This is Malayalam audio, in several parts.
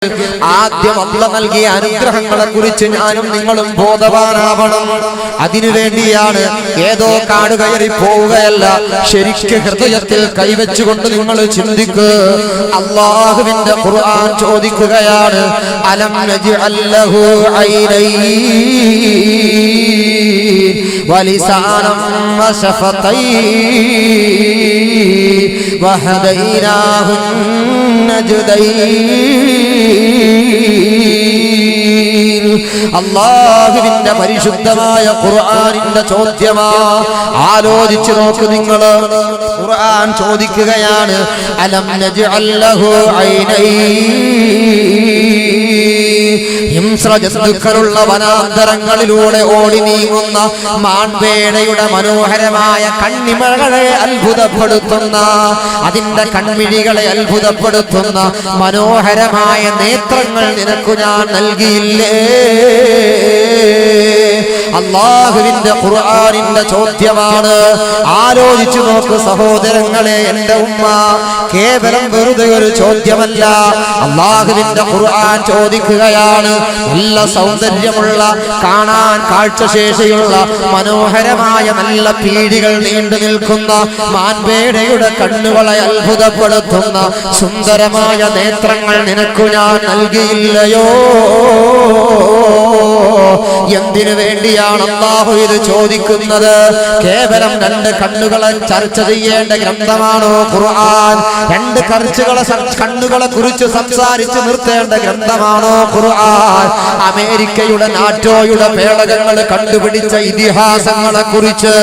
ആദ്യം അല്ലാഹു നൽകിയ അനുഗ്രഹങ്ങളെ കുറിച്ച് ഞാനും നിങ്ങളും ബോധവാനാവണം. അതിനുവേണ്ടിയാണ് ഏതോ കാട് കയറി പോവുകയല്ല, ശരിക്ക് ഹൃദയത്തിൽ കൈവച്ചുകൊണ്ട് നിങ്ങൾ ചിന്തിക്കുക. അല്ലാഹുവിന്റെ ഖുർആൻ ചോദിക്കുകയാണ്, അലം നജ്അൽ ലഹു ഐനൈൻ വലിസാനം വശഫതൈൻ വഹദൈനാഹു നജ്ദൈൻ. അല്ലാഹുവിന്റെ പരിശുദ്ധമായ ഖുർആനിന്റെ ചോദ്യമാ. ആലോചിച്ചു നോക്ക് നിങ്ങൾ. ഖുർആൻ ചോദിക്കുകയാണ്, അലം നജ്അൽ ലഹു ഐനൈൻ. ഹിംസ്രജന്തുക്കളുള്ള വനാന്തരങ്ങളിലൂടെ ഓടി നീങ്ങുന്ന മാൻപേടയുടെ മനോഹരമായ കണ്ണിമകളെ അത്ഭുതപ്പെടുത്തുന്ന, അതിന്റെ കൺമിഴികളെ അത്ഭുതപ്പെടുത്തുന്ന മനോഹരമായ നേത്രങ്ങൾ നിനക്ക് ഞാൻ നൽകിയില്ലേ? അല്ലാഹുവിന്റെ ഖുർആനിന്റെ ചോദ്യമാണ്. ആലോചിച്ചു നോക്ക് സഹോദരങ്ങളെ, എന്റെ ഉമ്മ. കേവലം വെറുതെ ഒരു ചോദ്യമല്ല, അല്ലാഹുവിന്റെ ഖുർആൻ ചോദിക്കുകയാണ്. നല്ല സൗന്ദര്യമുള്ള, കാണാൻ കാഴ്ചശേഷിയുള്ള മനോഹരമായ നല്ല പീടികൾ നീണ്ടു നിൽക്കുന്ന മാൻപേടയുടെ കണ്ണുകളെ അത്ഭുതപ്പെടുത്തുന്ന സുന്ദരമായ നേത്രങ്ങൾ നിനക്കു ഞാൻ നൽകിയില്ലയോ? എന്തിനു വേണ്ടിയാണ് അല്ലാഹു ഇത് ചോദിക്കുന്നത്? കേവലം രണ്ട് കണ്ണുകളെ ചർച്ച ചെയ്യേണ്ട ഗ്രന്ഥമാണോ ഖുർആൻ? രണ്ട് കണ്ണുകളെ കുറിച്ച് സംസാരിച്ച് നിർത്തേണ്ട ഗ്രന്ഥമാണോ ഖുർആൻ? അമേരിക്കയുടെ നാറ്റോയുടെ പേടകങ്ങൾ കണ്ടുപിടിച്ച ഇതിഹാസങ്ങളെ കുറിച്ച്,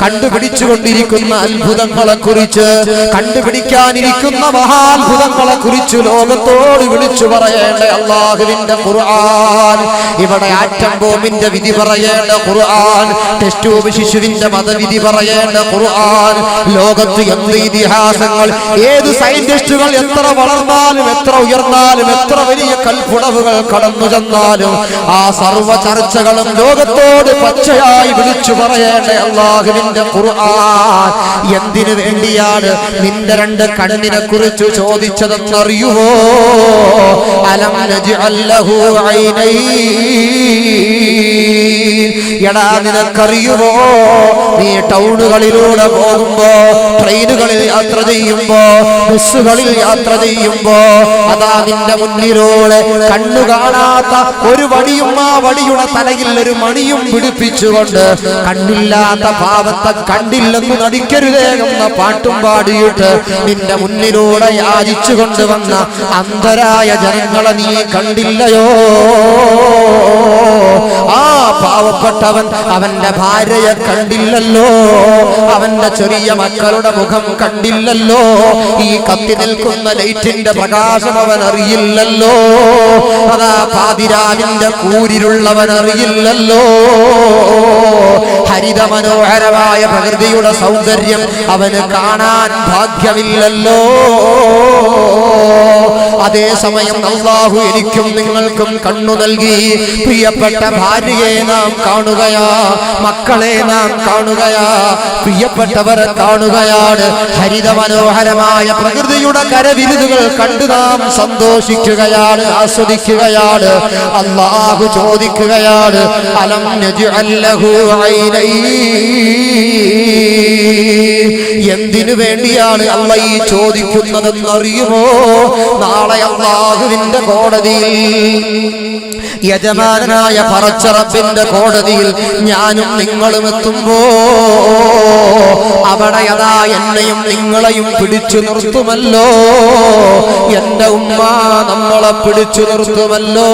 കണ്ടുപിടിച്ചുകൊണ്ടിരിക്കുന്ന അത്ഭുതങ്ങളെ കുറിച്ച്, കണ്ടുപിടിക്കാനിരിക്കുന്ന മഹാത്ഭുതങ്ങളെ കുറിച്ച് ലോകത്തോട് വിളിച്ചു പറയേണ്ട അല്ലാഹുവിന്റെ ഖുർആൻ. ഇവിടെ ആറ്റം ബോംബിന്റെ വിധി പറയേണ്ട ഖുർആൻ, ടെസ്റ്റ് ട്യൂബ് ശിശുവിന്റെ മതവിധി പറയേണ്ട ഖുർആൻ. ലോകത്ത് എന്ത് ഇതിഹാസങ്ങൾ, ഏത് സയന്റിസ്റ്റുകൾ എത്ര വളർന്നാലും, എത്ര ഉയർന്നാലും, എത്ര വലിയ കൽപ്പുടവുകൾ കടന്നു ചെന്നാലും ആ സർവ്വ ചർച്ചകളും ലോകത്തോട് പച്ചയായി വിളിച്ചു പറയേണ്ട അല്ലാഹുവിന്റെ ഖുർആൻ. എന്തിനു വേണ്ടിയാണ് നിന്റെ രണ്ട് കണ്ണിനെ കുറിച്ച് ചോദിച്ചതെന്നറിയുമോ? അലം നജ്അൽ ലഹു ഐനൈൻ. എടാ, നിനക്കറിയുമോ, നീ ടൗണുകളിലൂടെ പോകുമ്പോ, ട്രെയിനുകളിൽ യാത്ര ചെയ്യുമ്പോ, ബസ്സുകളിൽ യാത്ര ചെയ്യുമ്പോ, അതാ നിന്റെ മുന്നിലൂടെ കണ്ണു കാണാത്ത ഒരു വടിയും ആ വടിയുടെ തലയിൽ ഒരു മണിയും പിടിപ്പിച്ചുകൊണ്ട് കണ്ണില്ലാത്ത പാവത്തെ കണ്ടില്ലെന്ന് നടിക്കരുതേ എന്ന പാട്ടും പാടിയിട്ട് നിന്റെ മുന്നിലൂടെ യാചിച്ചു കൊണ്ടുവന്ന അന്ധരായ ജനങ്ങളെ നീ കണ്ടില്ലയോ? ആ പാവപ്പെട്ടവൻ അവന്റെ ഭാര്യയെ കണ്ടില്ലല്ലോ, അവന്റെ ചെറിയ മക്കളുടെ മുഖം കണ്ടില്ലല്ലോ, ഈ കത്തി നിൽക്കുന്ന ലൈറ്റിന്റെ പ്രകാശം അവൻ അറിയില്ലല്ലോ, അതാ പാതിരാവിന്റെ കൂരിലുള്ളവൻ അറിയില്ലല്ലോ, ഹരിത മനോഹരമായ പ്രകൃതിയുടെ സൗന്ദര്യം അവന് കാണാൻ ഭാഗ്യമില്ലല്ലോ. അതേസമയം അല്ലാഹു എനിക്കും നിങ്ങൾക്കും കണ്ണു നൽകി. പ്രിയപ്പെട്ട ഭാര്യയെ നാം കാണുകയാ, മക്കളെ നാം കാണുകയാ, പ്രിയപ്പെട്ടവരെ കാണുകയാണ്. ഹരിത മനോഹരമായ പ്രകൃതിയുടെ കരവിരുതുകൾ കണ്ടു നാം സന്തോഷിക്കുകയാണ്, ആസ്വദിക്കുകയാണ്. അല്ലാഹു ചോദിക്കുകയാണ്, അലം നജ്അൽ ലഹു ഐനൈൻ. എന്തിനു വേണ്ടിയാണ് അല്ലാഹു ഈ ചോദിക്കുന്നതെന്നറിയുമോ? നാളെ അല്ലാഹുവിന്റെ കോടതിയിൽ, യജമാനായ പടച്ച റബ്ബിന്റെ കോടതിയിൽ ഞാനും നിങ്ങളും എത്തുമ്പോ അവിടെ അതാ എന്നെയും നിങ്ങളെയും പിടിച്ചു നിർത്തുമല്ലോ. എന്റെ ഉമ്മ നമ്മളെ പിടിച്ചു നിർത്തുമല്ലോ.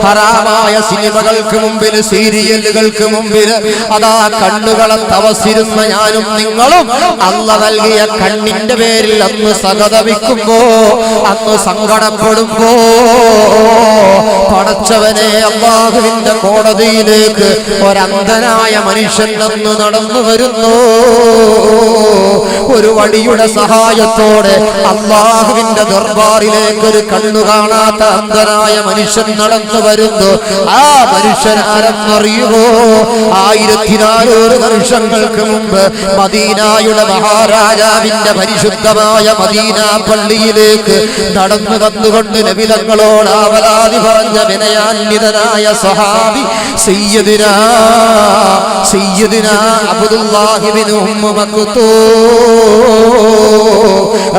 ഹറാമായ സിനിമകൾക്ക് മുമ്പിൽ, സീരിയലുകൾക്ക് മുമ്പിൽ അതാ കണ്ണുകളെ തവസിരുന്ന ഞാനും നിങ്ങളും അല്ലാഹു നൽകിയ കണ്ണിന്റെ പേരിൽ അന്ന് സഹതപിക്കുമ്പോ, അന്ന് സങ്കടപ്പെടുമ്പോ, പടച്ചവനെ അല്ലാഹു അല്ലാഹുവിന്റെ കോടതിയിലേക്ക് ഒരന്ധനായ മനുഷ്യൻ നിന്ന് നടന്നു വരുന്നു. ഒരു വടിയുടെ സഹായത്തോടെ അല്ലാഹുവിന്റെ ദർബാറിലേക്ക് ഒരു കണ്ണു കാണാത്ത അന്ധനായ മനുഷ്യൻ നടന്നു വരുന്നു. ആ മനുഷ്യൻ ആരെന്നറിയുമോ? 1400 വർഷങ്ങൾക്ക് മുമ്പ് മദീനയുടെ മഹാരാജാവിന്റെ പരിശുദ്ധമായ മദീന പള്ളിയിലേക്ക് നടന്നു വന്നുകൊണ്ട് നബി തങ്ങളോട് അവലാതി പറഞ്ഞ വിനയാന്വിതനായ സ്വഹാബി സയ്യിദുനാ അബ്ദുല്ലാഹി ഇബ്നു ഉമ്മു മക്തൂം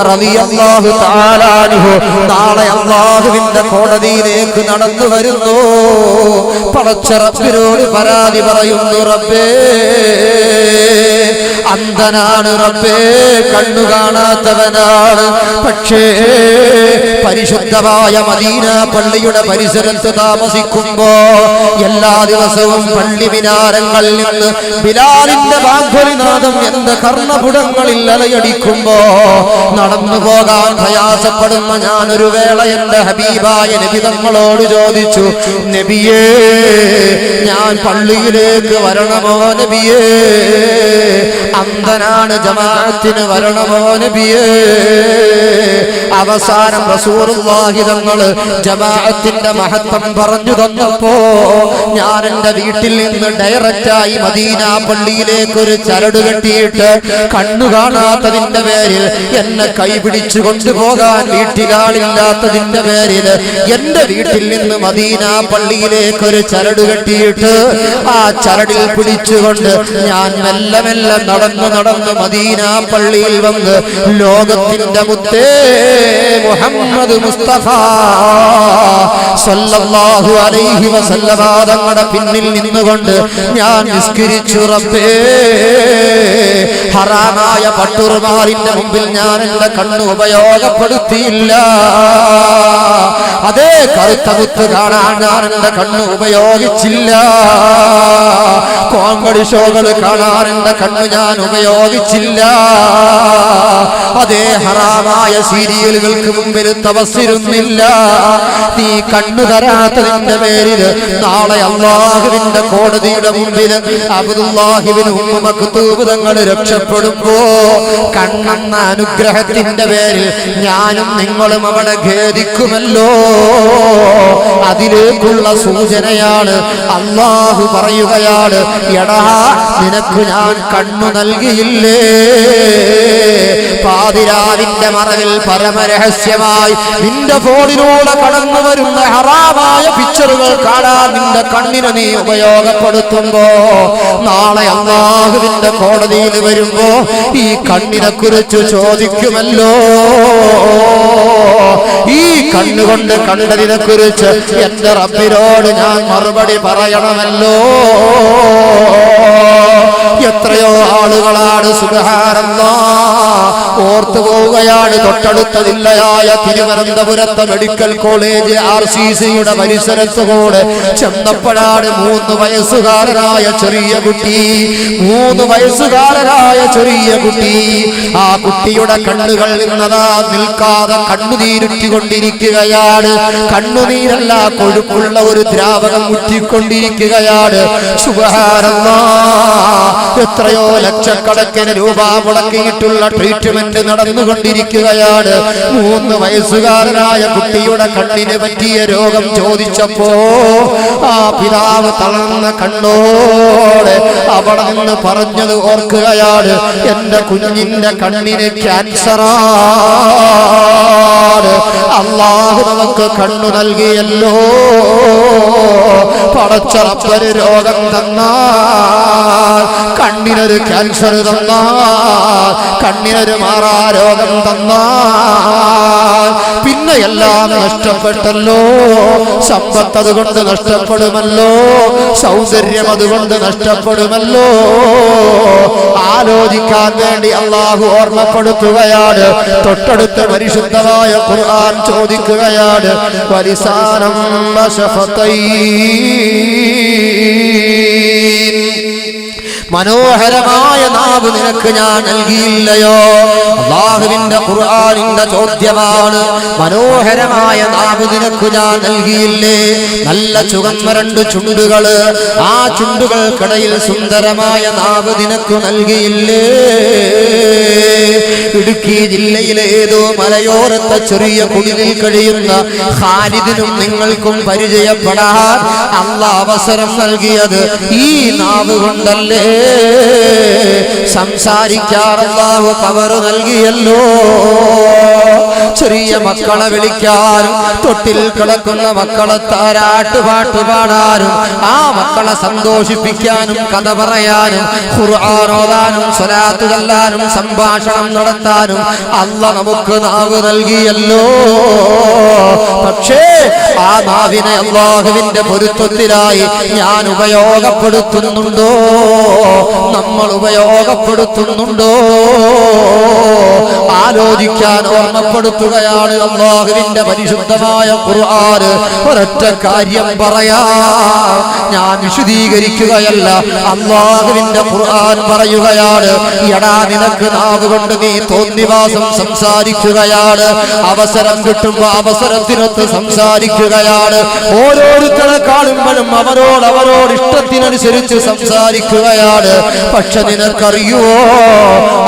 റളിയല്ലാഹു തആല അൻഹു നാളെ അല്ലാഹുവിന്റെ കോടതിയിലേക്ക് നടന്നു വരുന്നു. പടച്ച റബ്ബിനോട് പരാതി പറയുന്നു, റബ്ബേ അന്ധനാണ്, റബ്ബേ കണ്ണു കാണാത്തവനാണ്. പക്ഷേ പരിശുദ്ധമായ മദീന പള്ളിയുടെ പരിസരത്ത് താമസിക്കുമ്പോ എല്ലാ ദിവസവും പള്ളി മിനാരങ്ങളിൽ നിന്ന് ബിലാലിന്റെ ബാങ്കുലിനാദം എന്റെ കർണപുടങ്ങളിൽ അലയടിക്കുമ്പോ നടന്നു പോകാൻ പ്രയാസപ്പെടുന്ന ഞാനൊരു വേള എന്റെ ഹബീബായ നബി തങ്ങളോട് ചോദിച്ചു, നബിയേ ഞാൻ പള്ളിയിലേക്ക് വരണമോ നബിയേ? അന്ധനാണ്, ജമാഅത്തിന് വരണമോ നബിയേ? അവസാനം റസൂലുള്ളാഹി തങ്ങൾ ജമാഅത്തിന്റെ മഹത്വം പറഞ്ഞു തന്നപ്പോ ഞാൻ എന്റെ വീട്ടിൽ നിന്ന് ഡയറക്റ്റായി മദീന പള്ളിയിലേക്ക് ഒരു ചരട് കെട്ടിയിട്ട് കണ്ണു കാണാത്തതിന്റെ പേരിൽ എന്നെ കൈപിടിച്ചു കൊണ്ടുപോകാൻ വീട്ടിലാളില്ലാത്തതിന്റെ പേരിൽ എന്റെ വീട്ടിൽ നിന്ന് മദീന പള്ളിയിലേക്ക് ഒരു ചരട് കെട്ടിയിട്ട് ആ ചരടിൽ പിടിച്ചുകൊണ്ട് ഞാൻ മെല്ലെ മെല്ലെ നടന്ന് മദീന പള്ളിയിൽ വന്ന് ലോകത്തിന്റെ മുത്തേ മുഹമ്മദ് മുസ്തഫ സല്ലല്ലാഹു അലൈഹി വസല്ലമ തങ്ങളുടെ പിന്നിൽ നിന്നുകൊണ്ട് ഞാൻ നിസ്കരിച്ചു. റബ്ബേ ഹറാമായ പട്ടുറുമാലിന്റെ മുമ്പിൽ ഞാൻ എന്റെ കണ്ണ് ഉപയോഗപ്പെടുത്തിയില്ല. അതേ കറുത്ത മുത്ത് കാണാൻ ഞാൻ എന്റെ കണ്ണ് ഉപയോഗിച്ചില്ല. കോമഡി ഷോകൾ കാണാൻ എന്റെ കണ്ണ് ഞാൻ ഉപയോഗിച്ചില്ല. അതേ ഹറാമായ സീരിയലുകൾക്ക് മുമ്പിൽ തപസ്സിരുന്നില്ല. നീ കണ്ണു തരാത്തതിന്റെ പേരിൽ നാളെ അല്ലാഹുവിന്റെ കോടതിയുടെ മുമ്പിൽ അബ്ദുല്ലാഹി ഇബ്നു ഉമ്മു മക്തൂം തങ്ങൾ രക്ഷപ്പെടുമ്പോ കണ്ണെന്ന അനുഗ്രഹത്തിന്റെ പേരിൽ ഞാനും നിങ്ങളും അവിടെ ഖേദിക്കുമല്ലോ. അതിലേക്കുള്ള സൂചനയാണ് അല്ലാഹു പറയുകയാണ്, എടാ നിനക്ക് ഞാൻ കണ്ണു നൽകിയില്ലേ? പാതിരാവിന്റെ മറവിൽ പരമരഹസ്യമായി നിന്റെ ഫോണിലൂടെ കടന്നു വരുന്ന ഹറാമായ പിക്ചറുകൾ കാണാൻ നിന്റെ കണ്ണിനെ നീ ഉപയോഗപ്പെടുത്തുമ്പോ നാളെ അല്ലാഹുവിന്റെ കോടതിയിൽ വരുമ്പോ ഈ കണ്ണിനെ കുറിച്ച് ചോദിക്കുമല്ലോ. ഈ കണ്ണുകൊണ്ട് കണ്ടതിനെ കുറിച്ച് എന്റെ റബ്ബിനോട് ഞാൻ മറുപടി പറയണമല്ലോ. എത്രയോ ആളുകളാണ് സുബ്ഹാനല്ലാഹ് ഓർത്തു പോവുകയാണ്. തൊട്ടടുത്തതില്ലയായ തിരുവനന്തപുരത്തെ മെഡിക്കൽ കോളേജ് RCCയുടെ പരിസരത്ത് കൂടെ ചെന്നപ്പോഴാണ് 3 വയസ്സുകാരനായ ചെറിയ കുട്ടി 3 വയസ്സുകാരനായ ചെറിയ കുട്ടി ആ കുട്ടിയുടെ കണ്ണുകൾ നിന്നതാ നിൽക്കാതെ കണ്ണുനീരുറ്റിക്കൊണ്ടിരിക്കുകയാണ്. കണ്ണുനീരല്ല, കൊഴുപ്പുള്ള ഒരു ദ്രാവകം ഉറ്റിക്കൊണ്ടിരിക്കുകയാണ്. സുബ്ഹാനല്ലാഹ് എത്രയോ ലക്ഷക്കണക്കിന് രൂപ മുടക്കിയിട്ടുള്ള ട്രീറ്റ്മെന്റ് നടന്നുകൊണ്ടിരിക്കുകയാണ്. 3 വയസ്സുകാരനായ കുട്ടിയുടെ കണ്ണിന് പറ്റിയ രോഗം ചോദിച്ചപ്പോ ആ പിതാവ് തളർന്ന കണ്ണോടെ അവിടെ നിന്ന് പറഞ്ഞത് ഓർക്കുകയാണ്, എന്റെ കുഞ്ഞിന്റെ കണ്ണിന് ക്യാൻസറാണ്. അല്ലാഹു നമുക്ക് കണ്ണു നൽകിയല്ലോ. പടച്ച റബ്ബ് രോഗം തന്നാൽ, കണ്ണിനൊരു ക്യാൻസർ തന്നാൽ, കണ്ണിനൊരു മാറാ രോഗം തന്നാൽ പിന്നെ എല്ലാം നഷ്ടപ്പെട്ടല്ലോ. സമ്പത്ത് അതുകൊണ്ട് നഷ്ടപ്പെടുമല്ലോ, സൗന്ദര്യം അതുകൊണ്ട് നഷ്ടപ്പെടുമല്ലോ. ആലോചിക്കാൻ വേണ്ടി അല്ലാഹു ഓർമ്മപ്പെടുത്തുകയാണ്. തൊട്ടടുത്ത പരിശുദ്ധമായ ഖുർആൻ ചോദിക്കുകയാണ്, വലിസാനം വശഫതൈൻ മനോഹരമായ നാവ് നിനക്ക് ഞാൻ നൽകിയില്ലയോ? അല്ലാഹുവിന്റെ ഖുർആനിന്റെ ചോദ്യമാണ്. മനോഹരമായ നാവ് നിനക്ക് ഞാൻ നൽകിയില്ലേ? നല്ല ചുവന്ന രണ്ട് ചുണ്ടുകള്, ആ ചുണ്ടുകൾക്കിടയിൽ സുന്ദരമായ നാവ് നിനക്ക് നൽകിയില്ലേ? ഇടുക്കി ജില്ലയിലെ ഏതോ മലയോരത്തെ ചെറിയ കുടിലിൽ കഴിയുന്ന ഖാലിദിനും നിങ്ങൾക്കും പരിചയപ്പെടാൻ അല്ലാഹ് അവസരം നൽകിയത് ഈ നാവ് കൊണ്ടല്ലേ? സംസാരിക്കാൻ അല്ലാഹു പവർ നൽകിയല്ലോ. ചെറിയ മക്കളെ വിളിക്കാനും തൊട്ടിൽ കിടക്കുന്ന മക്കളെ താരാട്ട് പാട്ട് പാടാനും ആ മക്കളെ സന്തോഷിപ്പിക്കാനും കഥ പറയാനും ഖുർആൻ ഓതാനും സ്വലാത്ത് ചൊല്ലാനും സംഭാഷണം നടത്താനും അല്ലാഹ് നമുക്ക് നാവ് നൽകിയല്ലോ. പക്ഷേ ആ നാവിനെ അല്ലാഹുവിന്റെ പൊരുത്തത്തിലായി ഞാൻ ഉപയോഗപ്പെടുത്തുന്നുണ്ടോ? നമ്മൾ ഉപയോഗപ്പെടുത്തുന്നുണ്ടോ? ആലോചിക്കാൻ ഓർമ്മപ്പെടുത്തുകയാണ് അല്ലാഹുവിന്റെ പരിശുദ്ധമായ ഖുർആൻ. ഒരൊറ്റ കാര്യം പറയാം, ഞാൻ വിശദീകരിക്കുകയല്ല. അല്ലാഹുവിന്റെ ഖുർആൻ പറയുകയാണ്, എടാ നിനക്ക് നാവ് കൊണ്ട് നീ തോന്നിവാസം സംസാരിക്കുകയാണ്. അവസരം കിട്ടുമ്പോ അവസരത്തിനൊത്ത് സംസാരിക്കുകയാണ്. ഓരോരുത്തരെ കാണുമ്പോഴും അവരോട് ഇഷ്ടത്തിനനുസരിച്ച് സംസാരിക്കുകയാണ്. പക്ഷെ നിനക്കറിയുവോ,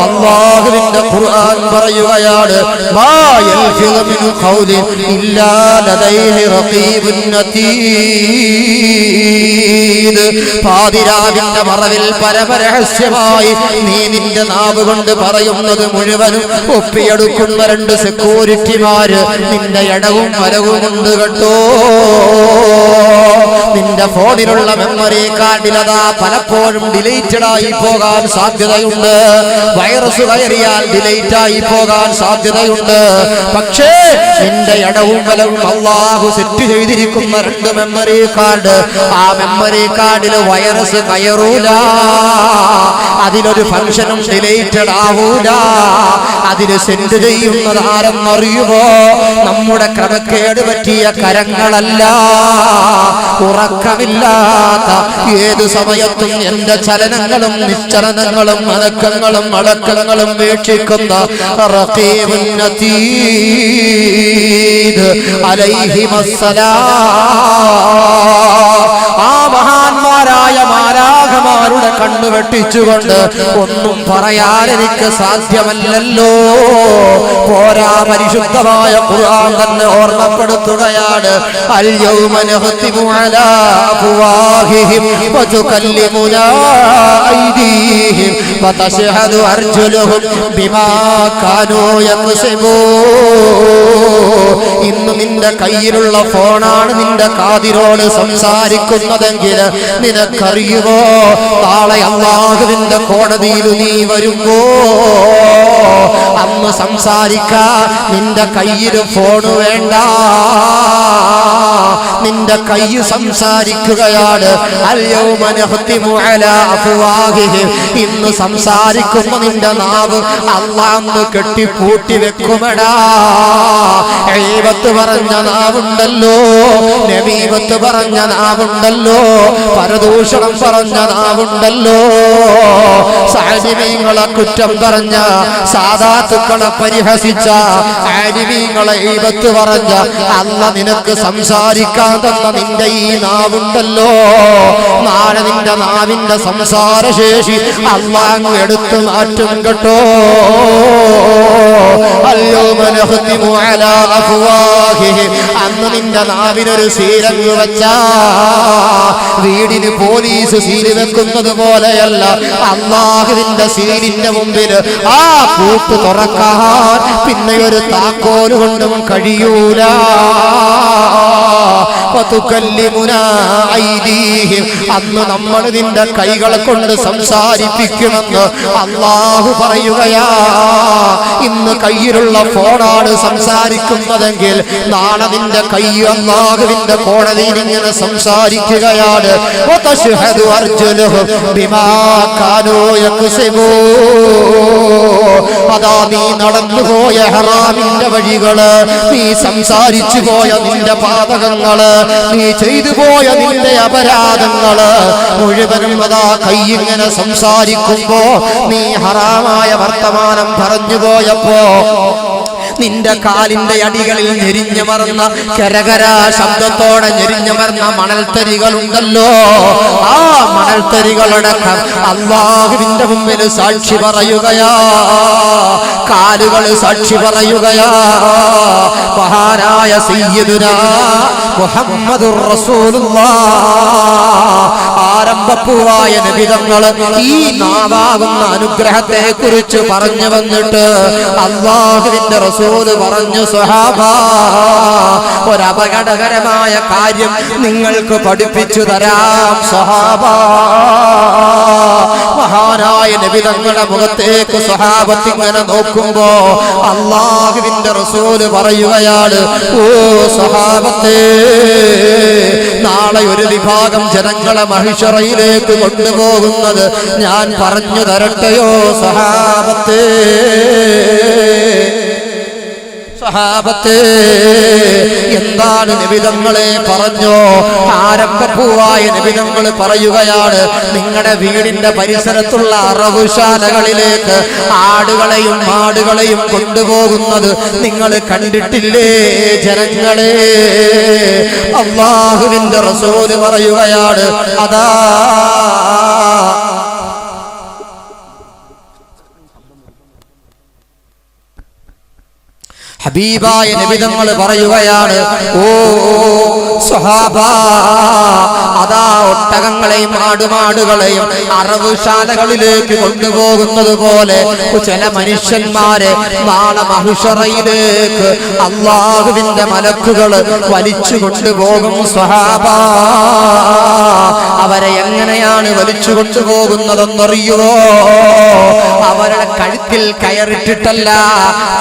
അല്ലാഹുവിന്റെ ഖുർആൻ പറയുകയാണ്, മാ യൽഫിദു മിൻ ഖൗലിൻ ഇല്ലാ ലദൈഹി റഖീബുൻ അതീദ്. പാതിരാവിന്റെ മറവിൽ പരമരഹസ്യമായി നീ നിന്റെ നാവ് കൊണ്ട് പറയുന്നത് മുഴുവനും ഒപ്പിയെടുക്കുന്ന രണ്ട് സെക്യൂരിറ്റിമാര് നിന്റെ ഇടവും വലവുമുണ്ട് കേട്ടോ. നിന്റെ ഫോണിലുള്ള മെമ്മറി കാർഡിലതാ പലപ്പോഴും ഡിലീറ്റഡ് ആയി പോകാൻ സാധ്യതയുണ്ട്. വൈറസ് കയറിയാൽ ഡിലീറ്റ് ആയി പോകാൻ സാധ്യതയുണ്ട്. പക്ഷേ നിന്റെ ഇടവും വലവും അല്ലാഹു സെറ്റ് ചെയ്തിരിക്കുന്ന രണ്ട് മെമ്മറി കാർഡ്, ആ മെമ്മറി കാർഡിൽ വൈറസ് കയറൂല, അതിലൊരു ഫംഗ്ഷനും ഡിലീറ്റഡ് ആവൂല. അതിന് സെൻഡ് ചെയ്യുന്നത് ആരെന്നറിയുമോ? നമ്മുടെ ക്രമക്കേട് പറ്റിയ കരങ്ങളല്ല, ഉറക്കമില്ലാത്ത ഏതു സമയത്തും എന്റെ ചലനങ്ങളും നിശ്ചലനങ്ങളും അനക്കങ്ങളും അടക്കങ്ങളും വീക്ഷിക്കുന്ന റഖീബുൻ അതീദ് അലൈഹിമസ്സലാം. ആ മഹാന്മാരായ മാലാഖമാരുടെ കണ്ണു വെട്ടിച്ചുകൊണ്ട് ഒന്നും പറയാൻ എനിക്ക് സാധ്യമല്ലല്ലോ. പോരാ, പരിശുദ്ധമായ ഖുർആൻ തന്നെ ഓർമ്മപ്പെടുത്തുകയാണ്, അൽ യൗമ നഖ്തിമു അലാ അഫ്വാഹിഹിം വതുകല്ലിമുനാ ഐദീഹിം വതശ്ഹദു അർജുലുഹും ബിമാ കാനൂ യക്സിബൂൻ. ഇന്ന് നിന്റെ കയ്യിലുള്ള ഫോണാണ് നിന്റെ കാതിരോട് സംസാരിക്കുന്നതെങ്കിൽ നിനക്കറിയുമോ, നാളെ അല്ലാഹുവിന്റെ കോടതിയിൽ നീ വരുമ്പോ അന്ന് സംസാരിക്കാൻ നിന്റെ കയ്യിൽ ഫോണ് വേണ്ട, നിന്റെ കൈ സംസാരിക്കുകയാണ്. അൽ യൗമ നഖ്തിമു അലാ അഫ്വാഹിഹിം. ഇന്ന് സംസാരിക്കുന്ന നിന്റെ നാവ് അല്ലാഹ് കെട്ടിപ്പൂട്ടി വെക്കുമെടാ. ഗീബത്ത് പറഞ്ഞ നാവുണ്ടല്ലോ, നമീമത്ത് പറഞ്ഞ നാവുണ്ടല്ലോ, പരദൂഷണം പറഞ്ഞ നാവുണ്ടല്ലോ, സാലിമീങ്ങളെ കുറ്റം പറഞ്ഞ, സാദാത്തുക്കളെ പരിഹസിച്ച, ആലിമീങ്ങളെ ഗീബത്ത് പറഞ്ഞ, അല്ലാഹ് നിനക്ക് സംസാരിക്കാൻ തന്ന നിന്റെ ഈ നാവുണ്ടല്ലോ, നാളെ നിന്റെ നാവിന്റെ സംസാരശേഷി അല്ലാഹു എടുത്തു മാറ്റും കേട്ടോ. അന്ന് നിന്റെ നാവിനൊരു സീലങ്ങ് വെച്ചാ വീടിന് പോലീസ് സീല് വെക്കുന്നത് പോലെയല്ല, അല്ലാഹുവിന്റെ സീലിന്റെ മുമ്പിൽ ആ പൂട്ട് തുറക്കാൻ പിന്നെ ഒരു താക്കോല് കൊണ്ടും കഴിയൂല. അന്ന് നമ്മൾ നിന്റെ കൈകളെ കൊണ്ട് സംസാരിപ്പിക്കുമെന്ന് അല്ലാഹു പറയുകയാ. ഇന്ന് കയ്യിലുള്ള ഫോണാണ് സംസാരിക്കുന്നതെങ്കിൽ നാളെ നിന്റെ കൈ അല്ലാഹുവിന്റെ കോടതിയിൽ ഇങ്ങനെ സംസാരിക്കുകയാണ്. അതാ നീ നടന്നുപോയ ഹറാമിന്റെ വഴികള്, നീ സംസാരിച്ചു പോയ നിന്റെ പാതകങ്ങള്, നീ ചെയ്തു പോയ നിന്റെ അപരാധങ്ങള് മുഴുവനും അതാ കൈയിങ്ങനെ സംസാരിക്കുമ്പോ നീ ഹറാമായ വർത്തമാനം പറഞ്ഞു പോയപ്പോ നിന്റെ കാലിന്റെ അടികളിൽ ഞെരിഞ്ഞമർന്ന കരകര ശബ്ദത്തോടെ ഞെരിഞ്ഞമർന്ന മണൽത്തരികളുണ്ടല്ലോ, ആ മണൽത്തരികളടക്കം അല്ലാഹുവിന്റെ മുമ്പിൽ സാക്ഷി പറയുകയാ, കാലുകൾ സാക്ഷി പറയുകയാ. മഹാനായ സയ്യിദുനാ മുഹമ്മദുർ റസൂലുള്ളാഹ് ആരംഭപ്പൂവായ നബി തങ്ങൾ ഈ നാവാകുന്ന അനുഗ്രഹത്തെ കുറിച്ച് പറഞ്ഞു വന്നിട്ട് അല്ലാഹുവിന്റെ റസൂൽ പറഞ്ഞു, സ്വഹാബാ, ഒരപകടകരമായ കാര്യം നിങ്ങൾക്ക് പഠിപ്പിച്ചു തരാം സ്വഹാബാ. മഹാനായ നബി തങ്ങളുടെ മുഖത്തേക്ക് സ്വഹാബത്ത് ഇങ്ങനെ നോക്കുമ്പോ അല്ലാഹുവിന്റെ റസൂൽ പറയുകയാണ്, ഓ സ്വഹാബത്തേ, നാളെ ഒരു വിഭാഗം ജനങ്ങളെ മഹിഷറയിലേക്ക് കൊണ്ടുപോകുന്നത് ഞാൻ പറഞ്ഞു തരട്ടെയോ സ്വഹാബത്തേ? സഹാബത്തേ, എന്താണ് നബിതങ്ങളെ പറഞ്ഞോ? ആരംഭപ്പൂവായ നബിതങ്ങൾ പറയുകയാണ്, നിങ്ങളുടെ വീടിന്റെ പരിസരത്തുള്ള അറവുശാലകളിലേക്ക് ആടുകളെയും മാടുകളെയും കൊണ്ടുപോകുന്നത് നിങ്ങൾ കണ്ടിട്ടില്ലേ ജനങ്ങളെ? അല്ലാഹുവിന്റെ റസൂല് പറയുകയാണ്, അതാ ഹബീബായ നബി തങ്ങൾ പറയുകയാണ്, ഓ സ്വഹാബാ, അതാ ഒട്ടകങ്ങളെയും ആടുമാടുകളെയും അറവുശാലകളിലേക്ക് കൊണ്ടുപോകുന്നത് പോലെ ചില മനുഷ്യന്മാരെ നാളെ മഹ്ശറയിലേക്ക് അല്ലാഹുവിന്റെ മലക്കുകൾ വലിച്ചു കൊണ്ടുപോകും സ്വഹാബാ. അവരെ എങ്ങനെയാണ് വലിച്ചു കൊണ്ടുപോകുന്നതെന്നറിയുമോ? അവരുടെ കഴുത്തിൽ കയറിട്ടിട്ടല്ല,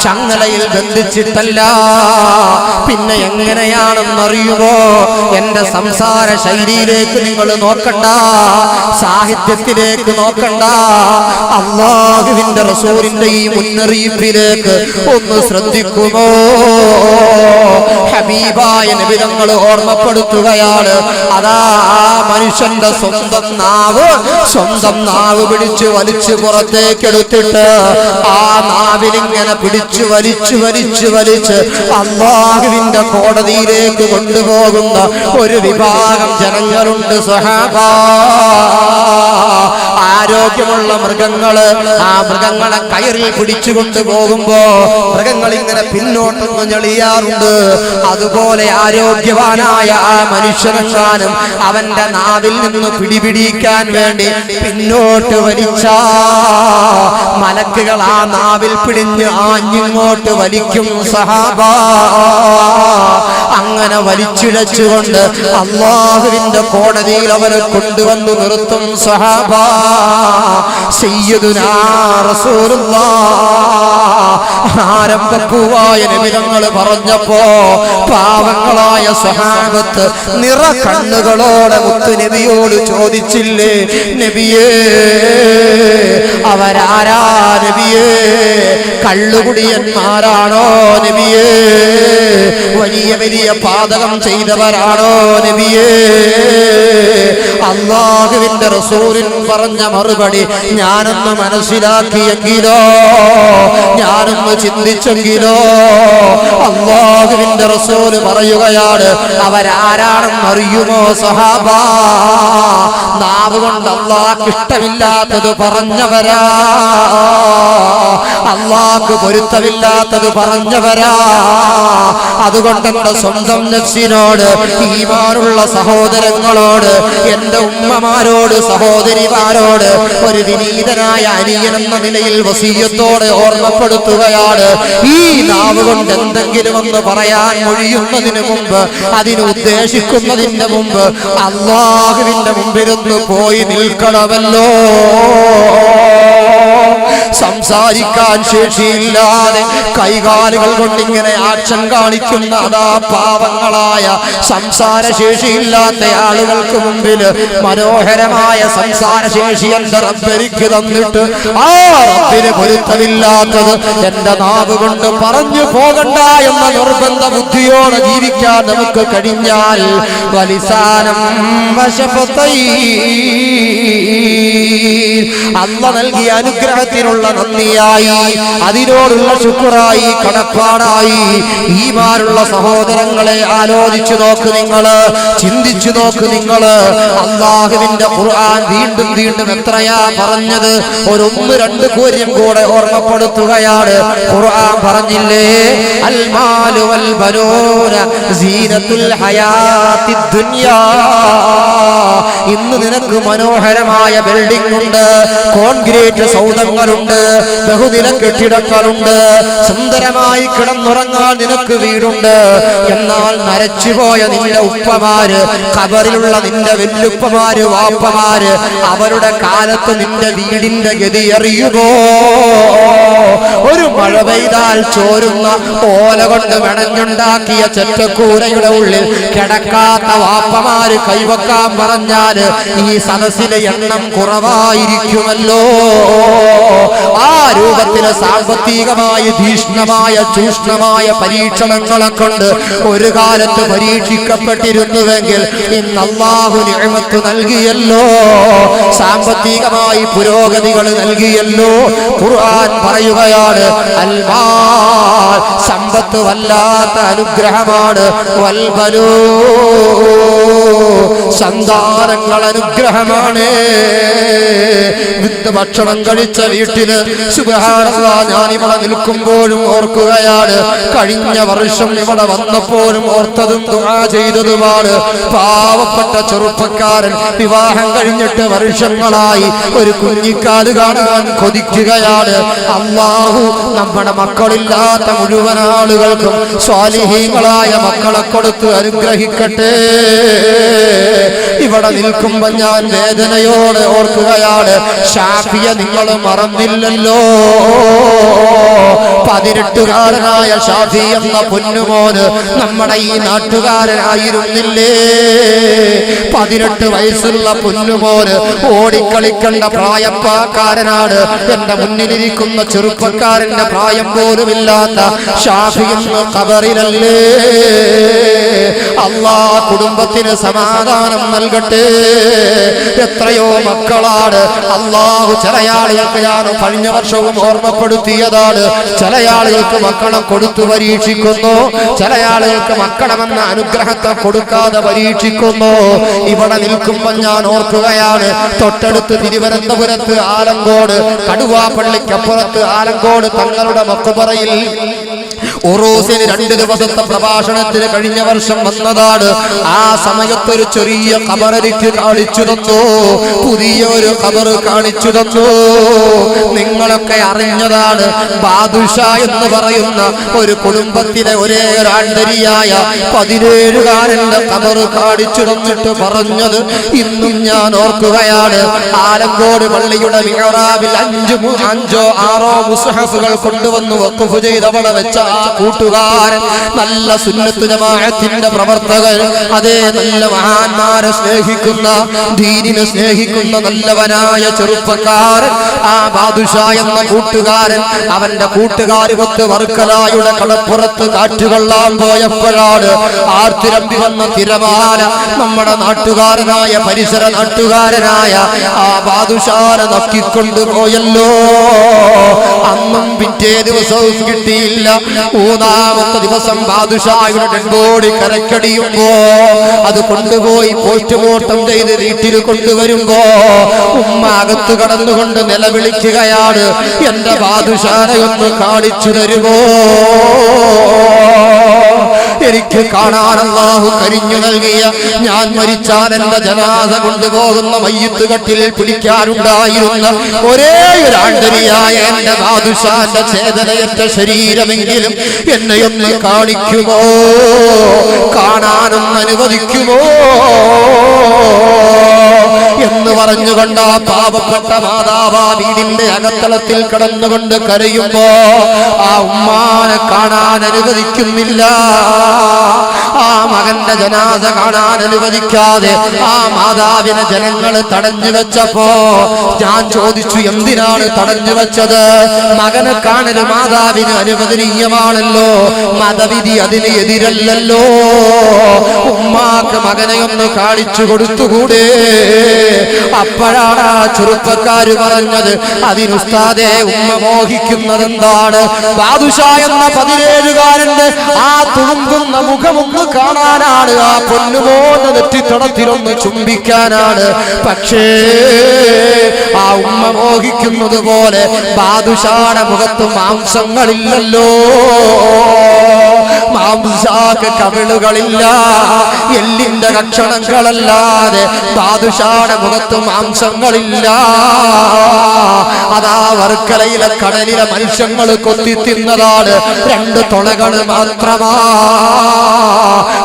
ചങ്ങലയിൽ ബന്ധിച്ചിട്ടല്ല, പിന്നെ എങ്ങനെയാണെന്നറിയുമോ? എന്റെ സംസാര ശൈലിയിലേക്ക് നിങ്ങൾ നോക്കണ്ട, സാഹിത്യത്തിലേക്ക് നോക്കണ്ട, അല്ലാഹുവിന്റെ റസൂലിന്റെ ഈ മുന്നറിയിപ്പിലേക്ക് ഒന്ന് ശ്രദ്ധിക്കുമോ? ഹബീബായ നബി തങ്ങൾ ഓർമ്മപ്പെടുത്തുകയാണ്, അതാ ആ മനുഷ്യന്റെ സ്വന്തം നാവ് പിടിച്ച് വലിച്ചു പുറത്തേക്കെടുത്തിട്ട് ആ നാവിലിങ്ങനെ പിടിച്ചു വലിച്ച് അല്ലാഹുവിന്റെ കോടതിയിലേക്ക് കൊണ്ടുപോകുന്ന ഒരു വിഭാഗം ജനങ്ങളുണ്ട് സ്വഹാബാ. ആരോഗ്യമുള്ള മൃഗങ്ങള് ആ മൃഗങ്ങളെ കയറിൽ പിടിച്ചു കൊണ്ടുപോകുമ്പോ മൃഗങ്ങൾ ഇങ്ങനെ പിന്നോട്ടൊന്ന് ഞെളിയാറുണ്ട്. അതുപോലെ ആരോഗ്യവാനായ ആ മനുഷ്യനെങ്ങാനും അവന്റെ നാവിൽ നിന്ന് പിടിപിടിക്കാൻ വേണ്ടി പിന്നോട്ട് വലിച്ച മലക്കുകൾ ആ നാവിൽ പിടിഞ്ഞ് ആഞ്ഞിങ്ങോട്ട് വലിക്കും സഹാബാ. അങ്ങനെ വലിച്ചിഴച്ചുകൊണ്ട് അല്ലാഹുവിന്റെ കോടതിയിൽ അവരെ കൊണ്ടുവന്നു നിർത്തും സഹാബാ. സയ്യിദുനാ റസൂലുള്ളാഹ് ആരംഭപ്പൂവായ നബി തങ്ങൾ പറഞ്ഞപ്പോ പാവങ്ങളായ സ്വഹാബത്ത് നിറ കണ്ണുകളോടെ മുത്തു നബിയോട് ചോദിച്ചില്ലേ, നബിയേ അവരാരാ നബിയേ? കള്ളുകുടിയന്മാരാണോ നബിയേ? വലിയ വലിയ പാതകം ചെയ്തവരാണോ നബിയേ? അല്ലാഹുവിന്റെ റസൂലിൻ പറഞ്ഞ മറുപടി ഞാനൊന്ന് മനസ്സിലാക്കിയെങ്കിലോ, ഞാനൊന്ന് ചിന്തിച്ചെങ്കിലോ. അല്ലാഹുവിന്റെ റസൂൽ പറയുകയാണ്, അവരാരാണെന്ന് അറിയുമോ സഹാബാ? നാവ് കൊണ്ട് അല്ലാഹ്ക്ക് ഇഷ്ടമില്ലാത്തത് പറഞ്ഞവരാ, അല്ലാഹ്ക്ക് പൊരുത്തമില്ലാത്തത് പറഞ്ഞവരാ. അതുകൊണ്ട് എന്റെ സ്വന്തം നഫ്സിനോട്, ഈമാനുള്ള സഹോദരങ്ങളോട്, എന്റെ ഉമ്മമാരോട്, സഹോദരിമാരോട് ഒരു വിനീതനായ അനിയൻ എന്ന നിലയിൽ വസിയ്യത്തോടെ ഓർമ്മപ്പെടുത്തുകയാണ്, ഈ നാവ് കൊണ്ട് എന്തെങ്കിലും ഒന്ന് പറയാൻ മൊഴിയുന്നതിന് മുമ്പ്, അതിന് ഉദ്ദേശിക്കുന്നതിന് മുമ്പ് അല്ലാഹുവിന്റെ മുമ്പിലൊന്ന് പോയി നിൽക്കണമല്ലോ. സംസാരിക്കാൻ ശേഷിയില്ലാതെ കൈകാലുകൾ കൊണ്ടിങ്ങനെ ആക്ഷൻ കാണിക്കുന്ന അതാ പാവങ്ങളായ സംസാരശേഷിയില്ലാത്ത ആളുകൾക്ക് മുമ്പിൽ മനോഹരമായ സംസാരശേഷി എന്റെ റബ്ബെനിക്ക് തന്നിട്ട് ആ റബ്ബിന് പൊരുത്തമില്ലാത്തത് എന്റെ നാവ് കൊണ്ട് പറഞ്ഞു പോകണ്ട എന്ന നിർബന്ധ ബുദ്ധിയോടെ ജീവിക്കാൻ നമുക്ക് കഴിഞ്ഞാൽ വലിസാനം അല്ലാഹു നൽകിയ അനുഗ്രഹത്തിനുള്ള നന്ദിയായി അതിനോടുള്ള ശുക്റായി കടപ്പാടായി ഈമാനുള്ള സഹോദരങ്ങളെ ആലോചിച്ചു നോക്ക് നിങ്ങള്, ചിന്തിച്ചു നോക്ക് നിങ്ങള്. അല്ലാഹുവിന്റെ ഖുർആൻ വീണ്ടും വീണ്ടും എത്രയാ പറഞ്ഞത്? ഒരു 1-2 കാര്യം കൂടെ ഓർമ്മപ്പെടുത്തുകയാണ്. ഖുർആൻ പറഞ്ഞില്ലേ, അൽ മാലു വൽ ബനൂന സീനത്തുൽ ഹയാത്തിദ് ദുനിയാ. ഇന്ന് നിനക്ക് മനോഹരമായ ബിൽഡിംഗ് ഉണ്ട്, കോൺക്രീറ്റ് സൗധങ്ങളുണ്ട്, ബഹുനില കെട്ടിടങ്ങളുണ്ട്, സുന്ദരമായി കിടന്നുറങ്ങാൻ നിനക്ക് വീടുണ്ട്. എന്നാൽ നരച്ചുപോയ നിന്റെ ഉപ്പമാര്, ഖബറിലുള്ള നിന്റെ വെല്ലുപ്പമാര്, വാപ്പമാര്, അവരുടെ കാലത്ത് നിന്റെ വീടിന്റെ ഗതി അറിയുമോ? ഒരു മഴ പെയ്താൽ ചോരുന്ന ഓല കൊണ്ട് മെടഞ്ഞുണ്ടാക്കിയ ചെറ്റക്കൂരയുടെ ഉള്ളിൽ കിടക്കാത്ത വാപ്പമാര് കൈവക്കാൻ പറഞ്ഞാല് ഈ സദസ്സിലെ എണ്ണം കുറവായിരിക്കുമല്ലോ. ആ രൂപത്തിലെ സാമ്പത്തികമായി ഭീഷണമായ ചൂഷണമായ പരീക്ഷണങ്ങളെ കൊണ്ട് ഒരു കാലത്ത് പരീക്ഷിക്കപ്പെട്ടിരുന്നുവെങ്കിൽ ഇന്ന് അല്ലാഹു നിഅമത്ത് നൽകിയല്ലോ, സാമ്പത്തികമായി പുരോഗതികൾ നൽകിയല്ലോ. ഖുർആൻ പറയുകയാണ്, അൽ മാൽ സമ്പത്ത് വല്ലാത്ത അനുഗ്രഹമാണ്, വൽ ബനൂ സന്താനങ്ങൾ അനുഗ്രഹമാണ്. ഭക്ഷണം കഴിച്ച വീട്ടില് സുബ്ഹാനല്ലാഹ്, ഞാൻ ഇവിടെ നിൽക്കുമ്പോഴും ഓർക്കുകയാണ്, കഴിഞ്ഞ വർഷം ഇവിടെ വന്നപ്പോഴും ഓർത്തതും ദുആ ചെയ്തതുമാണ്. പാവപ്പെട്ട ചെറുപ്പക്കാരൻ വിവാഹം കഴിഞ്ഞിട്ട് വർഷങ്ങളായി ഒരു കുഞ്ഞിക്കാല് കാണാൻ കൊതിക്കുകയാണ്. അല്ലാഹു നമ്മുടെ മക്കളില്ലാത്ത മുഴുവൻ ആളുകൾക്കും സ്വാലിഹീങ്ങളായ മക്കളെ കൊടുത്ത് അനുഗ്രഹിക്കട്ടെ. ഇവിടെ നിൽക്കുമ്പോ ഞാൻ വേദനയോടെ ഓർക്കുകയാണ്, ഷാഫിയ നിങ്ങൾ മറന്നില്ലല്ലോ. 18കാരനായ ഷാഫി എന്ന പൊന്നുമോന് നമ്മുടെ ഈ നാട്ടുകാരനായിരുന്നില്ലേ? 18 വയസ്സുള്ള പൊന്നുമോന് ഓടിക്കളിക്കേണ്ട പ്രായക്കാരനാണ്. എന്റെ മുന്നിലിരിക്കുന്ന ചെറുപ്പക്കാരന്റെ പ്രായം പോലുമില്ലാത്ത ഷാഫി എന്ന ഖബറിലല്ലേ? അല്ലാഹ് കുടുംബത്തിന് സമാധാനം നൽകട്ടെ. എത്രയോ മക്കളാണ് അല്ലാഹു ചില ആളുകൾക്ക്, ഞാൻ കഴിഞ്ഞ വർഷവും ഓർമ്മപ്പെടുത്തിയതാണ്, ചില ആളുകൾക്ക് മക്കളെ കൊടുത്തു പരീക്ഷിക്കുന്നു, ചില ആളുകൾക്ക് മക്കളെന്ന അനുഗ്രഹത്തെ കൊടുക്കാതെ പരീക്ഷിക്കുന്നു. ഇവിടെ നിൽക്കുമ്പോൾ ഞാൻ ഓർക്കുകയാണ്, തൊട്ടടുത്ത് തിരുവനന്തപുരത്ത് ആലങ്കോട്, കടുവാപ്പള്ളിക്കപ്പുറത്ത് ആലങ്കോട് തങ്ങളുടെ മക്ബറയിൽ ഉറൂസിന് 2 ദിവസത്തെ പ്രഭാഷണത്തിന് കഴിഞ്ഞ വർഷം വന്നതാണ്. ആ സമയത്തൊരു ചെറിയ ഖബറരിക്ക് കാണിച്ചു തന്നു, പുതിയൊരു ഖബർ കാണിച്ചു തന്നു. നിങ്ങളൊക്കെ അറിഞ്ഞതാണ്, ബാദുഷാ എന്ന് പറയുന്ന ഒരു കുടുംബത്തിലെ ഒരേ ഒരു ആണ്ടരിയായ 17കാരന്റെ ഖബർ കാണിച്ചു തന്നിട്ട് പറഞ്ഞത് ഇന്നും ഞാൻ ഓർക്കുകയാണ്. ആലങ്കോട് പള്ളിയുടെ മിഹ്റാബിൽ 5 6 മുസ്ഹഫുകൾ കൊണ്ടുവന്ന് വഖഫ് ചെയ്തവളെ വെച്ച ആ കൂട്ടുകാരൻ, നല്ല സുന്നത്ത് ജമാഅത്തിന്റെ പ്രവർത്തകൻ, അതേ നല്ല മഹാന്മാരെ സ്നേഹിക്കുന്ന, ദീനിനെ സ്നേഹിക്കുന്ന നല്ലവനായ ചെറുപ്പക്കാരൻ, ആ ബാദുഷാ എന്ന കൂട്ടുകാരൻ അവന്റെ കൂട്ടുകാരുമൊത്ത് വർക്കലായുടെ കടപ്പുറത്ത് കാറ്റുകൊള്ളാൻ പോയപ്പോഴാണ് ആർത്തിരമ്പി വന്ന തിരമാല നമ്മുടെ നാട്ടുകാരനായ, പരിസര നാട്ടുകാരനായ ആ ബാദുഷാനെ നക്കിക്കൊണ്ടുപോയല്ലോ. അന്നും പിറ്റേ ദിവസവും കിട്ടിയില്ല. 3ാമത്തെ ദിവസം ബാദുഷായുടെ ഡെഡ് ബോഡി കരക്കടിയുമ്പോ അത് കൊണ്ടുപോയി പോസ്റ്റ്മോർട്ടം ചെയ്ത് വീട്ടിൽ കൊണ്ടുവരുമ്പോ ഉമ്മ അകത്ത് കടന്നുകൊണ്ട് നിലവിളിക്കുകയാണ്, എന്റെ ബാദുഷാനെ ഒന്ന് കാണിച്ചു തരുമോ? എനിക്ക് കാണാൻ അല്ലാഹു കരിഞ്ഞു നൽകിയ, ഞാൻ മരിച്ചാൽ എന്റെ ജനാസ കൊണ്ടുപോകുന്ന മയ്യിത്ത് കട്ടിൽ പിടിക്കാനുണ്ടായിരുന്ന ഒരേ ഒരു ആണ്ടരിയായ എന്റെ ബാദുഷാന്റെ ചേതനയറ്റ ശരീരമെങ്കിലും എന്നെയൊന്ന് കാണിക്കുമോ? കാണാനൊന്ന് അനുവദിക്കുമോ എന്ന് പറഞ്ഞുകൊണ്ട് ആ പാവപ്പെട്ട മാതാവ് ആ വീടിന്റെ അകത്തളത്തിൽ കിടന്നുകൊണ്ട് കരയുമ്പോ ആ ഉമ്മാനെ കാണാൻ അനുവദിക്കുന്നില്ല. ആ മകന്റെ ജനാസ കാണാൻ അനുവദിക്കാതെ ആ മാതാവിനെ ജനങ്ങൾ തടഞ്ഞു വെച്ചപ്പോ ഞാൻ ചോദിച്ചു, എന്തിനാണ് തടഞ്ഞു വെച്ചത്? മകനെ കാണൽ മാതാവിന് അനുവദനീയമാണല്ലോ, മതവിധി അതിന് എതിരല്ലല്ലോ. ഉമ്മാക്ക് മകനെ ഒന്ന് കാണിച്ചു കൊടുത്തുകൂടെ? അപ്പോഴാണ് ആ ചെറുപ്പക്കാര് പറഞ്ഞത്, അതിനുസ്താദെ ഉമ്മ മോഹിക്കുന്നത് എന്താണ്? ബാദുഷാ എന്ന 17കാരന്റെ ആ തുളുമ്പുന്ന മുഖമൊന്ന് കാണാനാണ്, ആ പൊന്നുപോലെ നെറ്റിത്തടത്തിലൊന്ന് ചുംബിക്കാനാണ്. പക്ഷേ ആ ഉമ്മ മോഹിക്കുന്നത് പോലെ ബാദുഷായുടെ മുഖത്ത് മാംസങ്ങളില്ലല്ലോ, മാംസാക്ക് കവിളുകളില്ല, എല്ലിന്റെ കക്ഷണങ്ങളല്ലാതെ ബാദുഷായുടെ മുഖത്ത് മാംസങ്ങളില്ല. അതാ വർക്കലയിലെ കടലിലെ മനുഷ്യങ്ങൾ കൊത്തി തിന്നതാണ് 2 തുളകൾ മാത്രമാ.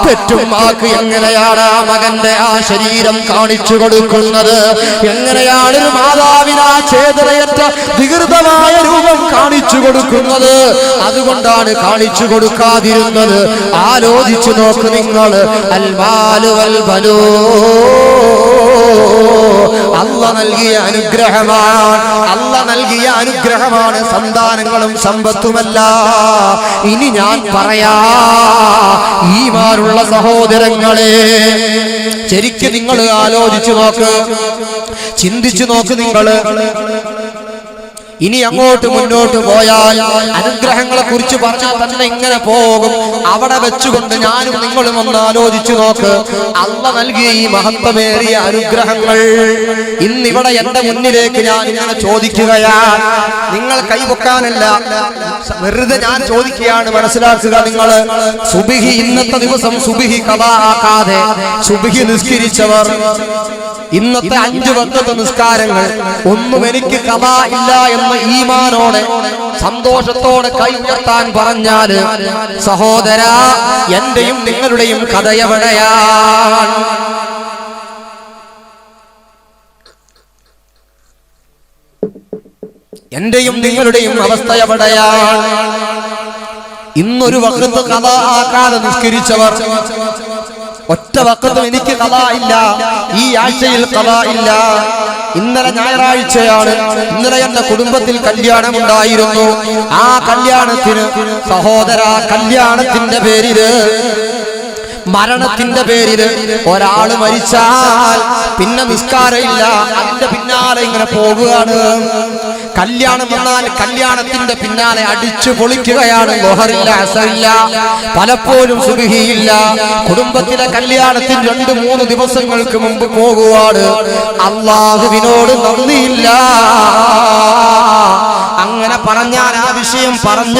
പെറ്റുമ്മാക്ക് എങ്ങനെയാണ് ആ മകന്റെ ആ ശരീരം കാണിച്ചു കൊടുക്കുന്നത്? എങ്ങനെയാണ് ഒരു മാതാവിന് ആ ചേതനയറ്റ വികൃതമായ രൂപം കാണിച്ചു കൊടുക്കുന്നത്? അതുകൊണ്ടാണ് കാണിച്ചു കൊടുക്കാതിരുന്നത്. ആലോചിച്ചു നോക്ക് നിങ്ങൾ. അൽമാലു വൽ ബനൂ അല്ല നൽകിയ അനുഗ്രഹമാണ്, അല്ല നൽകിയ അനുഗ്രഹമാണ് സന്താനങ്ങളും സമ്പത്തുമല്ല. ഇനി ഞാൻ പറയാ, ഈമാനുള്ള സഹോദരങ്ങളെ, ശരിക്കും നിങ്ങൾ ആലോചിച്ചു നോക്ക്, ചിന്തിച്ചു നോക്ക്. നിങ്ങൾ ഇനി അങ്ങോട്ട് മുന്നോട്ട് പോയാൽ അനുഗ്രഹങ്ങളെ കുറിച്ച് പറഞ്ഞാൽ തന്നെ ഇങ്ങനെ പോകും. അവിടെ വെച്ചുകൊണ്ട് ഞാനും നിങ്ങളും ഒന്ന് ആലോചിച്ചു നോക്ക്. അല്ല നൽകിയ ഈ മഹത്വമേറിയ അനുഗ്രഹങ്ങൾ ഇന്നിവിടെ എന്റെ മുന്നിലേക്ക് ഞാൻ ഇങ്ങനെ ചോദിക്കുകയാണ്. നിങ്ങൾ കൈവെക്കാനല്ല, വെറുതെ ഞാൻ ചോദിക്കുകയാണ്. മനസ്സിലാക്കുക നിങ്ങൾ. സുബ്ഹി ഇന്നത്തെ ദിവസം സുബ്ഹി ഖദാ ആക്കാതെ സുബ്ഹി നിസ്കരിച്ചവർ, ഇന്നത്തെ 5 വഖ്ത് നിസ്കാരങ്ങൾ ഒന്നും എനിക്ക് ഖദാ ഇല്ല എന്ന ഈമാനോടെ സന്തോഷത്തോടെ കൈ ഉയർത്താൻ പറഞ്ഞാൽ, സഹോദരാ, എന്റെയും നിങ്ങളുടെയും കഥ എവിടെയാണ്? എന്റെയും നിങ്ങളുടെയും അവസ്ഥ എവിടെയാണ്? ഇന്നൊരു വഖ്ത് ഖദാ ആക്കാതെ നിസ്കരിച്ചവർ, ഒറ്റ വഖ്തും എനിക്ക് ഖദാ ഇല്ല, ഈ ആഴ്ചയിൽ ഖദാ ഇല്ല. ഇന്നലെ ഞായറാഴ്ചയാണ്, ഇന്നലെ എന്റെ കുടുംബത്തിൽ കല്യാണം ഉണ്ടായിരുന്നു. ആ കല്യാണത്തിന് സഹോദര, കല്യാണത്തിന്റെ പേരില്, മരണത്തിന്റെ പേരില് ഒരാൾ മരിച്ചാൽ പിന്നെ നിസ്കാരമില്ല, അതിന്റെ പിന്നാലെ ഇങ്ങനെ പോവുകയാണ്. കല്യാണം വന്നാൽ കല്യാണത്തിന്റെ പിന്നാലെ അടിച്ചു പൊളിക്കുകയാണ്. ലോഹറില്ല, അസറില്ല, പലപ്പോഴും സുബ്ഹിയില്ല. കുടുംബത്തിലെ കല്യാണത്തിന് 2-3 ദിവസങ്ങൾക്ക് മുമ്പ് പോകുവാണ്. അല്ലാഹുവിനോട് നന്ദിയില്ല. അങ്ങനെ പറഞ്ഞാൽ ആ വിഷയം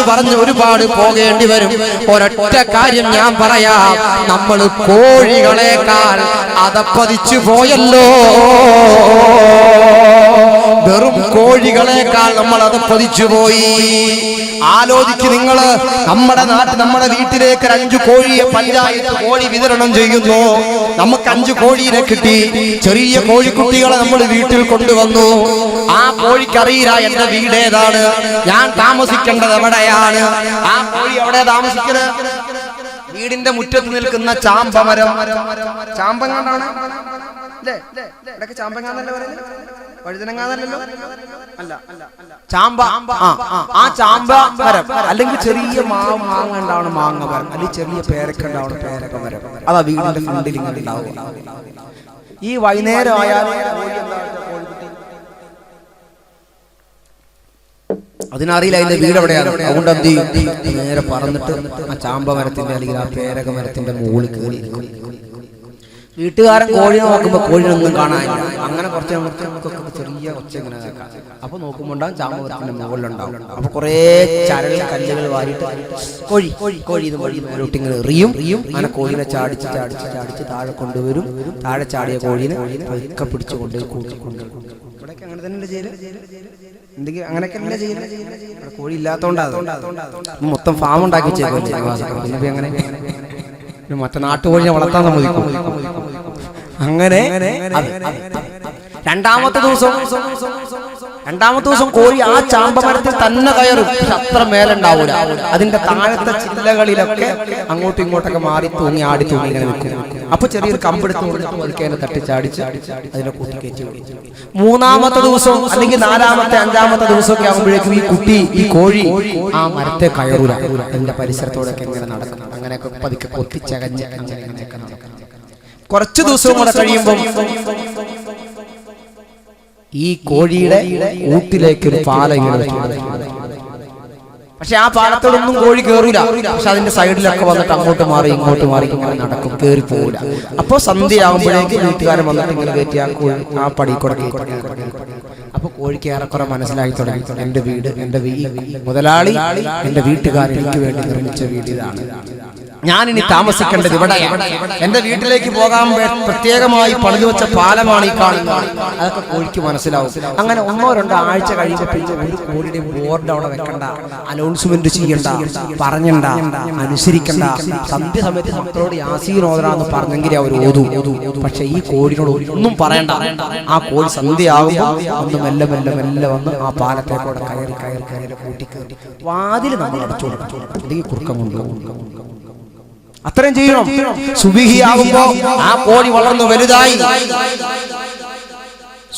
പറഞ്ഞു ഒരുപാട് പോകേണ്ടി വരും. ഒരൊറ്റ കാര്യം ഞാൻ പറയാം, നമ്മൾ കോഴികളെക്കാൾ അതപ്പതിച്ചു പോയല്ലോ. വെറും കോഴികളെക്കാൾ നമ്മൾ അതപ്പതിച്ചു പോയി. ആലോചിക്ക് നിങ്ങൾ. നമ്മുടെ നമ്മുടെ വീട്ടിലേക്ക് 5 കോഴിയെ പഞ്ചായത്ത് കോഴി വിതരണം ചെയ്യുന്നു. നമുക്ക് 5 കോഴീനെ കിട്ടി. ചെറിയ കോഴിക്കുട്ടികളെ നമ്മൾ വീട്ടിൽ കൊണ്ടുവന്നു. ആ കോഴിക്കറിയില്ല എന്റെ വീട് ഏതാണ്, ഞാൻ താമസിക്കേണ്ടത് എവിടെയാണ്. ആ കോഴി എവിടെ താമസിക്കുന്നത്? വീടിന്റെ മുറ്റത്ത് നിൽക്കുന്ന ചാമ്പമരം. ചാമ്പങ്ങാണ്ടാണ് അല്ലേ? ഇടയ്ക്ക് ചാമ്പങ്ങാന്നല്ലേ പറയുന്നത്, വഴുതനങ്ങാന്നല്ലോ. അല്ല, ചാമ്പ. ആ ചാമ്പ മരം, അല്ലെങ്കിൽ ചെറിയ മാങ്ങ ഉണ്ടാവണം മാങ്ങ മരം, അല്ലെങ്കിൽ ചെറിയ പേരക്ക ഉണ്ടാവണം പേരക്ക മരം. അതാ വീടിന്റെ ഫ്രണ്ടിൽ ഇങ്ങനെ ഉണ്ടാവും. ഈ വൈകുന്നേരം ആയാൽ അതിനറിയില്ല അതിന്റെ വീട് എവിടെയാണ്. അതുകൊണ്ട് എന്ത് ചെയ്യും, നേരെ പറന്നിട്ട് ആ ചാമ്പ മരത്തിന്റെ അല്ലെങ്കിൽ ആ പേരക മരത്തിന്റെ മുകളിൽ കയറി. വീട്ടുകാരൻ കോഴി നോക്കുമ്പോ കോഴിനൊന്നും കാണാനില്ല. അങ്ങനെ കുറച്ച് നമുക്കൊക്കെ ചെറിയ ഒച്ച ഇങ്ങനെ കേൾക്കാം. അപ്പൊ നോക്കുമ്പോണ്ടാവും ചാമ്പമരത്തിന്റെ മുകളിലുണ്ടാവും. അപ്പൊ കുറെ ചരൽ കല്ലുകൾ വാരിയിട്ട് കോഴി കോഴി കോഴി ഇത് വഴി ഇങ്ങനെ എറിയും. അങ്ങനെ കോഴിനെ ചാടിച്ച് താഴെ കൊണ്ടുവരും. താഴെ ചാടിയ കോഴീനെ പതുക്കെ പിടിച്ചു കൊണ്ടുപോയി ഇവിടെയൊക്കെ അങ്ങനെ തന്നെ ചെയ്യല്. എന്തെങ്കിലും അങ്ങനെയൊക്കെ അല്ല ചെയ്യുന്നത്. കോഴി ഇല്ലാത്തോണ്ടാണ് മൊത്തം ഫാം ഉണ്ടാക്കി വെച്ചേക്കും. പിന്നെ അങ്ങനെ മറ്റേ നാട്ടുകോഴിനെ വളർത്താൻ സമ്മതിക്കും. അങ്ങനെ രണ്ടാമത്തെ ദിവസം കോഴി ആ ചാമ്പമരത്തിൽ തന്നെ കയറും. പക്ഷെ അത്ര മേലുണ്ടാവൂല. അതിന്റെ താഴത്തെ ചില്ലകളിലൊക്കെ അങ്ങോട്ടും ഇങ്ങോട്ടൊക്കെ മാറി തൂങ്ങി ആടി തൂങ്ങി ഇങ്ങനെ നിൽക്കും. അപ്പൊ ചെറിയൊരു കമ്പെടുത്ത് കൊടുക്കേനെ തട്ടിച്ചാടിച്ച് അതിനെ കൂട്ടി കയറ്റി. മൂന്നാമത്തെ ദിവസം അല്ലെങ്കിൽ നാലാമത്തെ അഞ്ചാമത്തെ ദിവസമൊക്കെ ആകുമ്പോഴേക്കും ഈ കോഴി ആ മരത്തെ കയറൂല. അതിന്റെ പരിസരത്തോടൊക്കെ എങ്ങനെ നടക്കും. അങ്ങനെയൊക്കെ പതുക്കെ കൊത്തിച്ചകഞ്ഞ് അങ്ങനെയൊക്കെ നടക്കും. കുറച്ചു ദിവസവും കൂടെ കഴിയുമ്പോൾ ഈ കോഴിയുടെ ഊട്ടിലേക്ക് ഒരു പാല ഇങ്ങനെ. പക്ഷെ ആ പാലത്തോടൊന്നും കോഴി കയറൂല. പക്ഷെ അതിന്റെ സൈഡിലൊക്കെ വന്നിട്ട് അങ്ങോട്ട് മാറി ഇങ്ങോട്ട് ഇങ്ങനെ നടക്കും. കയറി പോകൂല. അപ്പൊ സന്ധ്യയാകുമ്പോഴേക്ക് വീട്ടുകാരൻ വന്നിട്ട് ഇങ്ങനെ കയറ്റി ആ പടി കൊടുക്കും. അപ്പൊ കോഴിക്ക് ഏറെക്കുറെ മനസ്സിലാക്കി തുടങ്ങി, എന്റെ വീട്, എന്റെ മുതലാളി, എന്റെ വീട്ടുകാരൻ എനിക്ക് വേണ്ടി നിർമ്മിച്ച വീട് ഇതാണ്. ഞാനിനി താമസിക്കേണ്ടത് ഇവിടെയാണ്. എന്റെ വീട്ടിലേക്ക് പോകാൻ പ്രത്യേകമായി പണിതു വെച്ച പാലമാണ് ഈ കാണുന്നത്. അതൊക്കെ കോഴിക്ക് മനസ്സിലാവും. അങ്ങനെ 1-2 ആഴ്ച കഴിയുമ്പോൾ ഒരു കോഴിയുടെ ബോർഡ് അവിടെ വെക്കണ്ട, അനൗൺസ്മെന്റ് ചെയ്യണ്ട, പറഞ്ഞണ്ട, അനുസരിക്കണ്ട. സന്ധ്യ സമയത്ത് നമ്മളോട് യാസീൻ ഓതറാന്ന് പറഞ്ഞെങ്കിലേ അവർ ഓതു. പക്ഷെ ഈ കോഴിനോട് ഒന്നും പറയണ്ട. ആ കോഴി സന്ധ്യയാകുമ്പോൾ ഒന്ന് മെല്ലെ വന്ന് ആ പാലത്തേക്കൂടെ കയറി കൂട്ടി കയറി വാതിൽ നമ്മൾ അടച്ചു കൊടുക്കും. അല്ലെങ്കിൽ കുറുക്കം കൊണ്ടുപോകും. അത്രയും ചെയ്യണം. സുബിഹിയാകുമ്പോ ആ കോഴി വളർന്നു വലുതായി.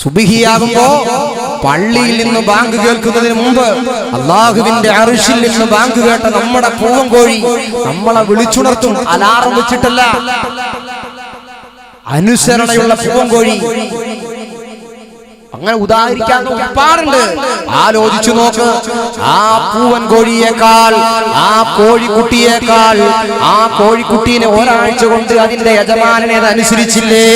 സുബിഹിയാകുമ്പോ പള്ളിയിൽ നിന്ന് ബാങ്ക് കേൾക്കുന്നതിന് മുമ്പ് അള്ളാഹുവിന്റെ അർശിൽ നിന്ന് ബാങ്ക് കേട്ട നമ്മുടെ പൂവൻ കോഴി നമ്മളെ വിളിച്ചുണർത്തും. അലാറം വെച്ചിട്ടല്ല, അനുസരണയുള്ള പൂവൻ കോഴി. അങ്ങനെ ഉദാഹരിക്കാൻ ഒരുപാടുണ്ട്. ആലോചിച്ചു നോക്ക്. ആ പൂവൻ കോഴിയേക്കാൾ, ആ കോഴിക്കുട്ടിയേക്കാൾ, ആ കോഴിക്കുട്ടീനെ ഒരാഴ്ച കൊണ്ട് അതിന്റെ യജമാനനെ അത് അനുസരിച്ചില്ലേ?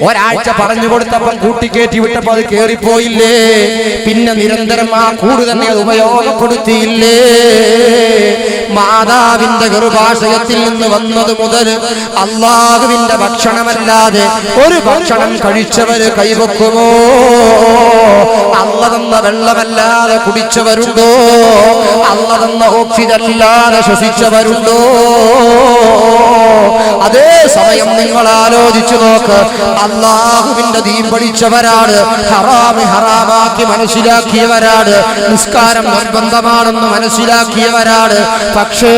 ഒരാഴ്ച പറഞ്ഞു കൊടുത്തപ്പം കൂട്ടിക്കേറ്റി വിട്ടപ്പോ അത് കേറിപ്പോയില്ലേ? പിന്നെ നിരന്തരം ആ കൂട് തന്നെ അത് ഉപയോഗപ്പെടുത്തിയില്ലേ? മാതാവിന്റെ ഗർഭാശയത്തിൽ നിന്ന് വന്നത് മുതൽ അള്ളാഹുവിന്റെ ഭക്ഷണമല്ലാതെ ഒരു ഭക്ഷണം കഴിച്ചവര് കൈവെക്കുമോ? അള്ള തന്ന വെള്ളമല്ലാതെ കുടിച്ചവരുണ്ടോ? അള്ള തന്ന ഓക്സിജനല്ലാതെ ശ്വസിച്ചവരുണ്ടോ? അതേ സമയം നിങ്ങൾ ആലോചിച്ചു നോക്ക്. അള്ളാഹുവിന്റെ ദീൻ പഠിച്ചവരാണ്, ഹറാമ് ഹറാമാക്കി മനസ്സിലാക്കിയവരാണ്, നിസ്കാരം നിർബന്ധമാണെന്ന് മനസ്സിലാക്കിയവരാണ്. പക്ഷേ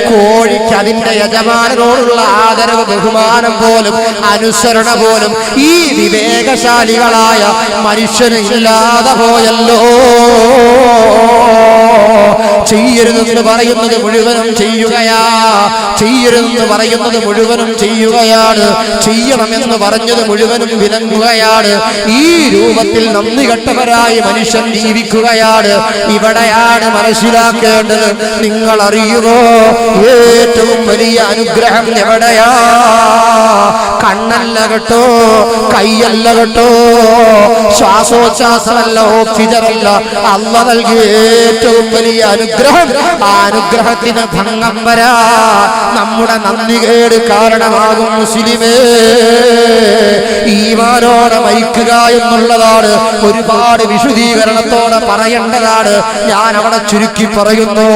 കോഴിക്ക് അതിന്റെ യജമാനോടുള്ള ആദരവ്, ബഹുമാനം പോലും അനുസരണ പോലും ഈ വിവേകശാലികളായ മനുഷ്യന് ഇല്ലാതെ പോയല്ലോ. ചെയ്യരുതെന്ന് പറയുന്നത് മുഴുവനും ചെയ്യുകയാ, ചെയ്യരുതെന്ന് പറയുന്നത് മുഴുവനും ചെയ്യുകയാണ്, ചെയ്യണമെന്ന് പറഞ്ഞത് മുഴുവനും വിലങ്ങുകയാണ്. ഈ രൂപത്തിൽ നന്ദി കെട്ടവരായി മനുഷ്യൻ ജീവിക്കുകയാണ്. ഇവിടെയാണ് മനസ്സിലാക്കേണ്ടത്. നിങ്ങൾ അറിയുമോ ഏറ്റവും വലിയ അനുഗ്രഹം എവിടെയാ? കണ്ണല്ല കേട്ടോ, കൈയല്ല കേട്ടോ, ശ്വാസോച്ഛ്വാസമല്ല, ഓക്സിജനല്ല. അള്ള നൽകിയ ഏറ്റവും വലിയ അനുഗ്രഹം. ആ അനുഗ്രഹത്തിന് ഭംഗം വരാ നമ്മുടെ നന്ദികേട് കാരണമാകും. മുസ്ലിമേ, ഈമാനോടെ മരിക്കുക എന്നുള്ളതാണ്. ഒരുപാട് വിശദീകരണത്തോടെ പറയേണ്ടതാണ്. ഞാൻ അവിടെ ചുരുക്കി പറയുന്നു,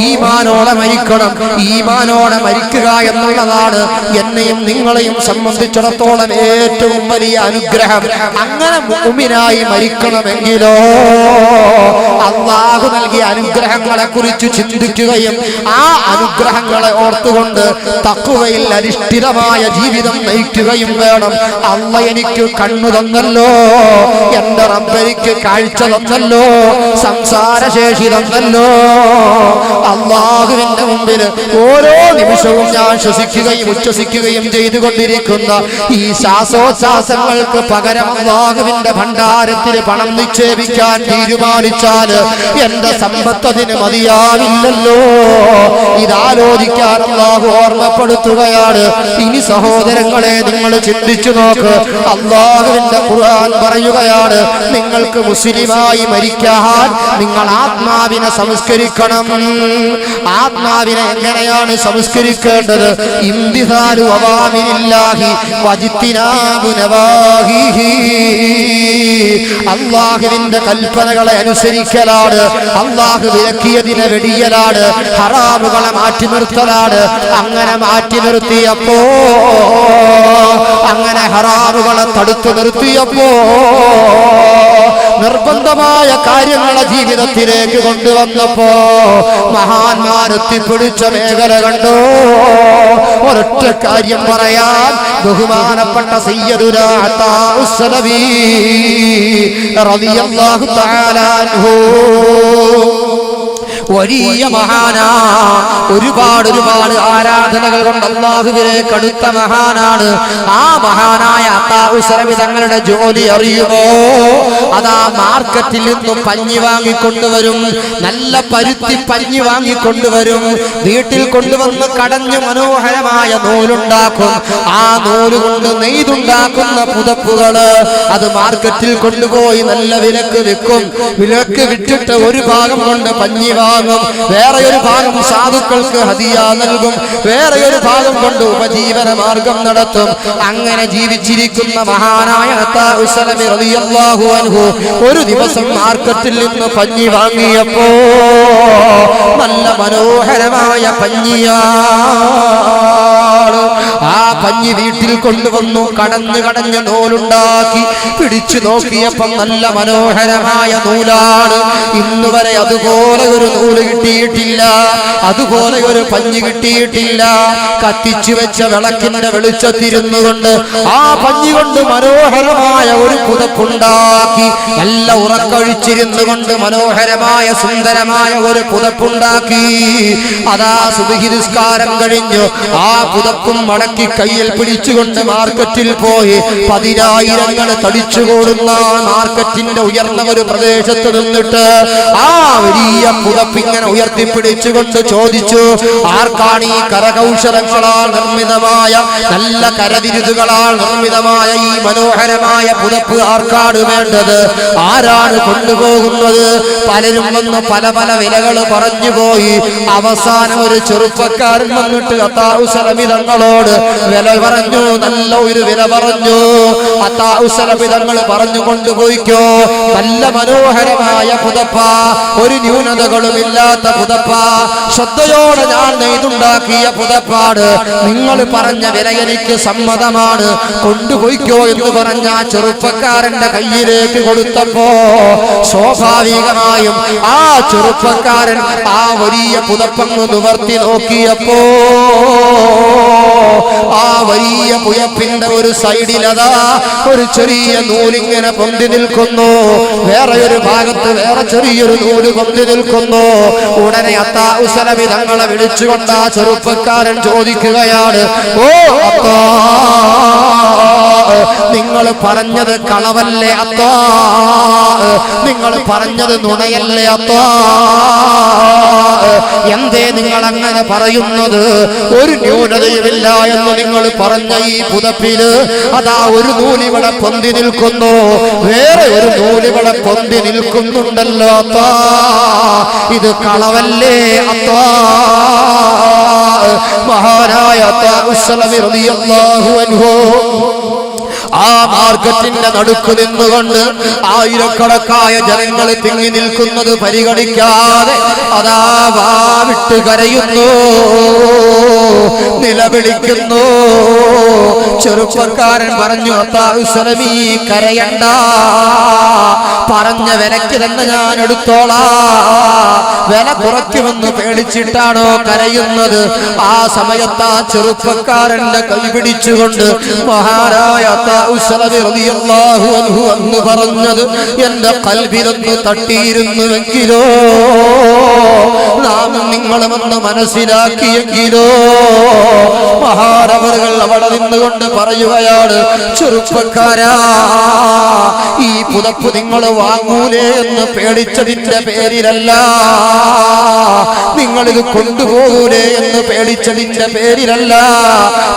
ഈമാനോടെ മരിക്കണം. ഈമാനോടെ മരിക്കുക എന്നുള്ളതാണ് എന്നെയും നിങ്ങളെയും സംബന്ധിച്ചിടത്തോളം ഏറ്റവും വലിയ അനുഗ്രഹം. അങ്ങനെ മുഅ്മിനായി മരിക്കണമെങ്കിലോ അല്ലാഹു നൽകിയ അനുഗ്രഹങ്ങളെ കുറിച്ച് ചിന്തിക്കുകയും ആ അനുഗ്രഹങ്ങളെ ഓർത്തുകൊണ്ട് തഖ്വയിൽ അധിഷ്ഠിതമായ ജീവിതം നയിക്കുകയും വേണം. അള്ള എനിക്ക് കണ്ണു തന്നല്ലോ, എന്റെ റബ്ബ് എനിക്ക് കാഴ്ച തന്നല്ലോ, സംസാരശേഷി തന്നല്ലോ. അള്ളാഹുവിന്റെ മുമ്പിൽ ഓരോ നിമിഷവും ഞാൻ ശ്വസിക്കുകയും ഉച്ഛസിക്കുകയും ചെയ്തുകൊണ്ടിരിക്കുന്ന ഈ ശ്വാസോച്ഛ്വാസങ്ങൾക്ക് പകരം അള്ളാഹുവിന്റെ ഭണ്ഡാരത്തിൽ പണം നിക്ഷേപിക്കാൻ തീരുമാനിച്ചാൽ എന്റെ സമ്പത്ത് അതിന് മതിയാവില്ലല്ലോ. ഇതാലോചിക്കാൻ അള്ളാഹു ഓർമ്മപ്പെടുത്തുകയാണ്. ഇനി സഹോദരങ്ങളെ, നിങ്ങൾ ചിന്തിച്ചു നോക്ക്. അള്ളാഹുവിന്റെ ഖുർആൻ പറയുകയാണ്, നിങ്ങൾക്ക് മുസ്ലിമായി മരിക്കാൻ നിങ്ങൾ ആത്മാവിനെ സംസ്കരിക്കണം. ആത്മാവിനെ എങ്ങനെയാണ് സംസ്കരിക്കേണ്ടത്? ഇംതിസാലു അവാമിരില്ലാഹി വജിത്തിനാബു നവാഹിഹി. അള്ളാഹുവിന്റെ കൽപ്പനകളെ അനുസരിക്കലാണ്, അള്ളാഹു വിലക്കിയതിനെ വെടിയലാണ്, ഹറാമുകളെ മാറ്റി നിർത്തലാണ്. അങ്ങനെ മാറ്റി നിർത്തിയപ്പോ നിർത്തിയപ്പോ, അങ്ങനെ ഹറാമുകളെ തടുത്തു നിർത്തിയപ്പോ, നിർബന്ധമായ കാര്യങ്ങളെ ജീവിതത്തിലേക്ക് കൊണ്ടുവന്നപ്പോ മഹാന്മാരെത്തിപ്പിടിച്ച മേഖല കണ്ടോ. ഒരൊറ്റ കാര്യം പറയാൻ, ബഹുമാനപ്പെട്ട സയ്യിദുനാ അതാഉസ് സലഫി റളിയല്ലാഹു തആല അൻഹു വലിയ മഹാനാ, ഒരുപാട് ആരാധനകൾ കൊണ്ട് അല്ലാഹുവിലേക്ക് അടുത്ത മഹാനാണ്. ആ മഹാനായ അതാഉസ് സലഫി തങ്ങളുടെ ജോലി അറിയുമോ? അതാ മാർക്കറ്റിൽ നിന്നും പഞ്ഞി വാങ്ങിക്കൊണ്ടുവരും, നല്ല പരുത്തി പഞ്ഞി വാങ്ങിക്കൊണ്ടുവരും, വീട്ടിൽ കൊണ്ടുവന്ന് കടഞ്ഞ് മനോഹരമായ നൂലുണ്ടാക്കും. ആ നൂല് കൊണ്ട് നെയ്തുണ്ടാക്കുന്ന പുതപ്പുകള് അത് മാർക്കറ്റിൽ കൊണ്ടുപോയി നല്ല വിലക്ക് വിൽക്കും. വിലക്ക് വിറ്റിട്ട് ഒരു ഭാഗം കൊണ്ട് പഞ്ഞി വാങ്ങും, വേറെ ഒരു ഭാഗം സാധുക്കൾക്ക് ഹദിയ നൽകും, വേറെ ഒരു ഭാഗം കൊണ്ട് ഉപജീവന മാർഗം നടത്തും. അങ്ങനെ ജീവിച്ചിരിക്കുന്ന മഹാനായ അതാഉസ് സലഫി റളിയല്ലാഹു അൻഹു ഒരു ദിവസം മാർക്കറ്റിൽ നിന്ന് പഞ്ഞി വാങ്ങിയപ്പോ നല്ല മനോഹരമായ പഞ്ഞിയാണ്. ആ പഞ്ഞി വീട്ടിൽ കൊണ്ടുവന്നു, കടഞ്ഞ് നൂലുണ്ടാക്കി പിടിച്ചു നോക്കിയപ്പം നല്ല മനോഹരമായ നൂലാണ്. ഇന്നുവരെ അതുപോലെ ഒരു നൂല് കിട്ടിയിട്ടില്ല, അതുപോലെ ഒരു പഞ്ഞി കിട്ടിയിട്ടില്ല. കത്തിച്ചു വെച്ച വിളക്കിന്റെ വെളിച്ചത്തിരുന്നു കൊണ്ട് ആ പഞ്ഞി കൊണ്ട് മനോഹരമായ ഒരു പുതപ്പുണ്ടാക്കി, നല്ല ഉറക്കൊഴിച്ചിരുന്നു കൊണ്ട് മനോഹരമായ സുന്ദരമായ ഒരു പുതപ്പുണ്ടാക്കി. അതാ സുബ്ഹി നിസ്കാരം കഴിഞ്ഞു ആ പുതപ്പും മടക്കി കയ്യിൽ പിടിച്ചുകൊണ്ട് മാർക്കറ്റിൽ പോയി 10,000 തടിച്ചുകൂടുന്ന മാർക്കറ്റിന്റെ ഉയർന്ന ഒരു പ്രദേശത്ത് നിന്നിട്ട് ആ വലിയ പുതപ്പിങ്ങനെ ഉയർത്തിപ്പിടിച്ചുകൊണ്ട് ചോദിച്ചു, ആർക്കാണ് ഈ കരകൗശലങ്ങളാൽ നിർമ്മിതമായ, നല്ല കരവിരുതുകളാൽ നിർമ്മിതമായ ഈ മനോഹരമായ പുതപ്പ് ആർക്കാണ് വേണ്ടത്? ആരാണ് കൊണ്ടുപോകുന്നത്? പലരും വന്ന് പല വിലകൾ പറഞ്ഞുപോയി. അവസാനം ഒരു ചെറുപ്പക്കാരൻ വന്നിട്ട് അതാഉസ് സലഫി തങ്ങളോട് വില പറഞ്ഞു, നല്ല ഒരു വില പറഞ്ഞു. അതാഉസ് സലഫി തങ്ങൾ പറഞ്ഞു, കൊണ്ടുപോയിക്കോ, നല്ല മനോഹരമായ പുതപ്പ, ഒരു ന്യൂനതകളുമില്ലാത്ത പുതപ്പ, ശ്രദ്ധയോടെ ഞാൻ നെയ്തുണ്ടാക്കിയ പുതപ്പാട്, നിങ്ങൾ പറഞ്ഞ വില എനിക്ക് സമ്മതമാണ്, കൊണ്ടുപോയിക്കോ എന്ന് പറഞ്ഞ ആ ചെറുപ്പക്കാരന്റെ കയ്യിലേക്ക് കൊടുത്തപ്പോ സ്വാഭാവികമായും ആ ചെറുപ്പക്കാരൻ ആ വലിയ പുതപ്പങ്ങ് നിവർത്തി നോക്കിയപ്പോ ആ വലിയ പുതപ്പിന്റെ ഒരു സൈഡിലതാ ഒരു ചെറിയ നൂലിങ്ങനെ പൊന്തി നിൽക്കുന്നു, വേറെ ഒരു ഭാഗത്ത് വേറെ ചെറിയൊരു നൂല് പൊന്തി നിൽക്കുന്നു. ഉടനെ അതാഉസ് സലഫി തങ്ങളെ വിളിച്ചുകൊണ്ട് ആ ചെറുപ്പക്കാരൻ ചോദിക്കുകയാണ്, ഓ അത്താ, നിങ്ങൾ പറഞ്ഞത് കളവല്ലേ അത്താ? നിങ്ങൾ പറഞ്ഞത് നുണയല്ലേ അത്താ? എന്തേ നിങ്ങൾ അങ്ങനെ പറയുന്നത്? ഒരു ന്യൂനതയുമില്ല എന്ന് നിങ്ങൾ പറഞ്ഞ ഈ പുതപ്പില് അതാ ഒരു നൂലിവിടെ പൊന്തി നിൽക്കുന്നു, വേറെ ഒരു നൂലിവിടെ പൊന്തി നിൽക്കുന്നുണ്ടല്ലോ അത്താ, ഇത് കളവല്ലേ അത്താ? മഹാനായ അതാഉസ് സലഫി റളിയല്ലാഹു അൻഹു ആ മാർക്കറ്റിന്റെ നടുക്ക് നിന്നുകൊണ്ട് ആയിരക്കണക്കായ ജനങ്ങൾ തിങ്ങി നിൽക്കുന്നത് പരിഗണിക്കാതെ അതാ വാവിട്ട് കരയുന്നു, നിലവിളിക്കുന്നു. ചെറുപ്പക്കാരൻ പറഞ്ഞു, അതാഉസ് സലഫി കരയണ്ട, പറഞ്ഞ വിലക്ക് തന്നെ ഞാൻ എടുത്തോളാം, വില കുറയ്ക്കുമെന്ന് പേടിച്ചിട്ടാണോ കരയുന്നത്? ആ സമയത്ത് ആ ചെറുപ്പക്കാരന്റെ കൈ പിടിച്ചുകൊണ്ട് മഹാനായ അതാഉസ് സലഫി റളിയല്ലാഹു അൻഹു എന്ന് പറഞ്ഞത് എന്റെ ഖൽബിലൊന്ന് തട്ടിയിരുന്നുവെങ്കിലോ, നാം നിങ്ങളുമെന്ന് മനസ്സിലാക്കിയെങ്കിലോ. മഹാനവറുകൾ അവിടെ നിന്നുകൊണ്ട് പറയുകയാണ്, ചെറുപ്പക്കാരാ, ഈ പുതപ്പ് നിങ്ങൾ വാങ്ങൂലേ എന്ന് പേടിച്ചതിന്റെ പേരിലല്ല, നിങ്ങളിത് കൊണ്ടുപോകൂലേ എന്ന് പേടിച്ചതിന്റെ പേരിലല്ല,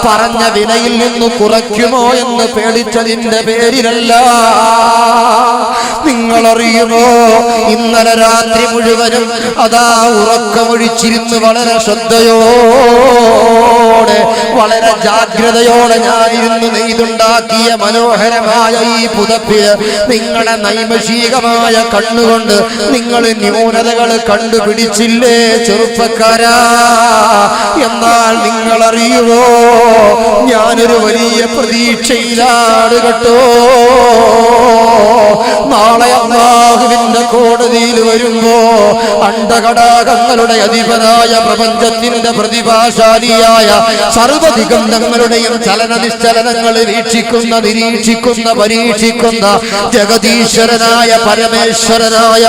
പറഞ്ഞ വിലയിൽ നിന്ന് കുറയ്ക്കുമോ എന്ന് പേടിച്ചതിന്റെ പേരിലല്ല. നിങ്ങളറിയുമോ, ഇന്നലെ രാത്രി മുഴുവനും അതാ ഉറക്കമൊഴിച്ചിരുന്ന് വളരെ ശ്രദ്ധയോടെ വളരെ ജാഗ്രതയോടെ ഞാൻ ഇരുന്ന് നെയ്തുണ്ടാക്കിയ മനോഹരമായ ഈ പുതപ്പില് നിങ്ങളുടെ നൈമിഷികമായ കണ്ണുകൊണ്ട് നിങ്ങൾ ന്യൂനതകൾ കണ്ടുപിടിച്ചില്ലേ ചെറുപ്പക്കാരാ? എന്നാൽ നിങ്ങൾ അറിയുമോ, ഞാനൊരു വലിയ പ്രതീക്ഷയിലാണ് കേട്ടോ. നാളെ അല്ലാഹുവിന്റെ കോടതിയിൽ വരുമ്പോ അണ്ടകടാകങ്ങളുടെ അധിപനായ പ്രപഞ്ചത്തിന്റെ പ്രതിഭാശാലിയായ സർവ്വദിഗന്ധങ്ങളുടെയും ചലന നിശ്ചലനങ്ങൾ വീക്ഷിക്കുന്ന, നിരീക്ഷിക്കുന്ന, പരീക്ഷിക്കുന്ന ജഗദീശ്വരനായ പരമേശ്വരനായ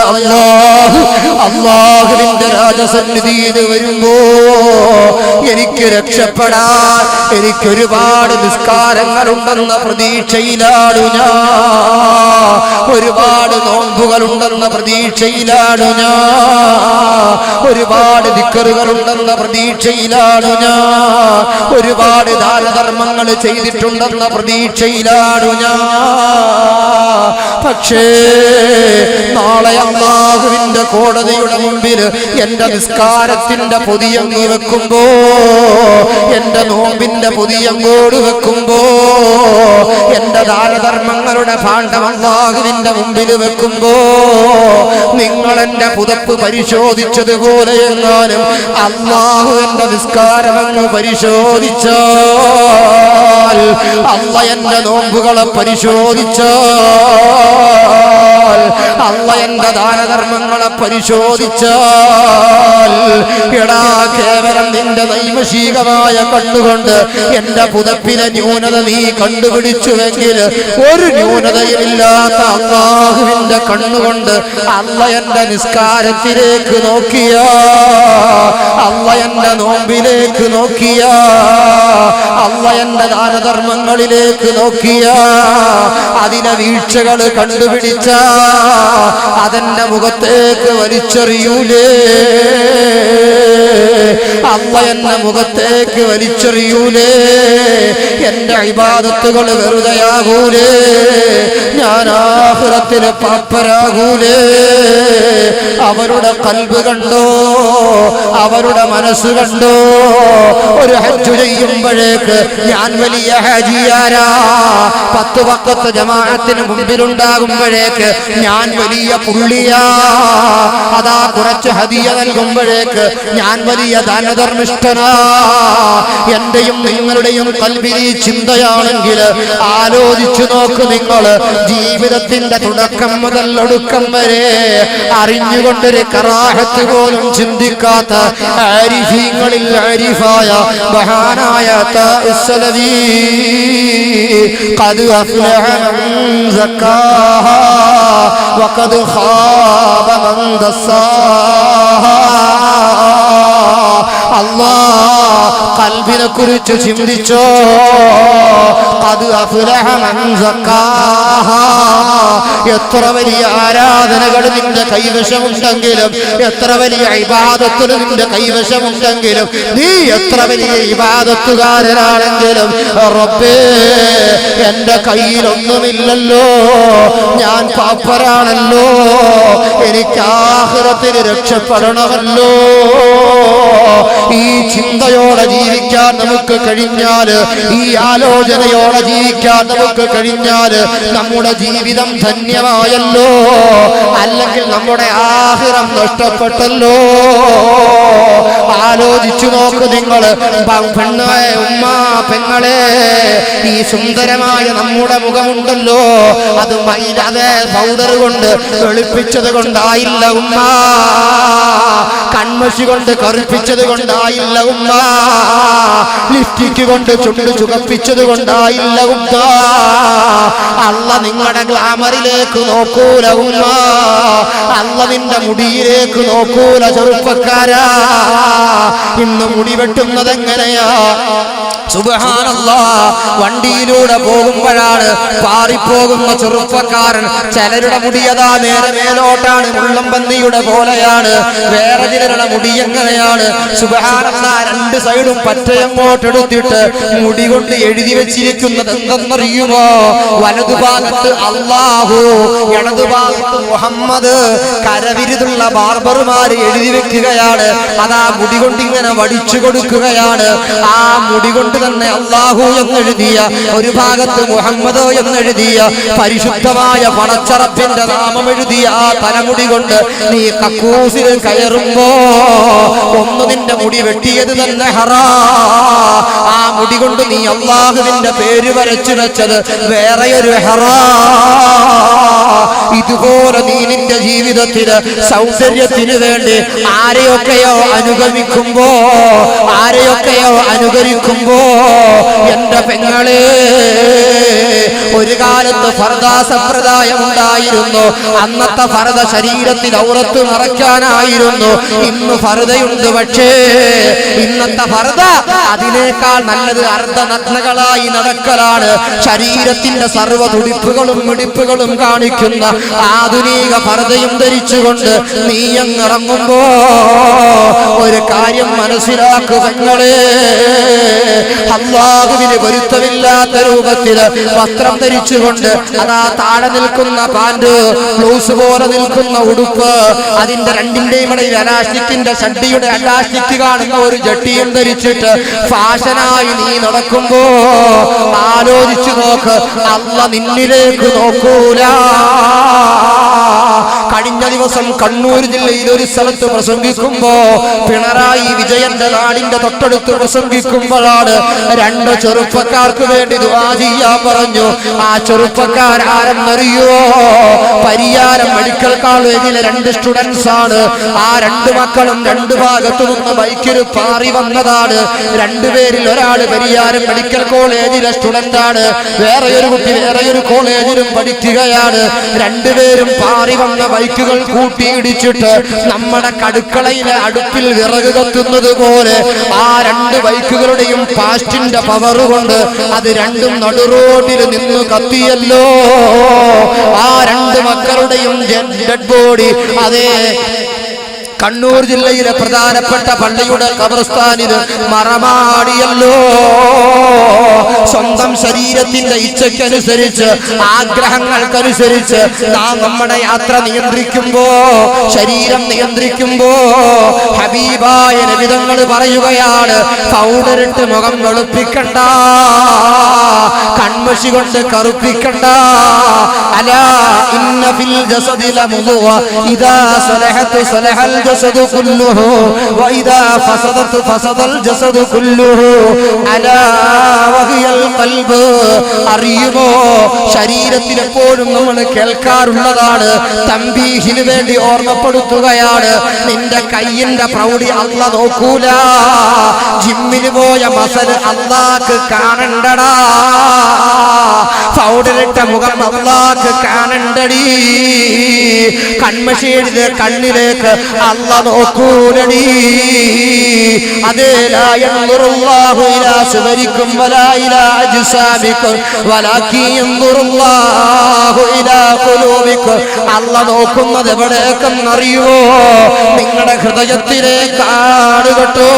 അല്ലാഹുവിന്റെ രാജസന്നിധിയിൽ വരുമ്പോ എനിക്ക് രക്ഷപ്പെടാൻ എനിക്കൊരുപാട് നിസ്കാരങ്ങളുണ്ടെന്ന പ്രതീക്ഷയിലാണ് ഞാൻ, ഒരുപാട് നോമ്പുകളുണ്ടെന്ന പ്രതീക്ഷയിലാണ് ഞാൻ, ഒരുപാട് ദിക്റുകളുണ്ടെന്ന പ്രതീക്ഷയിലാണ് ഞാൻ, ഒരുപാട് ദാനധർമ്മങ്ങൾ ചെയ്തിട്ടുണ്ടെന്ന പ്രതീക്ഷയിലാണ് ഞാൻ. പക്ഷേ നാളെ അല്ലാഹുവിന്റെ കോടതിയുടെ മുമ്പിൽ എന്റെ നിസ്കാരത്തിന്റെ പൊതിയങ്ങ് വെക്കുമ്പോ, എന്റെ നോമ്പിന്റെ പൊതിയങ്ങോട് വെക്കുമ്പോ, എന്റെ ദാനധർമ്മങ്ങളുടെ ഭാണ്ഡം അല്ലാഹുവിന്റെ മുമ്പിൽ വെക്കുമ്പോ, നിങ്ങൾ എന്റെ പുതപ്പ് പരിശോധിച്ചതുപോലെ എങ്ങാനും അല്ലാഹു എന്റെ നിസ്കാരമെന്ന് പരിശോധിച്ചാൽ, അല്ല എന്റെ നോമ്പുകളെ പരിശോധിച്ചാൽ, അല്ല എന്റെ ദാനധർമ്മങ്ങളെ പരിശോധിച്ചാൽ, എടാ കേവലം നിന്റെ നൈമിഷികമായ കണ്ണുകൊണ്ട് എന്റെ പുതപ്പിലെ ന്യൂനത നീ കണ്ടുപിടിച്ചുവെങ്കിൽ, ഒരു ന്യൂനതയുമില്ലാത്ത അല്ലാഹുവിന്റെ കണ്ണുകൊണ്ട് അല്ല എന്റെ നിസ്കാരത്തിലേക്ക് നോക്കിയ, അല്ല എന്റെ നോമ്പിലേക്ക് നോക്കിയ, അല്ല എന്റെ ദാനധർമ്മങ്ങളിലേക്ക് നോക്കിയ, അതിലെ വീഴ്ചകൾ കണ്ടുപിടിച്ച അതെന്റെ മുഖത്തേക്ക് വലിച്ചെറിയൂലേ? അല്ല എന്റെ മുഖത്തേക്ക് വലിച്ചെറിയൂലേ? എന്റെ ഇബാദത്തുകൾ വെറുതെയാകൂലേ? ഞാൻ ആഖിറത്തിൽ പാപ്പരാകൂലേ? അവരുടെ ഖൽബ് കണ്ടോ, അവരുടെ മനസ്സ് കണ്ടോ? ഒരു ഹജ്ജ് ചെയ്യുമ്പോഴേക്ക് ഞാൻ വലിയ ഹാജിയാരാ, 10 വഖത്ത് ജമാഅത്തിന് മുമ്പിലുണ്ടാകുമ്പോഴേക്ക് ഞാൻ വലിയ പുള്ളിയാ, അതാ കുറച്ച് ഹദിയ നൽകുമ്പോഴേക്ക് ഞാൻ വലിയ ദാനധർമ്മിഷ്ഠനാ. എന്റെയും നിങ്ങളുടെയും ഖൽബിൽ ഈ ചിന്തയാണെങ്കിൽ ആലോചിച്ചു നോക്ക് നിങ്ങൾ, ജീവിതത്തിന്റെ തുടക്കം മുതൽ ഒടുക്കം വരെ അറിഞ്ഞുകൊണ്ടൊരു കറാഹത്ത് പോലും ചിന്തിക്കാത്ത ആരിഫീങ്ങളിൽ ആരിഫായ മഹാനായ താഇസ്സലവി ഖദ് അഫ്ലഹ മൻ സക്കാഹാ വഖദ് ഖാബ മൻ ദസ്സാഹാ. അല്ലാഹ് ഖൽബിനെ കുറിച്ച് ചിന്തിച്ചോ. ഖദ് അഫ്ലഹ മൻ സക്കാഹാ. എത്ര വലിയ ആരാധനകൾ നിന്റെ കൈവശമുണ്ടെങ്കിലും, എത്ര വലിയ ഇബാദത്തുകൾ നിന്റെ കൈവശമുണ്ടെങ്കിലും, നീ എത്ര വലിയ ഇബാദത്തുകാരനാണെങ്കിലും, റബ്ബേ എന്റെ കയ്യിലൊന്നുമില്ലല്ലോ, ഞാൻ പാപ്പരാണല്ലോ, എനിക്ക് ആഖിറത്തിൽ രക്ഷപ്പെടണമല്ലോ. ഈ ചിന്തയോടെ ജീവിക്കാൻ നമുക്ക് കഴിഞ്ഞാൽ, ഈ ആലോചനയോടെ ജീവിക്കാൻ നമുക്ക് കഴിഞ്ഞാൽ നമ്മുടെ ജീവിതം ധന്യമായല്ലോ. അല്ലെങ്കിൽ നമ്മുടെ ആഖിറം നഷ്ടപ്പെട്ടല്ലോ. ആലോചിച്ചു നോക്ക് നിങ്ങൾ, പെണ്ണായ ഉമ്മ, പെങ്ങളെ, ഈ സുന്ദരമായ നമ്മുടെ മുഖമുണ്ടല്ലോ, അത് മൈലാതെ പൗഡർ കൊണ്ട് വെളുപ്പിച്ചത് കൊണ്ടായില്ല ഉമ്മ, കൺമഷി കൊണ്ട് കറുപ്പിച്ചത് കൊണ്ടായില്ല ഉമ്മ, ലിപ്സ്റ്റിക് കൊണ്ട് ചുണ്ട് ചുകപ്പിച്ചത് കൊണ്ടായില്ല ഉമ്മ. അല്ല നിങ്ങളുടെ ഗ്ലാമറിലേക്ക് നോക്കൂല ഉമ്മ, അല്ല നിന്റെ മുടിയിലേക്ക് നോക്കൂല ചെറുപ്പക്കാരാ. ഇന്ന് മുടി വെട്ടുന്നത് എങ്ങനെയാ? സുബ്ഹാനല്ലാഹ്, വണ്ടിയിലൂടെ പോകുമ്പോഴാണ് പാറിപ്പോകുന്ന ചെറുപ്പക്കാരൻ. ചിലരുടെ മുടിയതാ നേരെ മേലോട്ടാണ്, മുള്ളംപന്നിയുടെ പോലെയാണ്. വേറെ ചിലരുടെ മുടി എങ്ങനെയാണ്? സുബ്ഹാനല്ലാഹ്, 2 സൈഡും പറ്റയങ്ങോട്ടെടുത്തിട്ട് മുടി കൊണ്ട് എഴുതി വെച്ചിരിക്കുന്നത് എന്തെന്നറിയുമോ? വലതുഭാഗത്ത് അല്ലാഹു, ഇടതുഭാഗത്ത് മുഹമ്മദ്. കരവിരുതുള്ള ബാർബർമാര് എഴുതി വെക്കുകയാണ്. അതാ മുടി കൊണ്ട് ഇങ്ങനെ വടിച്ചു കൊടുക്കുകയാണ്. ആ മുടി കൊണ്ട് തന്നെ തന്നെ അല്ലാഹു എന്നെഴുതിയ, ഒരു ഭാഗത്ത് മുഹമ്മദ് എന്നെഴുതിയ പരിശുദ്ധമായ പടച്ചറപ്പിന്റെ നാമം എഴുതിയ ആ തലമുടി കൊണ്ട് നീ കക്കൂസിൽ കയറുമ്പോ ഒന്ന് നിന്റെ മുടി വെട്ടിയത് തന്നെ ഹറാം. ആ മുടി കൊണ്ട് നീ അല്ലാഹുവിന്റെ പേര് വരച്ചു വെച്ചത് വേറെയൊരു ഹറാം. ഇതുപോലെ നീ നിന്റെ ജീവിതത്തിന് സൗന്ദര്യത്തിന് വേണ്ടി ആരെയൊക്കെയോ അനുഗമിക്കുമ്പോ, ആരെയൊക്കെയോ അനുകരിക്കുമ്പോ, എന്റെ പെങ്ങളെ, ഒരു കാലത്ത് ഫർദാ സമ്പ്രദായം ഉണ്ടായിരുന്നു. അന്നത്തെ ഫർദ ശരീരത്തിൽ ഔറത്ത് മറയ്ക്കാനായിരുന്നു. ഇന്ന് ഫർദയുണ്ട്, പക്ഷേ ഇന്നത്തെ ഫർദ അതിനേക്കാൾ നല്ലത് അർദ്ധനഗ്നകളായി നടക്കലാണ്. ശരീരത്തിന്റെ സർവ്വ തുടിപ്പുകളും മിടിപ്പുകളും കാണിക്കുന്ന ആധുനിക ഫർദയും ധരിച്ചുകൊണ്ട് നീ അങ്ങിറങ്ങുമ്പോ ഒരു കാര്യം മനസ്സിലാക്കുക പെങ്ങളെ, അല്ലാഹുവിന് പൊരുത്തമില്ലാത്ത രൂപത്തില് വസ്ത്രം ധരിച്ചുകൊണ്ട്, അതാ താഴെ നിൽക്കുന്ന പാന്റ്, ബ്ലൗസ് പോലെ നിൽക്കുന്ന ഉടുപ്പ്, അതിന്റെ രണ്ടിന്റെയും ഇടയിൽ അലാസ്റ്റിക്കിന്റെ ഷഡ്ഡിയുടെ അലാസ്റ്റിക് കാണുന്ന ഒരു ജട്ടിയും ധരിച്ചിട്ട് ഫാഷനായി നീ നടക്കുമ്പോ ആലോചിച്ചു നോക്ക്, അല്ലാഹ് നിന്നിലേക്ക് നോക്കൂല. കഴിഞ്ഞ ദിവസം കണ്ണൂർ ജില്ലയിൽ ഒരു സ്ഥലത്ത് പ്രസംഗിക്കുമ്പോ, പിണറായി വിജയന്റെ നാടിന്റെ തൊട്ടടുത്ത് പ്രസംഗിക്കുമ്പോഴാണ് രണ്ട് ചെറുപ്പക്കാർക്ക് വേണ്ടി ദുആ ചെയ്യാൻ പറഞ്ഞു. ആ ചെറുപ്പക്കാർ ആരെന്നറിയോ? പരിയാരം മെഡിക്കൽ കോളേജിലെ രണ്ട് സ്റ്റുഡൻസ് ആണ്. ആ രണ്ട് മക്കളും രണ്ട് ഭാഗത്തു നിന്ന് ബൈക്കിൽ പാറി വന്നതാണ്. രണ്ടുപേരിൽ ഒരാള് പരിയാരം മെഡിക്കൽ കോളേജിലെ സ്റ്റുഡന്റ് ആണ്, വേറെ ഒരു കുട്ടി വേറെയൊരു കോളേജിലും പഠിക്കുകയാണ്. രണ്ടുപേരും പാറി വന്ന ബൈക്കുകൾ കൂട്ടിയിടിച്ചിട്ട് നമ്മുടെ കടുക്കളയിലെ അടുപ്പിൽ വിറക് കത്തുന്നത് പോലെ ആ രണ്ട് ബൈക്കുകളുടെയും പാസ്റ്റിന്റെ പവർ കൊണ്ട് അത് രണ്ടും നടുറോഡിൽ നിന്ന് കത്തിയല്ലോ. ആ രണ്ട് മക്കളുടെയും ഡെഡ് ബോഡി അതേ കണ്ണൂർ ജില്ലയിലെ പ്രധാനപ്പെട്ട പള്ളിയുടെ ഖബർസ്ഥാനിൽ മറമാടിയല്ലോ. സ്വന്തം ശരീരത്തിന്റെ ഇച്ഛയ്ക്കനുസരിച്ച്, ആഗ്രഹങ്ങൾക്കനുസരിച്ച് നാം നമ്മുടെ യാത്ര നിയന്ത്രിക്കുമ്പോ, ശരീരം നിയന്ത്രിക്കുമ്പോ, ഹബീബായ നബി തങ്ങൾ പറയുകയാണ്, പൗഡറിട്ട് മുഖം വെളുപ്പിക്കണ്ട, കൺമഷി കൊണ്ട് കറുപ്പിക്കണ്ട. അലാ ഇന്ന ഫിൽ ജസദി ലമുദ്ഗ ഇദാ സലഹത് സലഹൽ ജസദു കുല്ലുഹു വഇദാ ഫസദത് ഫസദൽ ജസദു കുല്ലുഹു അലാ വഹിയൽ ഖൽബ്. അറിയുമോ, ശരീരത്തിൽ എപ്പോഴും നമ്മൾ കേൾക്കാറുള്ളതാണ്. തംബീഹിന് വേണ്ടി ഓർമ്മപ്പെടുത്തുകയാണ്, നിന്റെ കയ്യിന്റെ പ്രൗഢി അല്ലാഹ് നോക്കൂല. ജിമ്മിന് പോയ മസല് അല്ലാഹ്ക്ക് കാണണ്ടടാ, പൗഡറിട്ട മുഖം അല്ലാഹ്ക്ക് കാണണ്ടടി, കൺമഷിയുടെ കണ്ണിലേക്ക് അല്ലാഹ് നോക്കൂലടി. അതേ ലാ യൻദുറുല്ലാഹു ഇലാ സുവരിക്കും വലാ ഇലാ അജ്സാമിക്കും വലാകിൻ യൻദുറുല്ലാഹു ഇലാ ഖുലൂബിക്കും. അല്ലാഹ് നോക്കുന്നത് എവിടേക്കെന്നറിയുമോ? നിങ്ങളുടെ ഹൃദയത്തിലേക്കാണ് കേട്ടോ.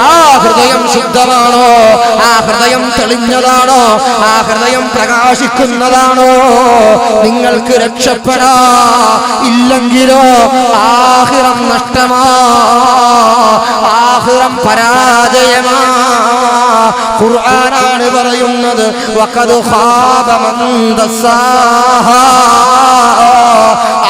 ആ ഹൃദയം ശുദ്ധമാണോ? ആ ഹൃദയം തെളിഞ്ഞതാണോ? ആ ഹൃദയം പ്രകാശിക്കുന്നതാണോ? നിങ്ങൾക്ക് രക്ഷപ്പെടാ. ഇല്ലെങ്കിലോ ആഖിറം നഷ്ടമാ, ആഖിറം പരാജയമാ. ഖുർആനാണ് പറയുന്നത്, വഖദ് ഖാബ മൻ ദസ്സാഹാ.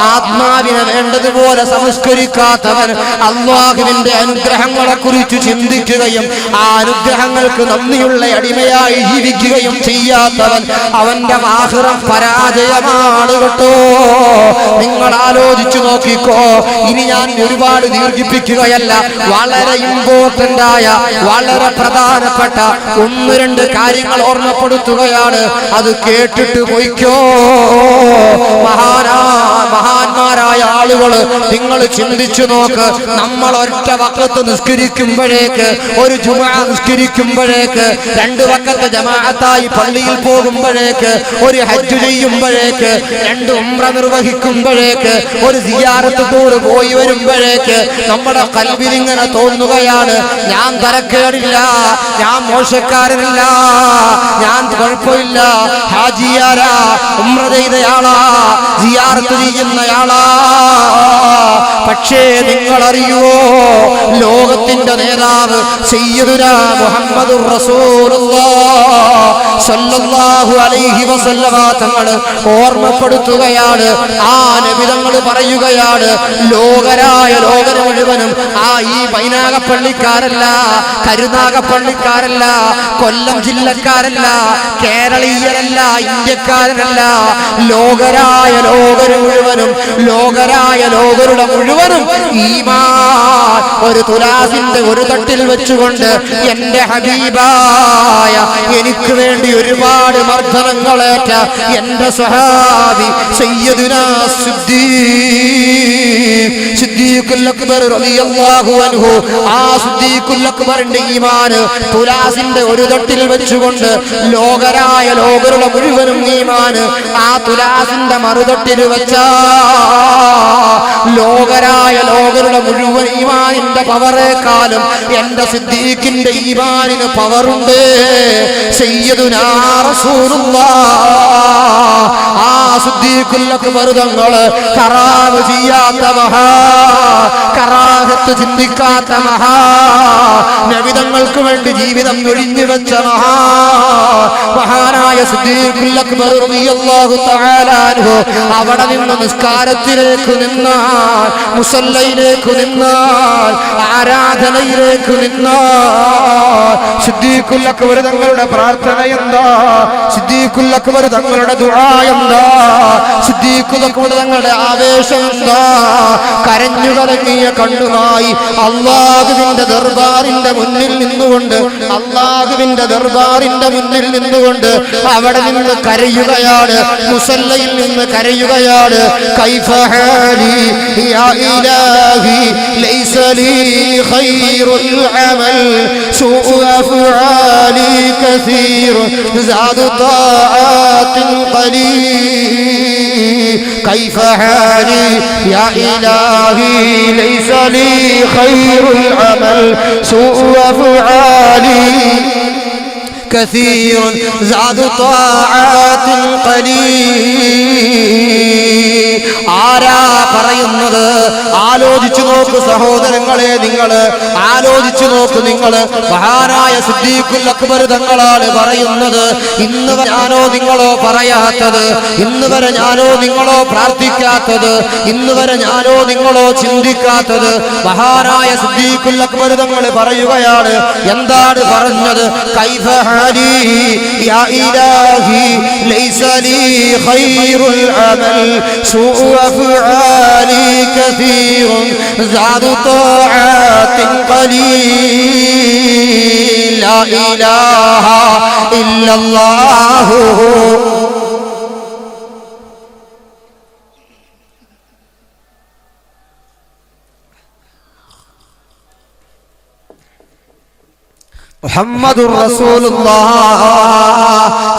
ആത്മാവിനെ വേണ്ടതുപോലെ സംസ്കരിക്കാത്തവൻ, അല്ലാഹുവിന്റെ അനുഗ്രഹങ്ങളെ കുറിച്ച് ചിന്തിക്കുകയും ആ അനുഗ്രഹങ്ങൾക്ക് നന്ദിയുള്ള അടിമയായി ജീവിക്കുകയും ചെയ്യാത്തവൻ, അവന്റെ ആഖിറം പരാജയമാണ് കേട്ടോ. നിങ്ങൾ ആലോചിച്ചു നോക്കിക്കോ. ഇനി ഞാൻ ഒരുപാട് ദീർഘിപ്പിക്കുകയല്ല, വളരെ ഇമ്പോർട്ടന്റ് ആയ, വളരെ പ്രധാനപ്പെട്ട ഒന്ന് രണ്ട് കാര്യങ്ങൾ ഓർമ്മപ്പെടുത്തുകയാണ്. അത് കേട്ടിട്ട് പോയിക്കോ. മഹാന്മാരായ ആളുകൾ, നിങ്ങൾ ചിന്തിച്ചു നോക്ക്. നമ്മൾ ഒറ്റ വഖത്ത് നിസ്കരിക്കുമ്പോഴേക്ക്, ഒരു ജുമുഅ നിസ്കരിക്കുമ്പോഴേക്ക്, രണ്ട് വഖത്ത് ജമാഅത്തായി പള്ളിയിൽ പോകുമ്പോഴേക്ക്, ഒരു ഹജ്ജ് ചെയ്യുമ്പോഴേക്ക്, രണ്ട് ഉംറ നിർവഹിക്കുമ്പോഴേക്ക്, ഒരു സിയാറത്ത് ടൂർ പോയി വരുമ്പോഴേക്ക് നമ്മുടെ ഖൽബിൽ ഇങ്ങനെ തോന്നുകയാണ്, ഞാൻ തരക്കേടില്ല, ഞാൻ മോശക്കാരനില്ല, ഞാൻ കുഴപ്പമില്ല, ഹാജിയാരാ, ഉംറ ചെയ്തയാളാ, സിയാറത്ത് ചെയ്യുന്നയാളാ, ആളാ. പക്ഷേ നിങ്ങൾ അറിയുവോ, ലോകത്തിന്റെ നേതാവ് സയ്യിദുനാ മുഹമ്മദുർ റസൂലുള്ളാഹ് സ്വല്ലല്ലാഹു അലൈഹി വസല്ലമ തങ്ങൾ ഓർമ്മപ്പെടുത്തുകയാണ്. ആ നബി തങ്ങൾ പറയുകയാണ്, ലോകരായ ലോകം മുഴുവനും ഈ വൈനാഗപ്പള്ളിക്കാരല്ല, കരുനാഗപ്പള്ളിക്കാരല്ല, കൊല്ലം ജില്ലക്കാരല്ല, കേരളീയരല്ല, ഇന്ത്യക്കാരനല്ല, ലോകരായ ലോകര് മുഴുവനും, ലോകരായ ലോകരുടെ മുഴുവനും ഈമാൻ ഒരു തുലാസിന്റെ ഒരു തട്ടിൽ വെച്ചുകൊണ്ട് എന്റെ ഹബീബായ എനിക്ക് വേണ്ടി ഒരുപാട് മർദ്ദനങ്ങളേറ്റ എന്റെ സ്വഹാബി സയ്യിദുനാ സിദ്ദീഖുൽ അക്ബർ റളിയല്ലാഹു അൻഹു, ആ സിദ്ദീഖുൽ അക്ബറിന്റെ ഈമാന് തുലാസിന്റെ ഒരു തട്ടിൽ വെച്ചുകൊണ്ട് ലോകരായ ലോകരുടെ മുഴുവനും ഈമാന് ആ തുലാസിന്റെ മറുതട്ടിൽ വെച്ച ലോകരായ ലോകരുടെ മുഴുവൻ ഈമാനിന്റെ പവറേക്കാളും എന്റെ സിദ്ദീഖിന്റെ ഈമാനിന് പവറുണ്ട്. സയ്യിദുനാ റസൂലുള്ളാഹ് ആ സിദ്ദീഖുൽ അക്ബർ തങ്ങള് കറാമ് ചെയ്യാത്ത മഹാ, കറാഹത്ത് ചിന്തിക്കാത്ത മഹാ, നബിതങ്ങൾക്ക് വേണ്ടി ജീവിതം ഒഴിഞ്ഞു വെച്ച മഹാനായ സിദ്ദീഖുൽ അക്ബർ റളിയല്ലാഹു തആല അൻഹു അവിടെ നിന്ന് നിസ്കാരത്തിലേക്ക് നിന്നാൽ, മുസല്ലയിലേക്ക് നിന്നാൽ, ആരാധനയിലേക്ക് നിന്നാൽ സിദ്ദീഖുൽ അക്ബർ തങ്ങളുടെ പ്രാർത്ഥന എന്താ? സിദ്ദീഖുൽ അക്ബർ തങ്ങളുടെ ദുആ എന്താ? സിദ്ദീഖുൽ അക്ബർ തങ്ങളുടെ ആവേശം എന്താ? കരഞ്ഞു കലങ്ങിയ കണ്ണുമായി അല്ലാഹുവിന്റെ ദർബാറിന്റെ മുന്നിൽ നിന്നുകൊണ്ട്, അല്ലാഹുവിന്റെ ദർബാറിന്റെ മുന്നിൽ നിന്നുകൊണ്ട് അവിടെ നിന്ന് കരയുകയാണ്, മുസല്ലയിൽ നിന്ന് കരയുകയാണ്. കൈഫ ഹാലി യാ ഇലാഹി ലൈസ ലീ ഖൈറുൽ അമൽ സൂഉ അഫ്ആലി കസീർ സാദു താഅത്തിൻ ഖലീൽ. കൈഫ ഹാലി യാ ഇലാഹി ലൈസ ലീ ഖൈറുൽ അമൽ സൂഉ അഫ്ആലി كثير زاد طاعات قليل. ആരാ പറയുന്നത്? ആലോചിച്ചു നോക്ക് സഹോദരങ്ങളെ, നിങ്ങള് ആലോചിച്ചു നോക്ക്. നിങ്ങള് മഹാനായ സിദ്ദീഖുൽ അക്ബർ തങ്ങളാണ് പറയുന്നത്. ഇന്ന് വരെ ഞാനോ നിങ്ങളോ പറയാത്തത്, ഇന്ന് വരെ ഞാനോ നിങ്ങളോ പ്രാർത്ഥിക്കാത്തത്, ഇന്ന് വരെ ഞാനോ നിങ്ങളോ ചിന്തിക്കാത്തത് മഹാനായ സിദ്ദീഖുൽ അക്ബർ തങ്ങൾ പറയുകയാണ്. എന്താണ് പറഞ്ഞത്? കൈഫ ഹാലി യാ ഇലാഹി ലൈസ ലീ ഖൈറുൽ അമൽ സൂഉ അഫ്ആലി കസീർ സാദു താഅത്തിൻ ഖലീൽ. ലാ ഇലാഹ ഇല്ലല്ലാഹു മുഹമ്മദുർ റസൂലുള്ളാഹ്.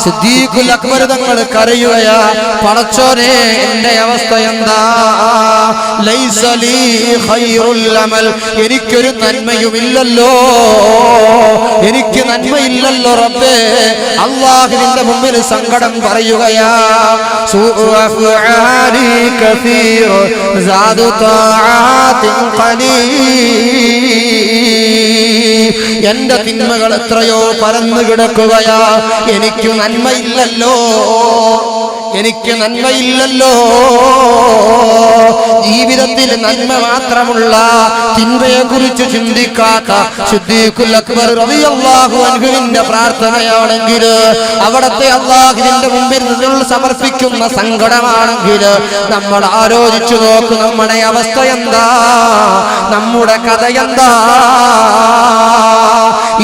സിദ്ദീഖുൽ അക്ബർ തങ്ങൾ കരയുകയാ, പടച്ചോനെ എന്റെ അവസ്ഥ എന്താ? ലൈസ ലീ ഖൈറുൽ അമൽ, എനിക്കൊരു നന്മയുമില്ലല്ലോ, എനിക്ക് നന്മയില്ലല്ലോ റബ്ബേ. അല്ലാഹുവിന്റെ മുമ്പിൽ സങ്കടം പറയുകയാ. സൂഉ അഫ്ആലി കസീർ സാദു താഅത്തിൻ ഖലീൽ. എന്റെ തിന്മകൾ എത്രയോ പരന്നു കിടക്കുകയാ, എനിക്ക് നന്മയില്ലല്ലോ, എനിക്ക് നന്മയില്ലല്ലോ. ജീവിതത്തിൽ നന്മ മാത്രമുള്ള തിന്മയെ കുറിച്ച് ചിന്തിക്കാത്ത സിദ്ദീഖുൽ അക്ബർ റളിയല്ലാഹു അൻഹുവിന്റെ പ്രാർത്ഥനയാണെങ്കിൽ, അവിടത്തെ അല്ലാഹുവിന്റെ മുമ്പിൽ നിന്നുള്ള സമർപ്പിക്കുന്ന സങ്കടമാണെങ്കിൽ, നമ്മൾ ആലോചിച്ചു നോക്ക് നമ്മുടെ അവസ്ഥ എന്താ, നമ്മുടെ കഥ എന്താ.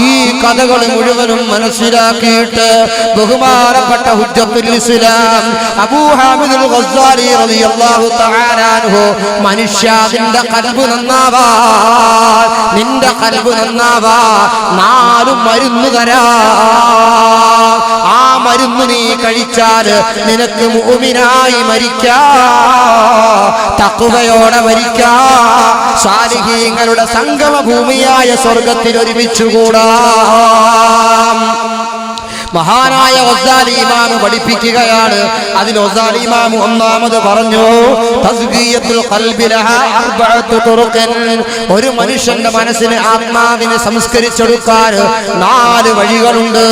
ഈ കഥകൾ മുഴുവനും മനസ്സിലാക്കിയിട്ട് ബഹുമാനപ്പെട്ട ഹുജ്ജത്തുൽ ഇസ്ലാം അബൂ ഹാമിദുൽ ഗസ്സാലി റളിയല്ലാഹു തആല അൻഹു, മനുഷ്യന്റെ ഖൽബ് നന്നാവാൻ, നിന്റെ ഖൽബ് നന്നാവാൻ 4 മരുന്ന് തരാം. ആ മരുന്ന് നീ കഴിച്ചാൽ നിനക്ക് മുഅ്മിനായി മരിക്കാം, തഖ്വയോടെ മരിക്കാം, സാലിഹീങ്ങളുടെ സംഗമ ഭൂമിയായ സ്വർഗ്ഗത്തിൽ ഒരുമിച്ചുകൂടാം. മഹാനായ മഹാനായ ഗസാലി ഇമാം പഠിപ്പിക്കുകയാണ്. അതിൽ ഗസാലി ഇമാം ഒന്നാമത് പറഞ്ഞു, തസ്കിയത്തുൽ ഖൽബി ലഹാ അർബഅത്തു തുറുഖൻ. ഒരു മനുഷ്യന്റെ മനസ്സിനെ ആത്മാവിനെ സംസ്കരിച്ചെടുക്കാൻ 4 വഴികളുണ്ട്.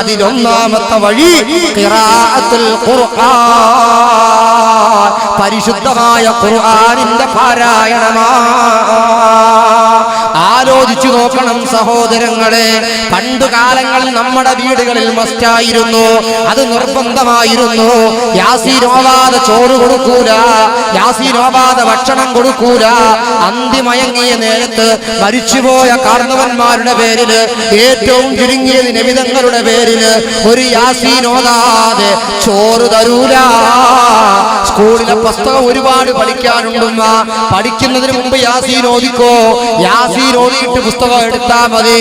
അതിലൊന്നാമത്തെ വഴി ഖിറാഅത്തുൽ ഖുർആൻ, പരിശുദ്ധമായ ഖുർആനിന്റെ പാരായണമാണ്. ആലോചിച്ചു നോക്കണം സഹോദരങ്ങളെ, പണ്ടു കാലങ്ങളിൽ നമ്മുടെ വീടുകളിൽ മസ്റ്റായിരുന്നു, അത് നിർബന്ധമായിരുന്നു. യാസീനോവാതെ ചോറ് കൊടുക്കൂല, യാസീനോവാതെ ഭക്ഷണം കൊടുക്കൂല. അന്തിമയങ്ങിയ നേരത്ത് മരിച്ചുപോയ കാരണവന്മാരുടെ പേരില്, ഏറ്റവും ചുരുങ്ങിയ നിമിതങ്ങളുടെ പേരില് ഒരു യാസീനോദാതെ ചോറ് തരൂല. സ്കൂളിലെ പുസ്തകം ഒരുപാട് പഠിക്കാനുണ്ടെന്ന, പഠിക്കുന്നതിന് മുമ്പ് യാസീൻ ഓദിക്കോ, യാസീൻ ഓതിയിട്ട് പുസ്തകം എടുത്താ മതി.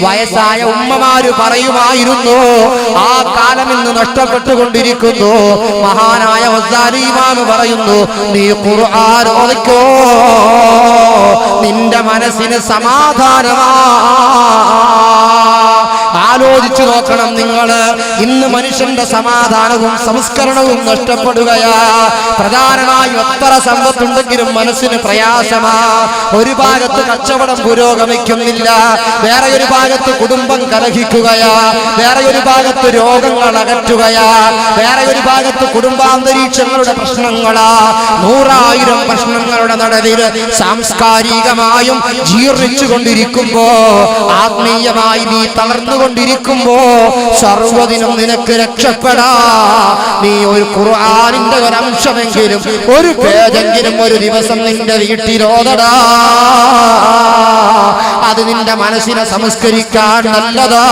വയസ്സായ ഉമ്മമാര് പറയുമായിരുന്നു. ആ കാലം ഇന്ന് നഷ്ടപ്പെട്ടുകൊണ്ടിരിക്കുന്നു. മഹാനായ ഗസാലി ഇമാം പറയുന്നു, നീ ഖുർആൻ ഓദിക്കോ, നിന്റെ മനസ്സിന് സമാധാനമാ. ആലോചിച്ചു നോക്കണം നിങ്ങൾ, ഇന്ന് മനുഷ്യന്റെ സമാധാനവും സംസ്കരണവും നഷ്ടപ്പെടുകയാ. പ്രധാനമായും എത്ര സമ്പത്തുണ്ടെങ്കിലും മനസ്സിന് പ്രയാസമാ. ഒരു ഭാഗത്ത് കച്ചവടം പുരോഗമിക്കുന്നില്ല, വേറെ ഒരു ഭാഗത്ത് കുടുംബം കലഹിക്കുകയാ, വേറെ ഒരു ഭാഗത്ത് രോഗങ്ങൾ അകറ്റുകയാ, വേറെ ഒരു ഭാഗത്ത് കുടുംബാന്തരീക്ഷങ്ങളുടെ പ്രശ്നങ്ങളാ. 100,000 പ്രശ്നങ്ങളുടെ നടുവിൽ സാംസ്കാരികമായും ജീർണിച്ചു കൊണ്ടിരിക്കുമ്പോ, ആത്മീയമായി നീ തളർന്നുകൊണ്ടിരിക്കുമ്പോ, സർവ്വതിനും നിനക്ക് രക്ഷപ്പെടാ. നീ ഒരു ഖുർആനിന്റെ ഒരംശമെങ്കിലും, ഒരു പേജെങ്കിലും ഒരു ദിവസം നിന്റെ വീട്ടിലോതടാ. അത് നിന്റെ മനസ്സിനെ സംസ്കരിക്കാൻ നല്ലതാ.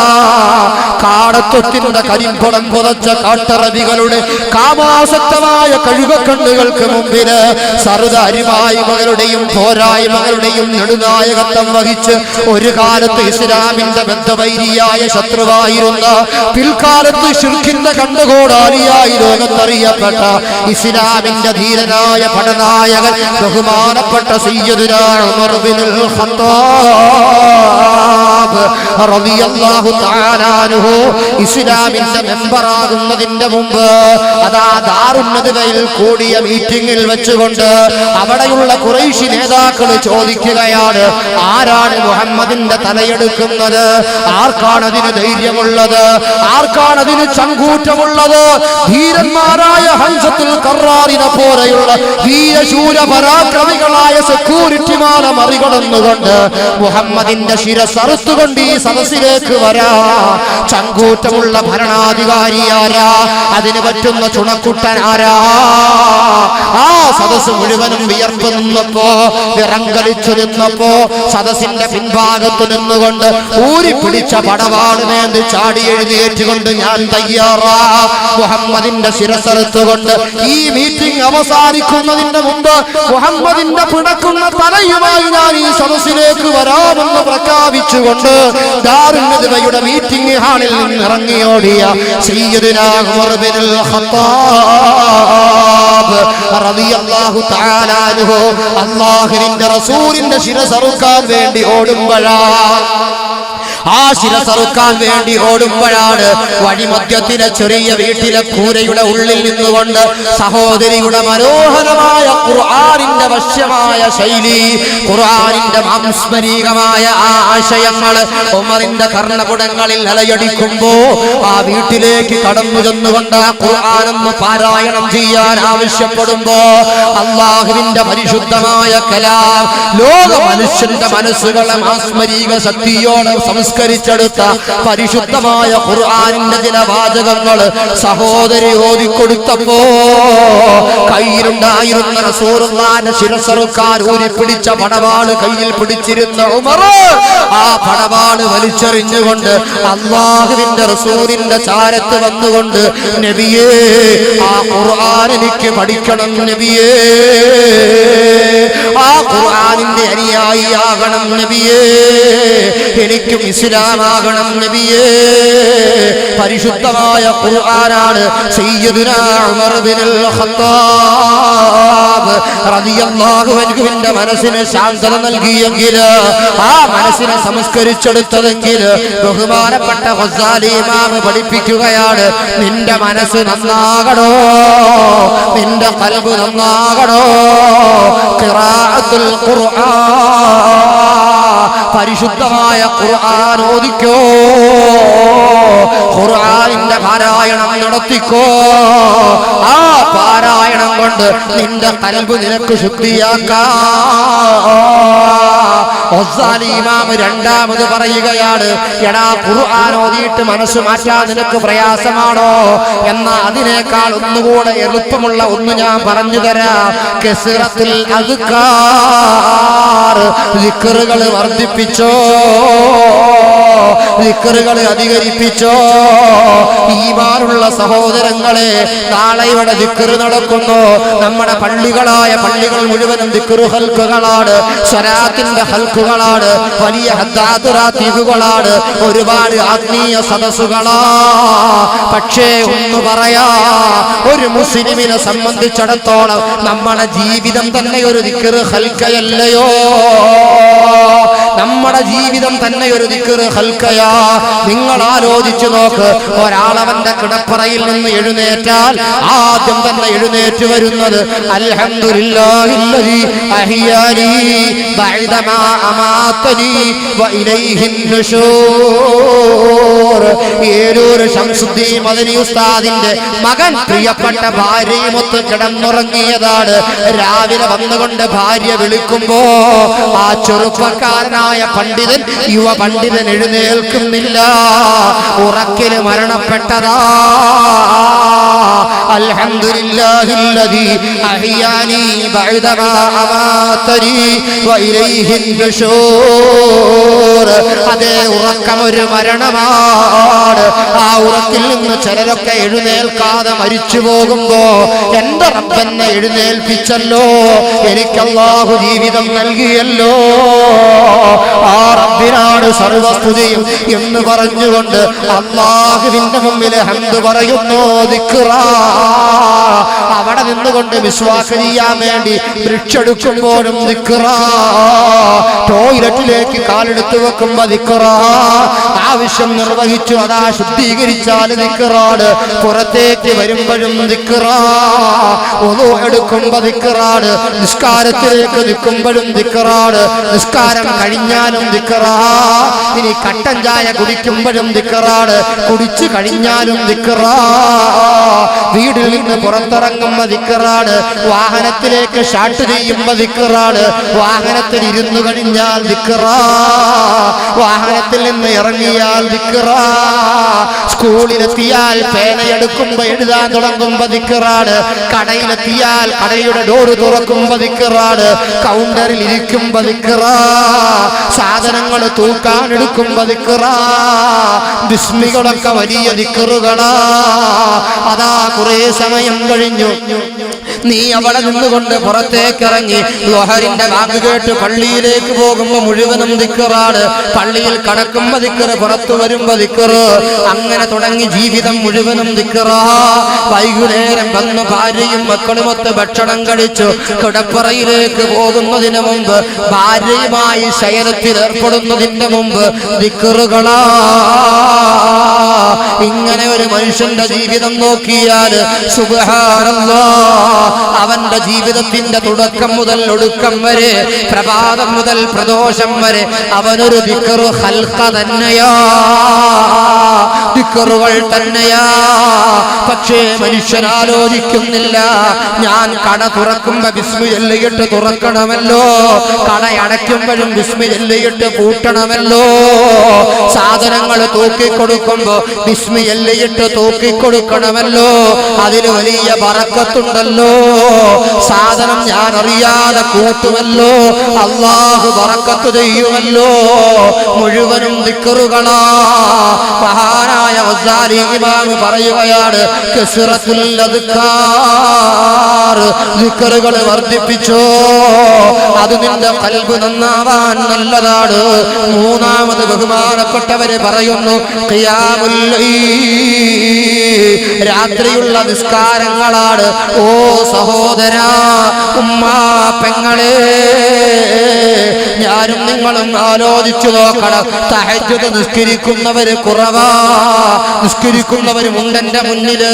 കാടത്വത്തിന്റെ കരിമ്പുളം പുതച്ച കാട്ടറബികളുടെ കാമാസക്തമായ കഴുകക്കണ്ണുകൾക്ക് മുമ്പില് സർവ്വ പോരായ്മകളുടെയും നെടുനായകത്വം വഹിച്ച് ഒരു കാലത്ത് ഇസ്ലാമിന്റെ ബദ്ധവൈരിയായ ശത്രുവായിരുന്ന, പിൽക്കാലത്ത് ശിർക്കിന്റെ കണ്ടുകോടാലിയായി ലോകത്തറിയപ്പെട്ട ഇസ്ലാമിന്റെ ധീരനായ പടനായകൻ ബഹുമാനപ്പെട്ട സയ്യിദുനാ ഉമർ ബിനുൽ ഖത്താബ് റളിയല്ലാഹു തആല അൻഹു ഇസ്ലാമിന്റെ മെമ്പറാകുന്നതിന്റെ മുമ്പ് അതാ ദാറുന്നദവയിൽ കൂടിയ മീറ്റിംഗിൽ വെച്ചുകൊണ്ട് അവിടെയുള്ള ഖുറൈശി നേതാക്കൾ ചോദിക്കുകയാണ്, ആരാണ് മുഹമ്മദിന്റെ തലയെടുക്കുന്നത്? ആർക്കാണ് അതിന് ധൈര്യമുള്ളത്? ആർക്കാണ് അതിന് ചങ്കൂറ്റമുള്ളത്? ധീരന്മാരായ ഹംസത്തുൽ ഖറാറിനെ പോലെയുള്ള വീരശൂര പരാക്രമികളായ സെക്യൂരിറ്റിമാരെ മറികടന്നുകൊണ്ട് മുഹമ്മദിന്റെ ശിരസറുത്തുകൊണ്ട് ഈ സദസ്സിലേക്ക് വരാ. ചങ്കൂറ്റമുള്ള ഭരണാധികാരി ആരാ? അതിന് പറ്റുന്ന ചുണക്കുട്ടൻ ആരാ? ആ സദസ് മുഴുവനും വിയർപ്പ് നിന്നപ്പോ, വിറങ്കലിച്ചു നിന്നപ്പോ, സദസ്സിന്റെ പിൻഭാഗത്ത് നിന്നുകൊണ്ട് ഊരിപ്പിടിച്ച പടവാട് വേണ്ടി ചാടി എഴുന്നേറ്റുകൊണ്ട് ഞാൻ തയ്യാറാ. മുഹമ്മദിന്റെ ശിരസറുത്തുകൊണ്ട് ഈ മീറ്റിംഗ് അവസാനിക്കുന്നതിന്റെ മുമ്പ് മുഹമ്മദിന്റെ പിടക്കുന്ന തലയുമായി ഞാൻ ഈ സദസ്സിലേക്ക് വരാമെന്ന് പ്രഖ്യാപിച്ചുകൊണ്ട് ദാറുന്നദവയുടെ മീറ്റിംഗ് ഹാളിൽ നിന്ന് ഇറങ്ങിയോടിയ സയ്യിദുനാ ഉമർ ബിനുൽ ഖത്താബ് റളിയല്ലാഹു തആല അൻഹു അല്ലാഹുവിന്റെ റസൂലിന്റെ ശിരസറുക്കാൻ വേണ്ടി ഓടുമ്പോഴാണ്, ആ ശിരസറുക്കാൻ വേണ്ടി ഓടുമ്പോഴാണ് വഴിമധ്യത്തിലെ ചെറിയ വീട്ടിലെ കൂരയുടെ ഉള്ളിൽ നിന്നുകൊണ്ട് സഹോദരിയുടെ മനോഹരമായ ഖുർആനിന്റെ വശ്യമായ ശൈലി, ഖുർആനിന്റെ മാംസ്മരീകമായ ആ ആശയങ്ങൾ ഉമറിന്റെ കർണപുടങ്ങളിൽ അലയടിക്കുമ്പോ ആ വീട്ടിലേക്ക് കടന്നു ചെന്നുകൊണ്ട് ആ ഖുർആനൊന്ന് പാരായണം ചെയ്യാൻ ആവശ്യപ്പെടുമ്പോ അല്ലാഹുവിന്റെ പരിശുദ്ധമായ കലാം ലോക മനുഷ്യന്റെ മനസ്സുകളെ മാസ്മരീക ശക്തിയോടെ സംസ്കരിച്ചെടുത്ത പരിശുദ്ധമായ ഖുർആനിന്റെ ചില വാചകങ്ങൾ സഹോദരി ഓതിക്കൊടുത്തപ്പോ കയ്യിലുണ്ടായിരുന്ന റസൂലുള്ളാഹിന്റെ ശിരസറുക്കാൻ ഊരിപ്പിടിച്ച പടവാള് കയ്യിൽ പിടിച്ചിരുന്ന ഉമർ ആ പടവാള് വലിച്ചെറിഞ്ഞുകൊണ്ട് അല്ലാഹുവിന്റെ റസൂലിന്റെ ചാരത്ത് വന്നുകൊണ്ട്, നബിയേ ആ ഖുർആൻ എനിക്ക് പഠിക്കണം നബിയേ, ആ ഖുർആനിന്റെ അനുയായി ആകണം നബിയേ, എനിക്കും ഇസ്ലാമാകണം നബിയേ, പരിശുദ്ധമായ ഖുർആനാണ്. സയ്യിദുനാ ഉമർ ഇബ്നുൽ ഖത്താബ് റളിയല്ലാഹു അൻഹുവിന്റെ മനസ്സിന് ശാന്തത നൽകിയെങ്കിൽ, ആ മനസ്സിനെ സംസ്കരിച്ചെടുത്തതെങ്കിൽ, ബഹുമാനപ്പെട്ട ഗസാലി ഇമാം പഠിപ്പിക്കുകയാണ്, നിന്റെ മനസ്സ് നന്നാകണോ, നിന്റെ ഖൽബ് നന്നാകണോ, ഖിറാഅത്തുൽ ഖുർആൻ, പരിശുദ്ധമായ ഖുർആൻ ഓദിക്കോ, ഖുർആനിന്റെ പാരായണം നടത്തിക്കോ. ആ പാരായണം കൊണ്ട് നിന്റെ ഖൽബ് നിനക്ക് ശുദ്ധിയാക്കാം. ഇമാം രണ്ടാമത് പറയുകയാണ്, എടാ ഖുർആൻ ഓതിയിട്ട് മനസ്സ് മാറ്റാൻ നിനക്ക് പ്രയാസമാണോ? എന്നാ അതിനേക്കാൾ ഒന്നുകൂടെ എളുപ്പമുള്ള ഒന്ന് ഞാൻ പറഞ്ഞു തരാം. കസ്റത്തുൽ അദ്കാർ, ദിക്റുകൾ വർദ്ധിപ്പിച്ചോ, ദിക്റുകൾ അധികരിപ്പിച്ചോ. ഈമാനുള്ള സഹോദരങ്ങളെ, നാളെ ഇവിടെ ദിക്റ് നടക്കുന്നു. നമ്മുടെ പള്ളികളായ പള്ളികൾ മുഴുവനും ദിക്റ് ഹൽക്കുകളാണ്, സ്വലാത്തിന്റെ ഹൽക്കുകളാണ്, വലിയ ഹദ്ദാത്തുറാത്തീബുകളാണ്, ഒരുപാട് ആത്മീയ സദസ്സുകളാ. പക്ഷേ ഒന്ന് പറയാ, ഒരു മുസ്ലിമിനെ സംബന്ധിച്ചിടത്തോളം നമ്മുടെ ജീവിതം തന്നെ ഒരു ദിക്റ് ഹൽക്കയല്ലയോ? നമ്മുടെ ജീവിതം തന്നെ ഒരു ദിക്റ് ഹൽക്കയാ. നിങ്ങൾ ആലോചിച്ചു നോക്ക്, ഒരാളവന്റെ കിടപ്പറയിൽ നിന്ന് എഴുന്നേറ്റാൽ ആദ്യം തന്നെ എഴുന്നേറ്റ് വരുന്നത് അൽഹംദുലില്ലാഹില്ലദീ അഹ്യാനി ബഅദമാ അമാതനി വഇലൈഹിൻ നുശൂർ. ഏരൂർ ശംസുദ്ദീൻ മദനി ഉസ്താദിന്റെ മകൻ പ്രിയപ്പെട്ട ഭാര്യയുമൊത്ത് കിടന്നുറങ്ങിയതാണ്. രാവിലെ വന്നുകൊണ്ട് ഭാര്യ വിളിക്കുമ്പോ ആ ചെറുപ്പക്കാരനായ പണ്ഡിതൻ, യുവ പണ്ഡിതൻ എഴുന്നേൽക്കുന്നില്ല, ഉറക്കില് മരണപ്പെട്ടതാ. അൽഹംദുലില്ലാഹില്ലദീ അഹ്യാനി ബഅദമാ അമാതനി വഇലൈഹിൻ നുശൂർ. അതേ ഉറക്കം ഒരു മരണമാണ്. ആ ഉറക്കിൽ നിന്ന് ചിലരൊക്കെ എഴുന്നേൽക്കാതെ മരിച്ചു പോകുമ്പോ എന്റെ റബ്ബെന്നെ എഴുന്നേൽപ്പിച്ചല്ലോ, എനിക്ക് അല്ലാഹു ജീവിതം നൽകിയല്ലോ, ആ റബ്ബിനാണ് സർവസ്തുതിയും എന്ന് പറഞ്ഞുകൊണ്ട് അല്ലാഹുവിന്റെ മുമ്പിൽ ഹംദ് പറയുന്നു, ദിക്റാ. അവിടെ നിന്നുകൊണ്ട് മിസ്വാക്ക് ചെയ്യാൻ വേണ്ടി വൃക്ഷെടുക്കുമ്പോഴും ദിക്റാ, ടോയ്ലറ്റിലേക്ക് കാലെടുത്ത് വെക്കുമ്പോ ദിക്റാ, ആവശ്യം നിർവഹിച്ചു അതാ ശുദ്ധീകരിച്ചാൽ ദിക്റാണ്, പുറത്തേക്ക് വരുമ്പോഴും ദിക്റാ, വുളു എടുക്കുമ്പോ ദിക്റാണ്, നിസ്കാരത്തിലേക്ക് നിൽക്കുമ്പോഴും ദിക്റാണ്, നിസ്കാരം കഴിഞ്ഞാലും ദിക്റാ, ഇനി കട്ടൻ ചായ കുടിക്കുമ്പോഴും ദിക്റാണ്, കുടിച്ചു കഴിഞ്ഞാലും ദിക്റാ, വീട്ടിൽ നിന്ന് പുറത്തിറങ്ങുമ്പോ ദിക്റാണ്, വാഹനത്തിലേക്ക് ഷാട്ട് ചെയ്യുമ്പോ ദിക്റാണ്, വാഹനത്തിൽ ഇരുന്നു കഴിഞ്ഞാൽ ദിക്റാ, വാഹനത്തിൽ നിന്ന് ഇറങ്ങിയാൽ ദിക്റാ, സ്കൂളിലെത്തിയാൽ പേനയെടുക്കുമ്പോ എഴുതാൻ തുടങ്ങുമ്പോ ദിക്റാണ്, കടയിലെത്തിയാൽ കടയുടെ ഡോറ് തുറക്കുമ്പോ ദിക്റാണ്, കൗണ്ടറിൽ ഇരിക്കുമ്പോ ദിക്റാ, സാധനങ്ങൾ തൂക്കാൻ എടുക്കുമ്പോ ദിക്റാ, ബിസ്മികളൊക്കെ വലിയ ദിക്റുകളാ. അതാ കുറെ സമയം കഴിഞ്ഞു, നീ അവിടെ നിന്നുകൊണ്ട് പുറത്തേക്ക് ഇറങ്ങി ളുഹറിന്റെ വാക്ക് കേട്ട് പള്ളിയിലേക്ക് പോകുമ്പോ മുഴുവനും ദിക്റാണ്, പള്ളിയിൽ കടക്കുമ്പോ ദിക്റ്, പുറത്തു വരുമ്പോ ദിക്റ്, അങ്ങനെ തുടങ്ങി ജീവിതം മുഴുവനും ദിക്റാ. വൈകുന്നേരം വന്ന് ഭാര്യയും മക്കളുമൊത്ത് ഭക്ഷണം കഴിച്ചു കിടപ്പറയിലേക്ക് പോകുന്നതിന് മുമ്പ്, ഭാര്യയുമായി ശയനത്തിൽ ഏർപ്പെടുന്നതിന് മുമ്പ് ദിക്റുകളാ. ഇങ്ങനെ ഒരു മനുഷ്യന്റെ ജീവിതം നോക്കിയാൽ സുബ്ഹാനല്ലാഹ്, അവന്റെ ജീവിതത്തിന്റെ തുടക്കം മുതൽ ഒടുക്കം വരെ, പ്രഭാതം മുതൽ പ്രദോഷം വരെ അവനൊരു ദിക്റ് ഖൽഖ തന്നെയാ, ദിക്റുകൾ തന്നെയാ. പക്ഷേ മനുഷ്യൻ ആലോചിക്കുന്നില്ല, ഞാൻ കട തുറക്കുമ്പോ ബിസ്മി ചൊല്ലിയിട്ട് തുറക്കണമല്ലോ, കട അടയ്ക്കുമ്പോഴും ബിസ്മി ചൊല്ലിയിട്ട് പൂട്ടണമല്ലോ, സാധനങ്ങൾ തൂക്കിക്കൊടുക്കുമ്പോ ബിസ്മി ചൊല്ലിയിട്ട് തൂക്കിക്കൊടുക്കണമല്ലോ, അതിന് വലിയ ബറക്കത്തുണ്ടല്ലോ, സാധനം ഞാൻ അറിയാതെ കൂട്ടുമല്ലോ, അല്ലാഹു ബറക്കത്ത് ചെയ്യുമല്ലോ. മുഴുവനും ദിക്റുകളാ. മഹാനായ ഗസാലി ഇമാം പറയുകയാണ്, കസ്റത്തുൽ അദ്കാർ, ദിക്റുകൾ വർദ്ധിപ്പിച്ചോ, അത് നിന്റെ ഖൽബ് നന്നാവാൻ നല്ലതാണ്. മൂന്നാമത് ബഹുമാനപ്പെട്ടവരെ പറയുന്നു, ഖിയാമുൽ ലൈൽ, രാത്രിയുള്ള നിസ്കാരങ്ങളാണ്. ഓ സഹോദരാ, ഉമ്മാ, പെങ്ങളെ, ഞാനും നിങ്ങളും ആലോചിച്ചു നോക്കണം. തഹജ്ജുദ് നിസ്കരിക്കുന്നവര് കുറവാ, നിസ്കരിക്കുന്നവരുമുണ്ട് എന്റെ മുന്നില്.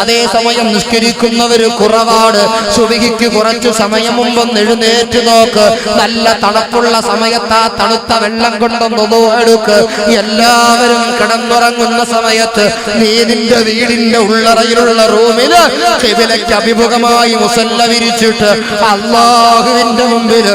അതേസമയം നിസ്കരിക്കുന്നവര് കുറവാണ്. സുബഹിക്ക് കുറച്ചു സമയം മുമ്പൊന്ന് എഴുന്നേറ്റ് നോക്ക്. നല്ല തണുപ്പുള്ള സമയത്ത് ആ തണുത്ത വെള്ളം കൊണ്ടൊന്ന് എടുക്ക്. എല്ലാവരും കിടന്നുറങ്ങുന്ന സമയത്ത് നീ നിന്റെ വീടിന്റെ ഉള്ളറയിലുള്ള റൂമില് ഖിബിലയ്ക്ക് അഭിമുഖമായി മുസല്ല വിരിച്ചിട്ട് അല്ലാഹുവിന്റെ മുമ്പിൽ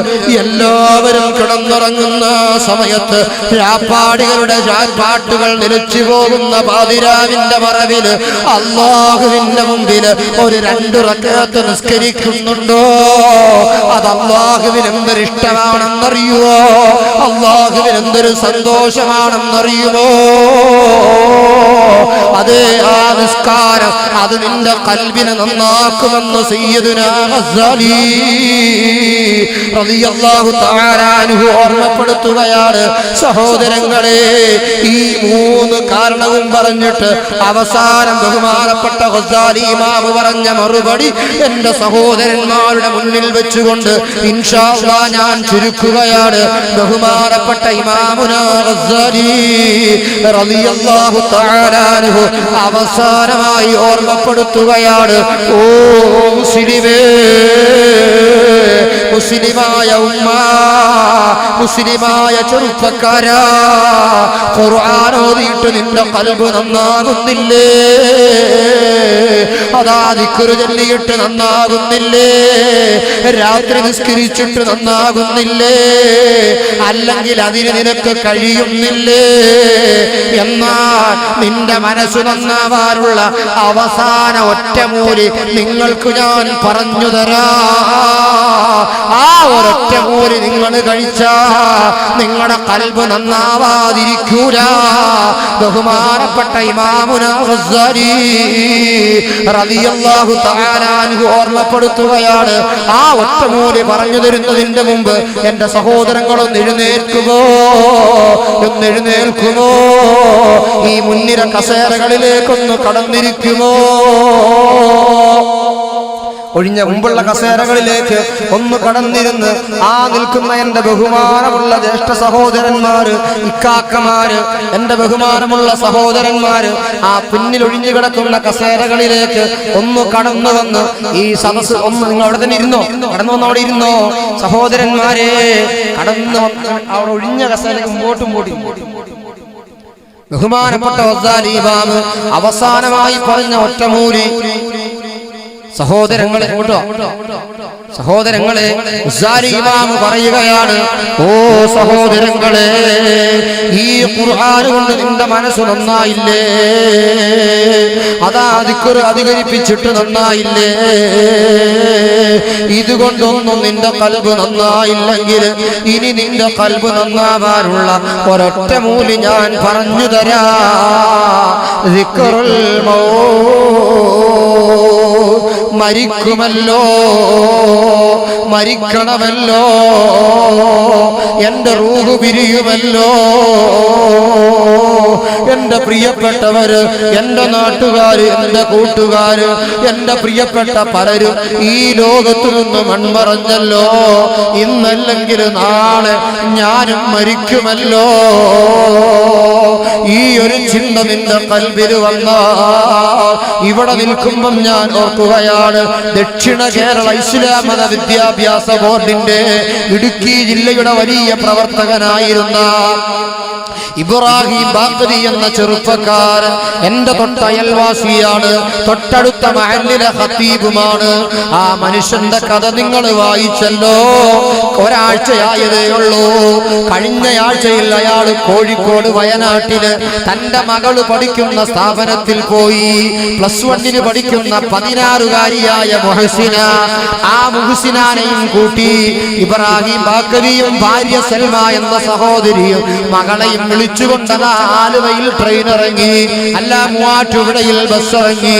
എല്ലാവരും കിടന്നുറങ്ങുന്ന സമയത്ത് രാപ്പാടികളുടെ പാട്ടുകൾ നിലച്ചു പോകുന്ന പാതിരാവിന്റെ മറവില് അല്ലാഹുവിന്റെ മുമ്പിൽ ഒരു 2 റക്അത്ത് നിസ്കരിക്കുന്നുണ്ടോ? അത് അല്ലാഹുവിന് എന്തൊരു ഇഷ്ടമാണെന്നറിയുമോ? അല്ലാഹുവിന് എന്തൊരു സന്തോഷമാണെന്നറിയുമോ? അതേ, ആ നിസ്കാരം അത് നിന്റെ ഖൽബിനെ നന്നാക്കുമെന്ന് സയ്യിദുനാ ഗസാലി റളിയല്ലാഹു തആല അൻഹു ഓർമ്മപ്പെടുത്തുകയാണ്. സഹോദരങ്ങളെ, ഈ 3 കാരണവും പറഞ്ഞിട്ട് അവസാനം ബഹുമാനപ്പെട്ട ഗസാലി ഇമാം പറഞ്ഞ മറുപടി എന്റെ സഹോദരന്മാരുടെ മുന്നിൽ വെച്ചുകൊണ്ട് ഇൻഷാ അല്ലാഹ് ഞാൻ ചുരുക്കുകയാണ്. ബഹുമാനപ്പെട്ട ഇമാമുനാ ഗസാലി റളിയല്ലാഹു തആല അൻഹു അവസാനമായി ഓർമ്മപ്പെടുത്തുകയാണ്, ഓ മുസ്ലിമേ, മുസ്ലിമായ ഉമ്മ, മുസ്ലിമായ ചെറുപ്പക്കാരാ, ഖുർആൻ ഓതിയിട്ട് നിന്റെ ഖൽബ് നന്നാകുന്നില്ലേ? അതാ ദിക്റ് ചൊല്ലിയിട്ട് നന്നാകുന്നില്ലേ? രാത്രി നിസ്കരിച്ചിട്ട് നന്നാകുന്നില്ലേ? അല്ലെങ്കിൽ അതിന് നിനക്ക് കഴിയുന്നില്ലേ? എന്നാൽ നിന്റെ മനസ്സ് നന്നാവാനുള്ള അവസാന ഒറ്റമൂലി നിങ്ങൾക്ക് ഞാൻ പറഞ്ഞു തരാം. ആ ഒരൊറ്റമൂലി നിങ്ങൾ കഴിച്ചാ നിങ്ങളുടെ ഖൽബ് നന്നാവാതിരിക്കൂല. ബഹുമാനപ്പെട്ട ഇമാമുനാ ഗസാലി റളിയല്ലാഹു തആല അൻഹു ഓർമ്മപ്പെടുത്തുകയാണ്. ആ ഒറ്റമൂലി പറഞ്ഞു തരുന്നതിന്റെ മുമ്പ് എന്റെ സഹോദരങ്ങളൊന്ന് എഴുന്നേൽക്കുമോ? ഒന്ന് എഴുന്നേൽക്കുമോ? ഈ മുൻനിര കസേരകളിലേക്കൊന്ന് കടന്നിരിക്കുമോ? ഒഴിഞ്ഞ മുമ്പുള്ള കസേരകളിലേക്ക് ഒന്ന് കടന്നിരുന്ന് ആ നിൽക്കുന്ന എന്റെ ബഹുമാനമുള്ള ജ്യേഷ്ഠ സഹോദരന്മാര്, ഇക്കാക്കമാര്, എന്റെ ബഹുമാനമുള്ള സഹോദരന്മാര് ആ പിന്നിൽ ഒഴിഞ്ഞു കിടക്കുന്ന കസേരകളിലേക്ക് ഒന്ന് കടന്നു വന്ന് ഈ സദസ് ഒന്ന് നിങ്ങൾ അവിടെ തന്നെ ഇരുന്നോ, കടന്നു വന്ന് അവിടെ ഇരുന്നോ. സഹോദരന്മാരെ, കടന്നു വന്ന് അവിടെ ഒഴിഞ്ഞ കസേരയ്ക്ക് മുമ്പോട്ടും പോട്ടി. ബഹുമാനപ്പെട്ട ഗസാലി ഇമാം അവസാനമായി പറഞ്ഞ ഒറ്റമൂലി, സഹോദരങ്ങളെ, സഹോദരങ്ങളെ, ഗസാലി ഇമാം പറയുകയാണ്, ഓ സഹോദരങ്ങളെ, ഈ ഖുർആൻ കൊണ്ട് നിന്റെ മനസ്സ് നന്നായില്ലേ? അതാ ദിക്ർ അധികരിപ്പിച്ചിട്ട് നന്നായില്ലേ? ഇതുകൊണ്ടൊന്നും നിന്റെ ഖൽബ് നന്നായില്ലെങ്കിൽ ഇനി നിന്റെ ഖൽബ് നന്നാവാനുള്ള ഒരൊറ്റ മൂലി ഞാൻ പറഞ്ഞു തരാ. ദിക്റുൽ മൗത്ത്, മരിക്കുമല്ലോ, മരിക്കണമല്ലോ, എന്റെ റൂഹ് പിരിയുമല്ലോ, എന്റെ പ്രിയപ്പെട്ടവര്, എന്റെ നാട്ടുകാര്, എന്റെ കൂട്ടുകാര്, എന്റെ പ്രിയപ്പെട്ട പലരും ഈ ലോകത്തു നിന്ന് മൺമറഞ്ഞല്ലോ. ഇന്നല്ലെങ്കിൽ നാളെ ഞാനും മരിക്കുമല്ലോ. ഈ ഒരു ചിന്ത നിന്റെ ഖൽബിൽ വന്നാൽ ഇവിടെ നിൽക്കുമ്പം ഞാൻ ഓർക്കുകയാണ്, ദക്ഷിണ കേരള ഇസ്ലാം മത വിദ്യാഭ്യാസ ബോർഡിന്റെ ഇടുക്കി ജില്ലയുടെ വലിയ പ്രവർത്തകനായിരുന്ന ഇബ്രാഹിം ബാഖരി എന്ന ചെറുപ്പക്കാരൻ എന്റെ തൊട്ടയൽവാസിയാണ്, തൊട്ടടുത്ത മഹല്ലിലെ ഖത്തീബുമാണ്. ആ മനുഷ്യന്റെ കഥ നിങ്ങൾ വായിച്ചല്ലോ. ഒരാഴ്ചയായതേ ഉള്ളൂ. കഴിഞ്ഞയാഴ്ചയിൽ അയാൾ കോഴിക്കോട് വയനാട്ടില് തന്റെ മകള് പഠിക്കുന്ന സ്ഥാപനത്തിൽ പോയി. +1 പഠിക്കുന്ന 16-കാരിയായ മുഹസിന, ആ മുഹസിനെയും കൂട്ടി ഇബ്രാഹിം ബാഖരിയും ഭാര്യ സൽമ എന്ന സഹോദരിയും മകളെയും വിളിച്ചുകൊണ്ടതാ ആലുവയിൽ ട്രെയിൻ ഇറങ്ങി, അല്ല മൂവാറ്റുപുഴയിൽ ബസ് ഇറങ്ങി,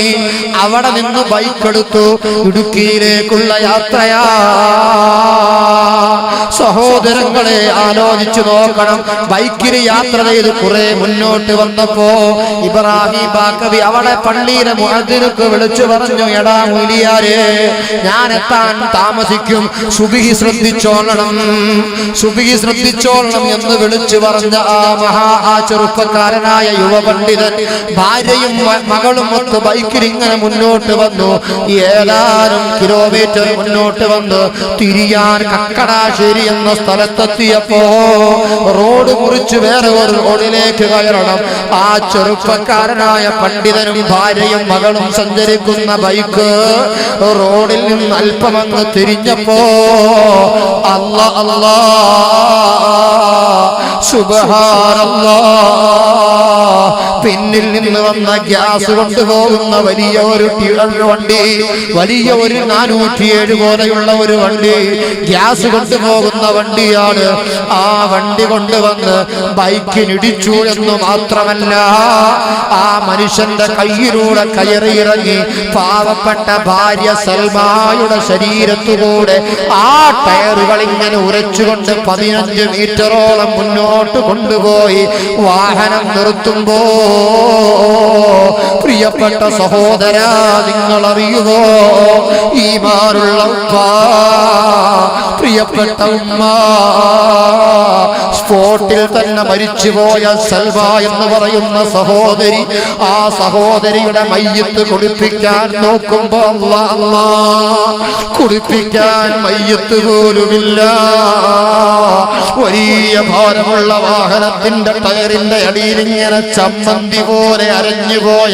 അവിടെ നിന്ന് ബൈക്ക് എടുത്തു, ഇടുക്കിയിലേക്കുള്ള യാത്രയാ. സഹോദരങ്ങളെ ആലോചിച്ചു നോക്കണം. ബൈക്കിൽ യാത്ര ചെയ്ത് കുറെ മുന്നോട്ട് വന്നപ്പോ ഇബ്രാഹിം ബാക്കവി അവിടെ പള്ളിയിലെ മുഅദ്ദിനക്ക് വിളിച്ചു പറഞ്ഞു, എടാ മുലിയാരെ, ഞാൻ എത്താൻ താമസിക്കും, സുബ്ഹി ശ്രദ്ധിച്ചോളണം, സുബ്ഹി ശ്രദ്ധിച്ചോളണം എന്ന് വിളിച്ചു പറഞ്ഞ ആ ചെറുപ്പക്കാരനായ യുവപണ്ഡിതൻ ഭാര്യയും മകളും ഒത്ത് ബൈക്കിൽ ഇങ്ങനെ മുന്നോട്ട് വന്നു. ഏതാനും കിലോമീറ്റർ മുന്നോട്ട് വന്ന് തിരിയാൻ കക്കടാശ്ശേരി എന്ന സ്ഥലത്തെത്തിയപ്പോ റോഡ് മുറിച്ച് വേറെ ഒരു റോഡിലേക്ക് കയറണം. ആ ചെറുപ്പക്കാരനായ പണ്ഡിതനും ഭാര്യയും മകളും സഞ്ചരിക്കുന്ന ബൈക്ക് റോഡിൽ നിന്ന് അല്പമങ്ങ് തിരിഞ്ഞപ്പോ അല്ലാ അല്ലാ സുബ്ഹാനല്ലാഹ്, പിന്നിൽ നിന്ന് വന്ന ഗ്യാസ് കൊണ്ടുപോകുന്ന വലിയ ഒരു വണ്ടി, വലിയ ഒരു 407 പോലെയുള്ള ഒരു വണ്ടി, ഗ്യാസ് കൊണ്ടുപോകുന്ന വണ്ടിയാണ്. ആ വണ്ടി കൊണ്ടുവന്ന് ബൈക്കിനിടിച്ചു എന്ന് മാത്രമല്ല, ആ മനുഷ്യന്റെ കയ്യിലൂടെ കയറിയിറങ്ങി പാവപ്പെട്ട ഭാര്യ സൽമായുടെ ശരീരത്തുകൂടെ ആ ടയറുകൾ ഇങ്ങനെ ഉരച്ചുകൊണ്ട് 15 മീറ്ററോളം മുന്നോട്ട് കൊണ്ടുപോയി വാഹനം നിർത്തുമ്പോ പ്രിയപ്പെട്ട സഹോദര, നിങ്ങൾ അറിയുമോ, ഈമാനുള്ള ഉപ്പ, പ്രിയപ്പെട്ട ഉമ്മ, സ്പോട്ടിൽ തന്നെ മരിച്ചുപോയ സൽവ എന്ന് പറയുന്ന സഹോദരി, ആ സഹോദരിയുടെ മയ്യത്ത് കുടിപ്പിക്കാൻ നോക്കുമ്പോ അല്ലാ, കുടിപ്പിക്കാൻ മയ്യത്ത് പോലുമില്ല. വലിയ ഭാരമുള്ള വാഹനത്തിന്റെ ടയറിന്റെ അടിയിൽ ഇങ്ങനെ ചമ്മന്തി പോലെ അരഞ്ഞുപോയ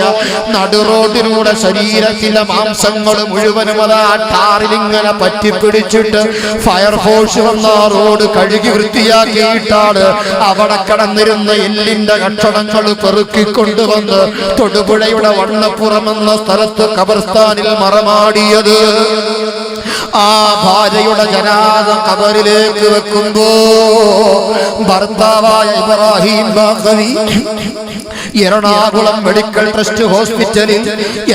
നടുറോഡിലൂടെ ശരീരത്തിലെ മാംസങ്ങൾ മുഴുവനും അതാ ടാറിലിങ്ങനെ പറ്റിപ്പിടിച്ചിട്ട് ഫയർഫോഴ്സ് വന്ന റോഡ് കഴുകി വൃത്തിയാക്കിയിട്ടാണ് അവിടെ കടന്നിരുന്ന എല്ലിന്റെ കഷണങ്ങൾ പെറുക്കിക്കൊണ്ടുവന്ന് തൊടുപുഴയുടെ വണ്ണപ്പുറമെന്ന സ്ഥലത്ത് ഖബർസ്ഥാനിൽ മറമാടിയത്. ആ ഭാര്യയുടെ ജനാസ ഖബറിലേക്ക് വെക്കുമ്പോ ഭർത്താവായ ഇബ്രാഹിം ബാഖവി എറണാകുളം മെഡിക്കൽ ട്രസ്റ്റ് ഹോസ്പിറ്റലിൽ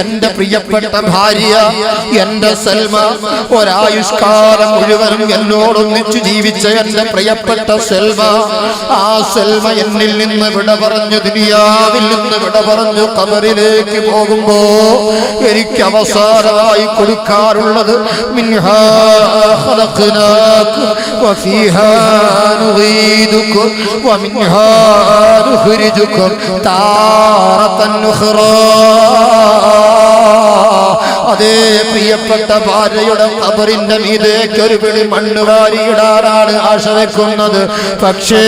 എന്റെ പ്രിയപ്പെട്ട ഭാര്യ, എന്റെ സൽമ, ഒരായുഷ്കാലം മുഴുവനും എന്നോടൊന്നിച്ചു ജീവിച്ച എന്റെ പ്രിയപ്പെട്ട സൽമ, ആ സൽമ എന്നിൽ നിന്ന് വിട പറഞ്ഞു, ദുനിയാവിൽ നിന്ന് വിട പറഞ്ഞു ഖബറിലേക്ക് പോകുമ്പോ എനിക്ക് അവസാനമായി കൊടുക്കാറുള്ളത് മിൻഹാ ഖലഖനാകും വഫീഹാ നുഈദുകും വമിൻഹാ നുഖ്രിജുകും താറത്തൻ ഉഖ്റാ. അതേ പ്രിയപ്പെട്ട ഭാര്യയുടെ ഖബറിന്റെ മീതേക്ക് ഒരു പിടി മണ്ണ് വാരിയിടാനാണ് ആശ വെക്കുന്നത്. പക്ഷേ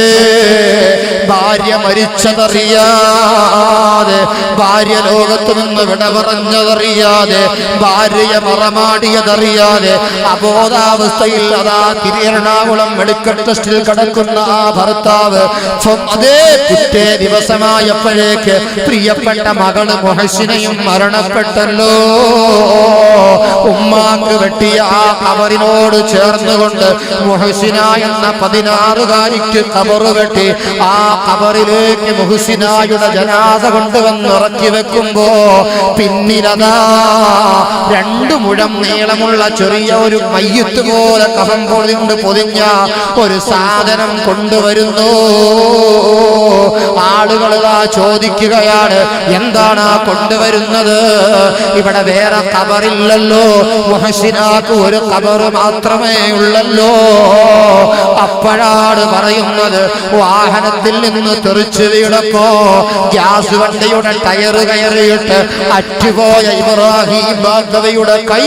ഭാര്യ മരിച്ചതറിയാതെ, ഭാര്യ ലോകത്ത് നിന്ന് വിട പറഞ്ഞതറിയാതെ, ഭാര്യയെ മറമാടിയതറിയാതെ അബോധാവസ്ഥയിൽ അതാ എറണാകുളം മെഡിക്കൽ ട്രസ്റ്റിൽ കിടക്കുന്ന ആ ഭർത്താവ് അതേ പിറ്റേ ദിവസമായപ്പോഴേക്ക് പ്രിയപ്പെട്ട മകള് മുഹസിനയും മരണപ്പെട്ടല്ലോ. ഉമ്മാക്ക് വെട്ടിയ ആ ഖബറിനോട് ചേർന്നുകൊണ്ട് മുഹസിന എന്ന 16കാരിക്ക് ഖബറ് വെട്ടി ആ ഖബറിലേക്ക് മുഹസിനായുടെ ജനാസ കൊണ്ടുവന്ന് ഇറക്കി വെക്കുമ്പോ പിന്നിലതാ 2 മുഴം നീളമുള്ള ചെറിയ ഒരു മയ്യത്ത് പോലെ കഫം കൊണ്ട് പൊതിഞ്ഞ ഒരു സാധനം കൊണ്ടുവരുന്നു. ആളുകളാ ചോദിക്കുകയാണ്, എന്താണ് ആ കൊണ്ടുവരുന്നത്? ഇവിടെ വേറെ ഖബറില്ലല്ലോ, മുഹസിനാക്ക് ഒരു ഖബറ് മാത്രമേ ഉള്ളല്ലോ. അപ്പോഴാണ് പറയുന്നത്, വാഹനത്തിൽ നിന്ന് തെറിച്ചു വീണപ്പോ ഗ്യാസ് വണ്ടിയുടെ ടയറ് കയറിയിട്ട് അറ്റുപോയ ഇബ്രാഹിം ബാഖവിയുടെ കൈ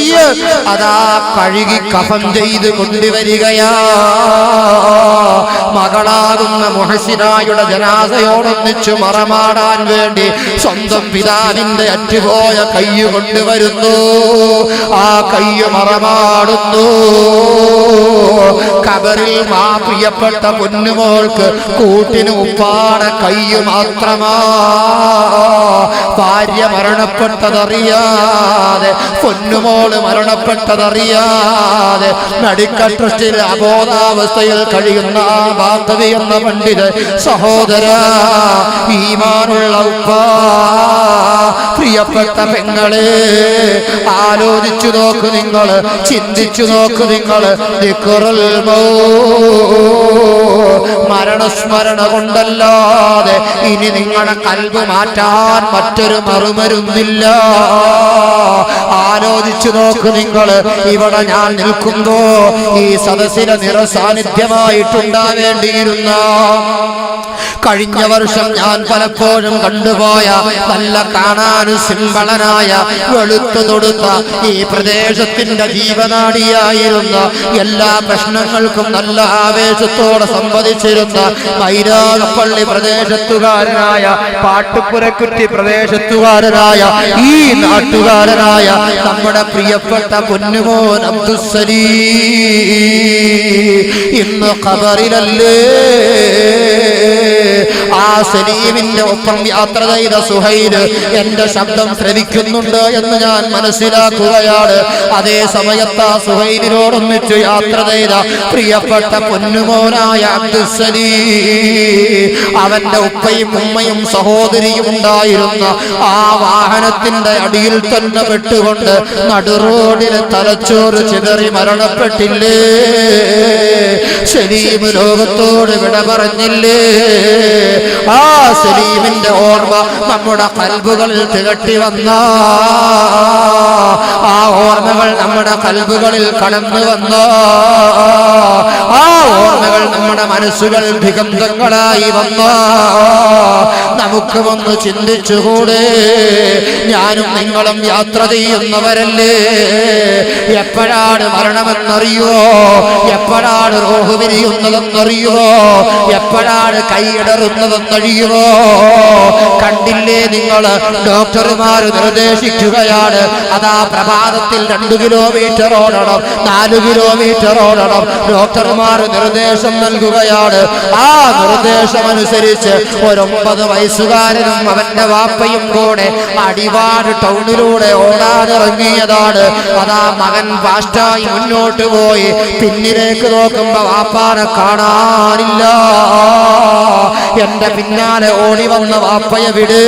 അതാ കഴുകി കഫം ചെയ്ത് കൊണ്ടുവരികയാ. മകളാകുന്ന മുഹസിനായുടെ ജനാസയോടൊന്നിച്ചു മറമാടാൻ വേണ്ടി സ്വന്തം പിതാവിന്റെ അറ്റുപോയ കൈ കൊണ്ടുവരുന്നു. ആ കൈ മറമാടുന്നു. ഖബറിൽ ആ പ്രിയപ്പെട്ട പൊന്നുമോൾക്ക് കൂട്ടിന് ഉപ്പാടെ കൈ മാത്രമാ. ഭാര്യ മരണപ്പെട്ടതറിയാതെ, പൊന്നുമോള് മരണപ്പെട്ടതറിയാതെ മെഡിക്കൽ ട്രസ്റ്റിൽ അബോധാവസ്ഥയിൽ കഴിയുന്ന ആ ബാന്ധവി എന്ന പണ്ഡിത സഹോദര, ഈമാനുള്ള ഉപ്പ, പ്രിയപ്പെട്ട പെങ്ങളെ, ആലോചിച്ചു നോക്കു നിങ്ങൾ, ചിന്തിച്ചു നോക്കു നിങ്ങൾ. മരണസ്മരണ കൊണ്ടല്ലാതെ ഇനി നിങ്ങളുടെ കൽബ് മാറ്റാൻ മറ്റൊരു മറുമരുന്നില്ല. ആലോചിച്ചു നോക്കു നിങ്ങൾ. ഇവിടെ ഞാൻ നിൽക്കുമ്പോ ഈ സദസ്സിലെ നിറസാന്നിധ്യമായിട്ടുണ്ടാവേണ്ടിയിരുന്ന, കഴിഞ്ഞ വർഷം ഞാൻ പലപ്പോഴും കണ്ടുപോയ നല്ല കാണാനും സിംബളനായ വെളുത്തു തൊടുത്ത ഈ പ്രദേശത്തിന്റെ ജീവനാടിയായിരുന്ന, എല്ലാ പ്രശ്നങ്ങൾക്കും നല്ല ആവേശത്തോടെ സംവദിച്ചിരുന്ന മൈരാഗപ്പള്ളി പ്രദേശത്തുകാരനായ, പാട്ടുപുരക്കുറ്റി പ്രദേശത്തുകാരനായ, ഈ നാട്ടുകാരനായ നമ്മുടെ പ്രിയപ്പെട്ട പൊന്നുമോൻ അബ്ദുസ്സലീം ഇന്ന് ഖബറിലല്ലേ? ആ സലീമിന്റെ ഒപ്പം യാത്ര ചെയ്ത സുഹൈല് എന്റെ ശബ്ദം ശ്രവിക്കുന്നുണ്ട് എന്ന് ഞാൻ മനസ്സിലാക്കുകയാണ്. അതേ സമയത്ത് ആ സുഹൈലിനോടൊന്നിച്ച് യാത്ര ചെയ്ത പ്രിയപ്പെട്ട പൊന്നുമോനായ അബ്ദുസ്സലീം, അവന്റെ ഉപ്പയും ഉമ്മയും സഹോദരിയും ഉണ്ടായിരുന്ന ആ വാഹനത്തിന്റെ അടിയിൽ തന്നെ പെട്ടുകൊണ്ട് നടുറോഡിലെ തലച്ചോറ് ചിതറി മരണപ്പെട്ടില്ലേ? സലീം ലോകത്തോട് വിട പറഞ്ഞില്ലേ? ആ സലീമിന്റെ ഓർമ്മ നമ്മുടെ കൽബുകളിൽ തികട്ടി വന്ന, ആ ഓർമ്മകൾ നമ്മുടെ കൽബുകളിൽ കടന്നു വന്ന, ആ ഓർമ്മകൾ നമ്മുടെ മനസ്സുകൾ ദിഗന്ധങ്ങളായി വന്ന, നമുക്ക് വന്ന് ചിന്തിച്ചുകൂടെ? ഞാനും നിങ്ങളും യാത്ര ചെയ്യുന്നവരല്ലേ? എപ്പോഴാണ് മരണമെന്നറിയോ? എപ്പോഴാണ് റൂഹ് പിരിയുന്നതെന്നറിയോ? എപ്പോഴാണ് കൈയിടറുന്നതെന്നറിയോ? കണ്ടില്ലേ നിങ്ങൾ? ഡോക്ടർമാർ നിർദ്ദേശിക്കുകയാണ്, അതാ പ്രഭാതത്തിൽ 2 കിലോമീറ്റർ ഓടണം, 4 കിലോമീറ്റർ ഓടണം. ഡോക്ടർമാർ നിർദ്ദേശം നൽകുകയാണ്. ആ നിർദ്ദേശമനുസരിച്ച് ഒരു 9 വയസ്സുകാരനും അവന്റെ വാപ്പയും കൂടെ അടിവാട് ടൗണിലൂടെ ഓടാനിറങ്ങിയതാണ്. അതാ മകൻ ഫാസ്റ്റായി മുന്നോട്ട് പോയി. പിന്നിലേക്ക് നോക്കുമ്പോ വാപ്പാനെ കാണാനില്ല. എന്റെ പിന്നാലെ ഓടി വന്ന വാപ്പയെ വിട്,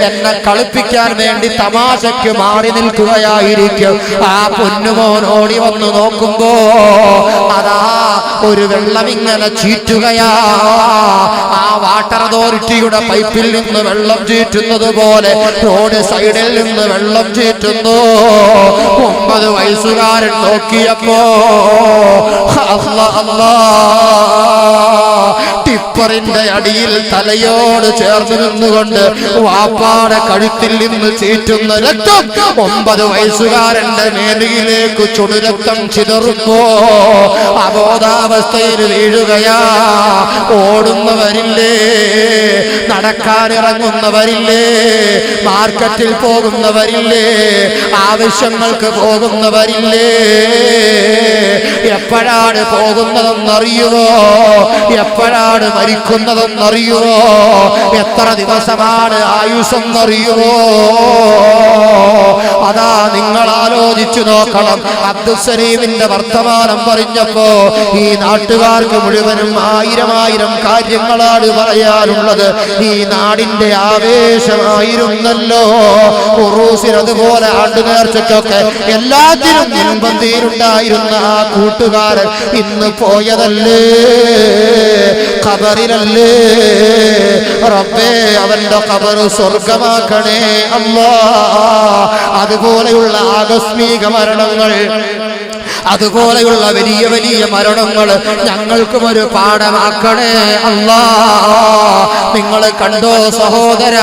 എന്നെ കളിപ്പിക്കാൻ വേണ്ടി തമാശയ്ക്ക് മാറി നിൽക്കുകയായിരിക്കും. ആ പൊന്നുമോൻ ഓടി വന്ന് നോക്കുമ്പോ അതാ ഒരു വെള്ളം ഇങ്ങനെ ചീറ്റുകയാ. ആ വാട്ടർ അതോറിറ്റിയുടെ പൈപ്പിൽ നിന്ന് വെള്ളം ചീറ്റുന്നത് പോലെ റോഡ് സൈഡിൽ നിന്ന് വെള്ളം ചീറ്റുന്നു. 9 വയസ്സുകാരൻ നോക്കിയപ്പോ ടിപ്പറിന്റെ അടിയിൽ തലയോട് ചേർന്ന് നിന്നുകൊണ്ട് വാപ്പാടെ കഴുത്തിൽ നിന്ന് ചീറ്റുന്ന രക്തം 9 വയസ്സുകാരന്റെ മേലിലേക്ക് ചുടുരക്തം ചിതറുമ്പോ അബോധാവസ്ഥയിൽ വീഴുകയാ. ഓടുന്നവരില്ലേ, നടക്കാനിറങ്ങുന്നവരില്ലേ, മാർക്കറ്റിൽ പോകുന്നവരില്ലേ, ആവശ്യങ്ങൾക്ക് പോകുന്നവരില്ലേ? എപ്പോഴാണ് പോകുന്നതെന്നറിയുമോ? എപ്പോഴാണ് മരിക്കുന്നതെന്നറിയുമോ? എത്ര ദിവസമാണ് ആയുസ്സെന്നറിയുമോ? അതാ നിങ്ങൾ ആലോചിച്ചു നോക്കണം. അബ്ദുസ്സലീമിന്റെ വർത്തമാനം പറഞ്ഞപ്പോ ഈ നാട്ടുകാർക്ക് മുഴുവനും 1000 കാര്യങ്ങളാണ് പറയാനുള്ളത്. ഈ നാടിന്റെ ആവേശമായിരുന്നല്ലോ ഉറൂസിന്, അതുപോലെ ആണ്ടുനേർച്ചയ്ക്കൊക്കെ എല്ലാത്തിനും മുൻപന്തിയിലുണ്ടായിരുന്ന ആ കൂട്ടുകാരൻ ഇന്ന് പോയതല്ലേ? ഖബറിലല്ലേ? റബ്ബേ, അവന്റെ ഖബർ സ്വർഗമാക്കണേ അല്ലാഹ്. അതുപോലെയുള്ള ആകസ്മിക മരണങ്ങൾ, അതുപോലെയുള്ള വലിയ വലിയ മരണങ്ങൾ ഞങ്ങൾക്കും ഒരു പാഠമാക്കണേ അല്ലാഹ്. നിങ്ങൾ കണ്ടോ സഹോദര,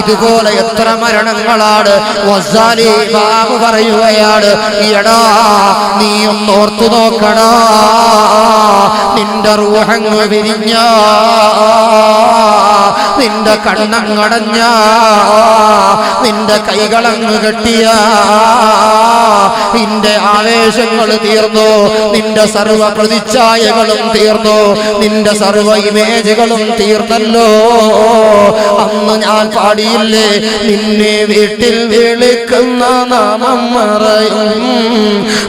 ഇതുപോലെ എത്ര മരണങ്ങളാണ്. വസാലി ബാബു പറയുകയാണ്, എടാ നീ ഒന്ന് ഓർത്തു നോക്കടാ, നിന്റെ റൂഹങ്ങ് വിരിഞ്ഞ, നിന്റെ കണ്ണങ്ങടഞ്ഞ, നിന്റെ കൈകളങ്ങ് കെട്ടിയ, നിന്റെ ആവേശങ്ങൾ തീർന്നു, നിന്റെ സർവ പ്രതിച്ഛായകളും തീർന്നു, നിന്റെ സർവ ഇമേജുകളും തീർന്നല്ലോ. അന്ന് ഞാൻ പാടിയില്ലേ, നിന്നെ വീട്ടിൽ വിളിക്കുന്ന നാമം മറയും,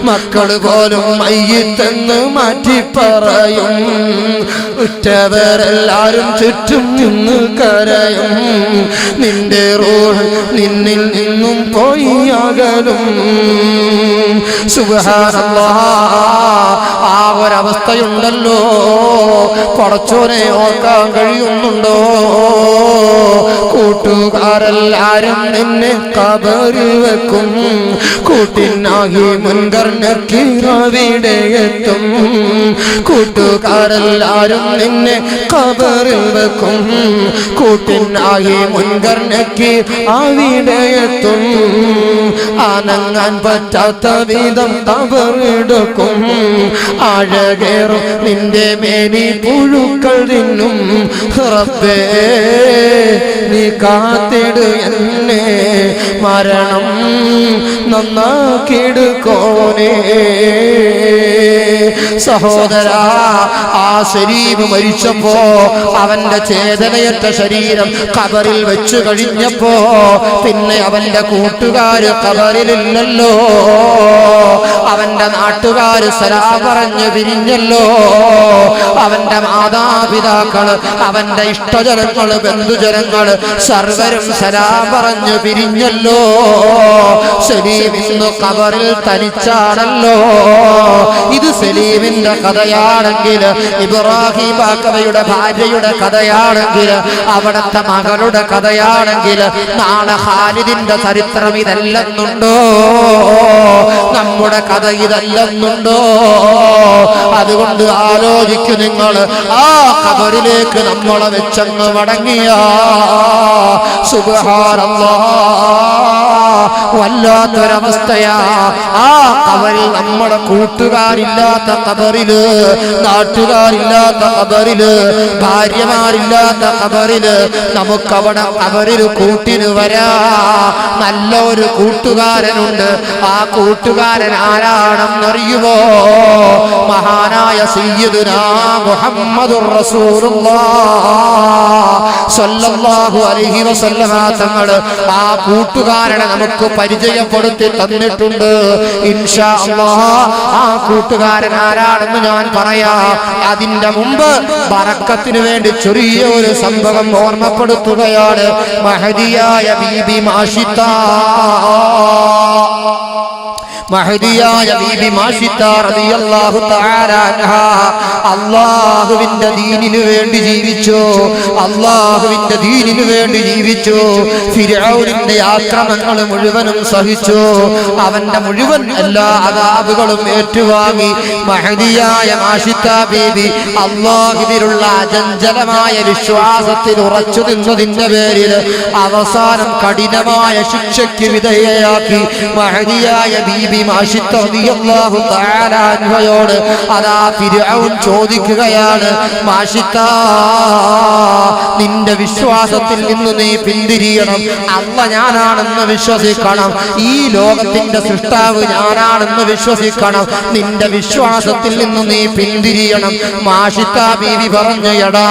മക്കൾ പോലും മയ്യിത്തെന്ന് മാറ്റി പറയും, ഉറ്റവരെല്ലാരും ചുറ്റും നിന്ന് കരയും, നിന്റെ റൂഹ് നിന്നിൽ നിന്നും പോയി അകലും. സുബ്ഹാനല്ലാഹ്, ആ ഒരവസ്ഥയുണ്ടല്ലോ. പടച്ചോനെ ഓർക്കാൻ കഴിയുന്നുണ്ടോ? കൂട്ടുകാരെല്ലാരും നിന്നെ ഖബറിൽ വെക്കും, കൂട്ടിനായി മുൻകർ നക്കീറവിടെ എത്തും. കൂട്ടുകാരെല്ലാരും നിന്നെ ഖബറിൽ വെക്കും, കൂട്ടിനായി മുൻകർ നക്കീർ അവിടെ എത്തും. അനങ്ങാൻ പറ്റാത്ത വിധം ഖബറെടുക്കും, ആഴകേറും നിന്റെ മേനി പുഴുക്കൾ തിന്നും. റബ്ബേ നീ കാത്തിട് എന്നെ, മരണം നന്നാക്കിടുക്കോനേ. സഹോദരാ, ആ ശരീരം മരിച്ചപ്പോ അവന്റെ ചേതനയറ്റ ശരീരം ഖബറിൽ വെച്ചു കഴിഞ്ഞപ്പോ പിന്നെ അവന്റെ കൂട്ടുകാര് ഖബറിലില്ലല്ലോ, അവന്റെ നാട്ടുകാര് സലാം പറഞ്ഞു പിരിഞ്ഞല്ലോ, അവന്റെ മാതാപിതാക്കള്, അവന്റെ ഇഷ്ടജനങ്ങള്, ബന്ധുജനങ്ങള് സർവരും സലാം പറഞ്ഞു പിരിഞ്ഞല്ലോ. സലീം ഇന്ന് ഖബറിൽ തനിച്ചാണല്ലോ. ഇത് സലീമിന്റെ കഥയാണെങ്കിൽ, ഇബ്രാഹിം ബാക്കവയുടെ ഭാര്യയുടെ കഥയാണെങ്കിൽ, അവിടുത്തെ മകളുടെ കഥയാണെങ്കിൽ, നാളെ ഖാലിദിന്റെ ചരിത്രം ഇതല്ലെന്നുണ്ടോ? നമ്മുടെ കഥ ഇതല്ലെന്നുണ്ടോ? അതുകൊണ്ട് ആലോചിക്കു നിങ്ങൾ, ആ ഖബറിലേക്ക് നമ്മളെ വെച്ചങ്ങ് മടങ്ങിയ സുബ്ഹാനല്ലാഹ്, വല്ലാത്തൊരവസ്ഥയാ. ആ ഖബറിൽ നമ്മുടെ കൂട്ടുകാരില്ലാത്ത ഖബറില്, നാട്ടുകാരില്ലാത്ത ഖബറില്, ഭാര്യമാരില്ലാത്ത ഖബറില് നമുക്കവിടെ ഖബറിൽ കൂട്ടിന് വരാ നല്ലൊരു കൂട്ടുകാരനുണ്ട്. ആ കൂട്ടുകാരൻ ആരാണെന്നറിയുമോ? മഹാനായ സയ്യിദുനാ മുഹമ്മദുർ റസൂലുള്ളാഹ് സ്വല്ലല്ലാഹു അലൈഹി വസല്ലമ തങ്ങൾ ആ കൂട്ടുകാരനെ നമുക്ക് പരിചയപ്പെടുത്തി തന്നിട്ടുണ്ട്. ഇൻഷാ അല്ലാഹ് ആ കൂട്ടുകാരൻ ആരാണെന്ന് ഞാൻ പറയാം. അതിന്റെ മുമ്പ് ബറക്കത്തിന് വേണ്ടി ചെറിയ ഒരു സംഭവം ഓർമ്മപ്പെടുത്തുകയാണ്. മഹദിയായ ബീബി മാഷിത്ത, മഹദിയായ ബീബി മാഷിത്ത റളിയല്ലാഹു തആല അൻഹാ അല്ലാഹുവിന്റെ ദീനിനു വേണ്ടി ജീവിച്ചു, അല്ലാഹുവിന്റെ ദീനിനു വേണ്ടി ജീവിച്ചു. ഫിർഔനിന്റെ ആക്രമണങ്ങൾ മുഴുവനും സഹിച്ചു, അവന്റെ മുഴുവൻ എല്ലാ അദാബുകളും ഏറ്റുവാങ്ങി. മഹദിയായ മാഷിത്ത ബീബി അല്ലാഹുവിലുള്ള അചഞ്ചലമായ വിശ്വാസത്തിൽ ഉറച്ചു നിന്നതിന്റെ പേരിൽ അവസാനം കഠിനമായ ശിക്ഷയ്ക്ക് വിധേയയാക്കി. മഹദിയായ ബീബി മാഷിത്ത റളിയല്ലാഹു തആല അൻഹയോട് അതാ ഫിർഔൻ ചോദിക്കുകയാണ്, മാഷിത്ത, നിന്റെ വിശ്വാസത്തിൽ നിന്ന് നീ പിന്തിരിയണം, അല്ലാഹ് ഞാനാണെന്ന് വിശ്വസിക്കണം, ഈ ലോകത്തിന്റെ സൃഷ്ടാവ് ഞാനാണെന്ന് വിശ്വസിക്കണം, നിന്റെ വിശ്വാസത്തിൽ നിന്ന് നീ പിന്തിരിയണം. മാഷിത്ത ബീവി പറഞ്ഞു, എടാ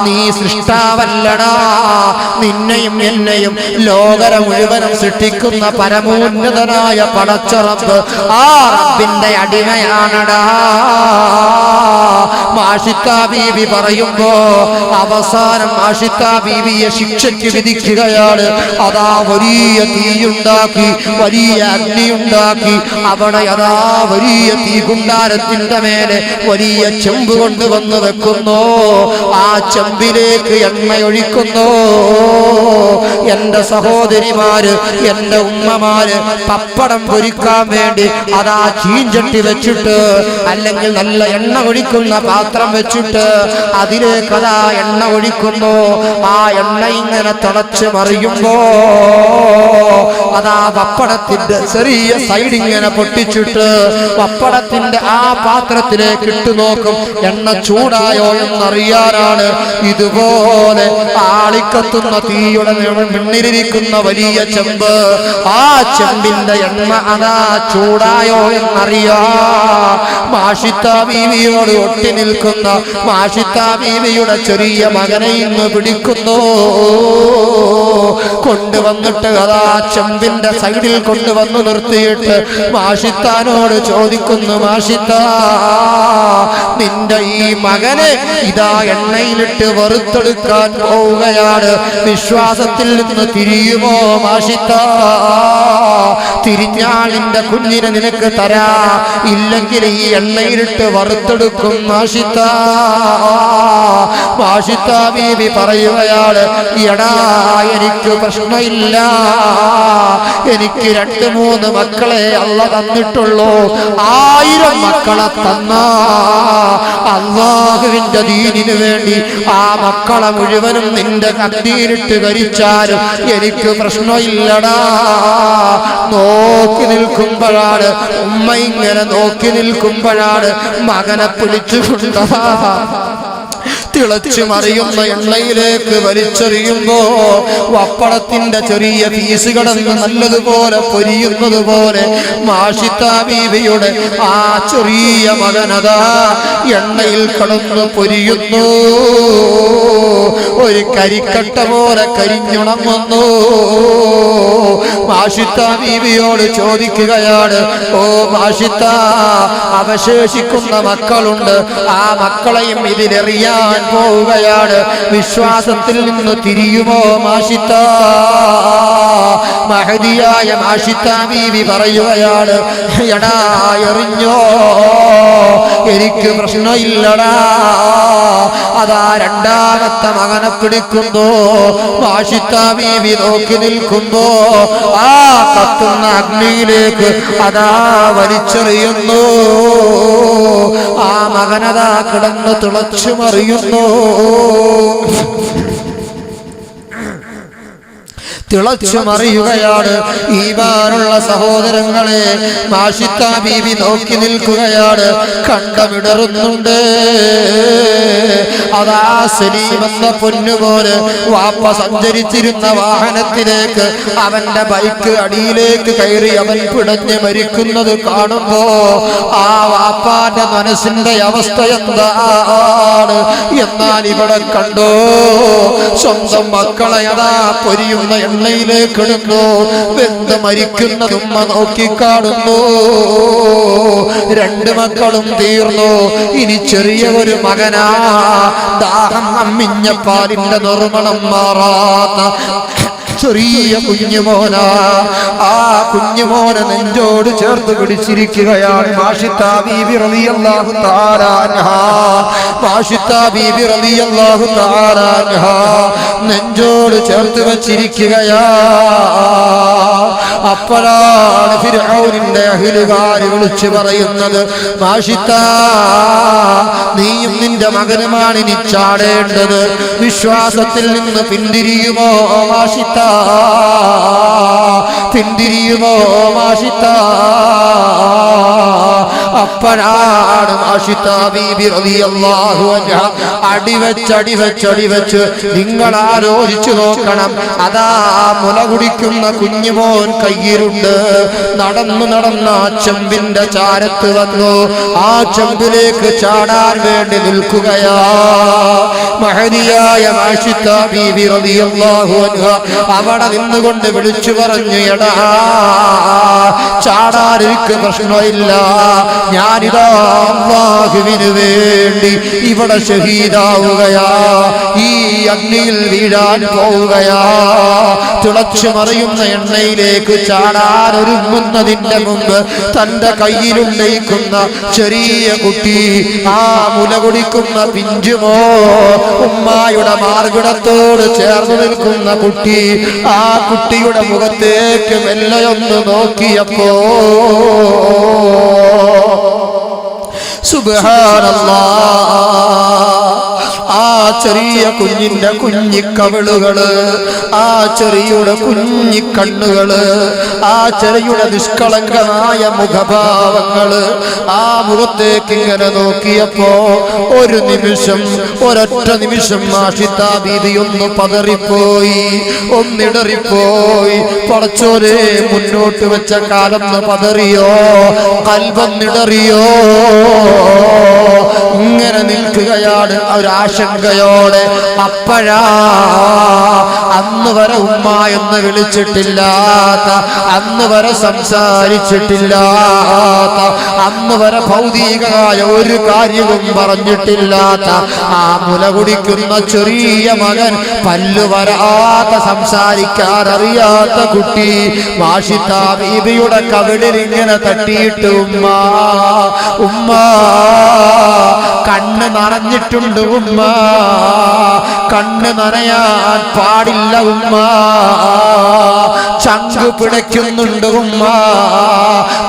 നീ സൃഷ്ടാവല്ലടാ, നിന്നെയും എന്നെയും ലോകര മുഴുവനും സൃഷ്ടിക്കുന്ന പരമോന്നതനായ പടച്ചറബ്, ആ റബ്ബിന്റെ അടിമയാണടാ. മാഷിത്ത ബീവി പറയുമ്പോ അവസാനം മാഷിത്ത ബീവിയെ ശിക്ഷയ്ക്ക് വിധിക്കുകയാണ്. അതാ വലിയ തീയുണ്ടാക്കി, വലിയ അഗ്നിയുണ്ടാക്കി, അവിടെ അതാ വലിയ തീകുണ്ടാരത്തിന്റെ മേലെ വലിയ ചെമ്പ് കൊണ്ടുവന്ന് വെക്കുന്നു. ആ ചെമ്പിലേക്ക് എണ്ണയൊഴിക്കുന്നു. എന്റെ സഹോദരിമാര്, എന്റെ ഉമ്മമാര് പപ്പടം പൊരിക്കാൻ വേണ്ടി അതാ ചീഞ്ചട്ടി വെച്ചിട്ട്, അല്ലെങ്കിൽ നല്ല എണ്ണ ഒഴിക്കുന്ന പാത്രം വെച്ചിട്ട് അതിലേക്ക് അതാ എണ്ണ ഒഴിക്കുന്നു. ആ എണ്ണ ഇങ്ങനെ തിളച്ച് മറിയുമ്പോ അതാ പപ്പടത്തിന്റെ ചെറിയ സൈഡ് ഇങ്ങനെ പൊട്ടിച്ചിട്ട് പപ്പടത്തിന്റെ ആ പാത്രത്തിലേക്ക് ഇട്ടു നോക്കും. എണ്ണ ചൂടായോ എന്നറിയാനാണ്. ഇതുപോലെ ആളിക്കത്തുന്ന തീയുടെ മുന്നിലിരിക്കുന്ന വലിയ ചെമ്പ്, ആ ചെമ്പിന്റെ എണ്ണ അതാ ചൂടായോ എന്നറിയാ മാഷിത്താ ബീവിയോട് ഒട്ടി നിൽക്കുന്ന മാഷിത്താ ബീവിയുടെ ചെറിയ മകനെ ഇന്ന് പിടിക്കുന്നു. കൊണ്ടുവന്നിട്ട് അതാ ചെമ്പിന്റെ സൈഡിൽ കൊണ്ടുവന്ന് നിർത്തിയിട്ട് മാഷിത്താനോട് ചോദിക്കുന്നു, മാഷിത്താ, നിന്റെ ഈ മകനെ ഇതാ എണ്ണയിലിട്ട് വറുത്തെടുക്കാൻ പോവുകയാണ്. വിശ്വാസത്തിൽ നിന്ന് തിരിയുമോ മാഷിത്താ? തിരിഞ്ഞാൽ നിന്റെ കുഞ്ഞിനെ നിനക്ക് തരാ, ഇല്ലെങ്കിൽ ഈ എണ്ണയിലിട്ട് വറുത്തെടുക്കും മാഷിത്താ. മാഷിത്താ ബീവി പറയുകയാണ്, എടാ എനിക്ക് പ്രശ്നമില്ല, എനിക്ക് 2-3 മക്കളെ അള്ള തന്നിട്ടുള്ളൂ. 1000 മക്കളെ തന്ന അല്ലാഹുവിന്റെ ദീനിനു വേണ്ടി ആ മക്കളെ മുഴുവനും നിന്റെ കത്തിയിലിട്ട് കരിച്ചാലും എനിക്ക് പ്രശ്നമില്ലടാ. നോക്കി നിൽക്കുമ്പോഴാണ്, ഉമ്മ ഇങ്ങനെ നോക്കി നിൽക്കുമ്പോഴാണ് മകനെ പിടിച്ചുകൊണ്ട തിളച്ചു മറിയുന്ന എണ്ണയിലേക്ക് വലിച്ചെറിയുമ്പോ വപ്പടത്തിന്റെ ചെറിയ പീസ് കടന്ന് നല്ലതുപോലെ പൊരിയുന്നത് പോലെ മാഷിത്താ ബീവിയുടെ ആ ചെറിയ മകനതാ എണ്ണയിൽ കടന്ന് പൊരിയുന്നു. ഒരു കരിക്കട്ട പോലെ കരിഞ്ഞുണങ്ങുന്നു. മാഷിത്താ ബീവിയോട് ചോദിക്കുകയാണ്, ഓ മാഷിത്താ, അവശേഷിക്കുന്ന മക്കളുണ്ട്, ആ മക്കളെയും ഇതിലെറിയാൻ പോവുകയാണ്. വിശ്വാസത്തിൽ നിന്ന് തിരിയുമോ മാഷിത്താ? മഹദിയായ മാഷിത്താ ബീവി പറയുകയാണ്, എടാ എറിഞ്ഞോ, എനിക്ക് പ്രശ്നമില്ലടാ. അതാ 2ാമത്തെ മകനെ പിടിക്കുന്നു. മാഷിത്താ ബീവി നോക്കി നിൽക്കുമ്പോ ആ കത്തുന്ന അഗ്നിയിലേക്ക് അതാ വലിച്ചെറിയുന്നു. ആ മകനതാ കിടന്ന് തിളച്ചു മറിയുന്നു. തിളച്ചു മറിയുകയാണ്. ഈമാനുള്ള സഹോദരങ്ങളെ, മാഷിത്താ ബീവി നോക്കി നിൽക്കുകയാണ്. കണ്ടമിടറുന്നുണ്ട്. അതാ സലീം എന്ന പൊന്നുപോലെ വാപ്പ സഞ്ചരിച്ചിരുന്ന വാഹനത്തിലേക്ക് അവന്റെ ബൈക്ക് അടിയിലേക്ക് കയറി അവൻ പിടഞ്ഞ് മരിക്കുന്നത് കാണുമ്പോ ആ വാപ്പാന്റെ മനസ്സിന്റെ അവസ്ഥ എന്താണ്? എന്നാൽ ഇവിടെ കണ്ടോ, സ്വന്തം മക്കളെ അതാ പൊരിയുന്ന എണ്ണയിലേക്ക് ഇടുന്നു. വെന്ത് മരിക്കുന്നത് ഉമ്മ നോക്കിക്കാണുന്നു. 2 മക്കളും തീർന്നു. ഇനി ചെറിയ ഒരു മകനാ, ദാഹം അമ്മിഞ്ഞ പാലിന്റെ നിർമ്മണം മാറാത്ത ചെറിയ കുഞ്ഞുമോനാ. ആ കുഞ്ഞുമോനെ നെഞ്ചോട് ചേർത്ത് പിടിച്ചിരിക്കുകയാണ് മാഷിത്താ ബീബി റളിയല്ലാഹു തആല അൻഹാ. മാഷിത്താ ബീബി റളിയല്ലാഹു തആല അൻഹാ നെഞ്ചോട് ചേർത്ത് വെച്ചിരിക്കുകയാ. അപ്പോഴാണ് ഫിർഔനിന്റെ അഹ്ലുകാർ വിളിച്ചു പറയുന്നത്, മാഷിത്താ, നീയും നിന്റെ മകനുമാണ് ഇനി ചാടേണ്ടത്. വിശ്വാസത്തിൽ നിന്ന് പിന്തിരിയുമോ മാഷിത്താ? പിന്തിരിയുമോ മാഷിത്താ? അപ്പോഴാണ് മാഷിത്താ ബീബി റളിയല്ലാഹു അൻഹാ അടിവെച്ച് നിങ്ങൾ ആലോചിച്ചു നോക്കണം. അതാ മുല കുടിക്കുന്ന കുഞ്ഞുമോൻ കയ്യിലുണ്ട്. നടന്ന ചെമ്പിന്റെ ചാരത്ത് വന്നു. ആ ചെമ്പിലേക്ക് ചാടാൻ വേണ്ടി നിൽക്കുകയാ. മഹദിയായ മാഷിത്താ ബീബി റളിയല്ലാഹു അൻഹാ അവിടെ നിന്നുകൊണ്ട് വിളിച്ചു പറഞ്ഞു, എടാ, ചാടാൻ എനിക്ക് പ്രശ്നമില്ല, ഞാനിതാ അല്ലാഹുവിന് വേണ്ടി ഇവിടെ ഷഹീദാവുകയാ, ഈ അഗ്നിയിൽ വീഴാൻ പോവുകയാ. തിളച്ചു മറിയുന്ന എണ്ണയിലേക്ക് ചാടാൻ ഒരുങ്ങുന്നതിന്റെ മുമ്പ് തന്റെ കയ്യിലുണ്ടയിക്കുന്ന ചെറിയ കുട്ടി, ആ മുല കുടിക്കുന്ന പിഞ്ചുമോ, ഉമ്മായുടെ മാർഗിടത്തോട് ചേർന്ന് നിൽക്കുന്ന കുട്ടി, ആ കുട്ടിയുടെ മുഖത്തേക്ക് മെല്ലയൊന്ന് നോക്കിയപ്പോ സുബ്ഹാനല്ലാഹ്, ആ ചെറിയ കുഞ്ഞിന്റെ കുഞ്ഞിക്കവിളുകള്, ആ ചെറിയുടെ കുഞ്ഞിക്കണ്ണുകള്, ആ ചെറിയുടെ നിഷ്കളങ്കമായ മുഖഭാവങ്ങള്, ആ മുഖത്തേക്ക് ഇങ്ങനെ നോക്കിയപ്പോ ഒരു നിമിഷം, ഒരൊറ്റ നിമിഷം ആഷിത്ത ബീബി ഒന്ന് പതറിപ്പോയി, ഒന്നിടറിപ്പോയി. പടച്ചോരെ, മുന്നോട്ട് വെച്ച കാലൊന്ന് പതറിയോ, കൽബൊന്നിടറിയോ? ഇങ്ങനെ നിൽക്കുകയാണ് ഒരാശങ്കയോടെ. അപ്പോഴാ അന്ന് വരെ ഉമ്മ എന്ന് വിളിച്ചിട്ടില്ലാത്ത, അന്ന് വരെ സംസാരിച്ചിട്ടില്ലാത്ത, അന്ന് വരെ ഭൗതികമായ ഒരു കാര്യവും പറഞ്ഞിട്ടില്ലാത്ത ആ മുല കുടിക്കുന്ന ചെറിയ മകൻ, പല്ലു വരാത്ത, സംസാരിക്കാനറിയാത്ത കുട്ടി മാഷിത്ത ബീബിയുടെ കവിളിൽ ഇങ്ങനെ തട്ടിയിട്ട് ഉമ്മ ഉമ്മ, കണ്ണ് നനഞ്ഞിട്ടുണ്ട് ഉമ്മ, കണ്ണ് നനയാൻ പാടില്ല ഉമ്മ, ചങ്ക് പിടയ്ക്കുന്നുണ്ട് ഉമ്മ,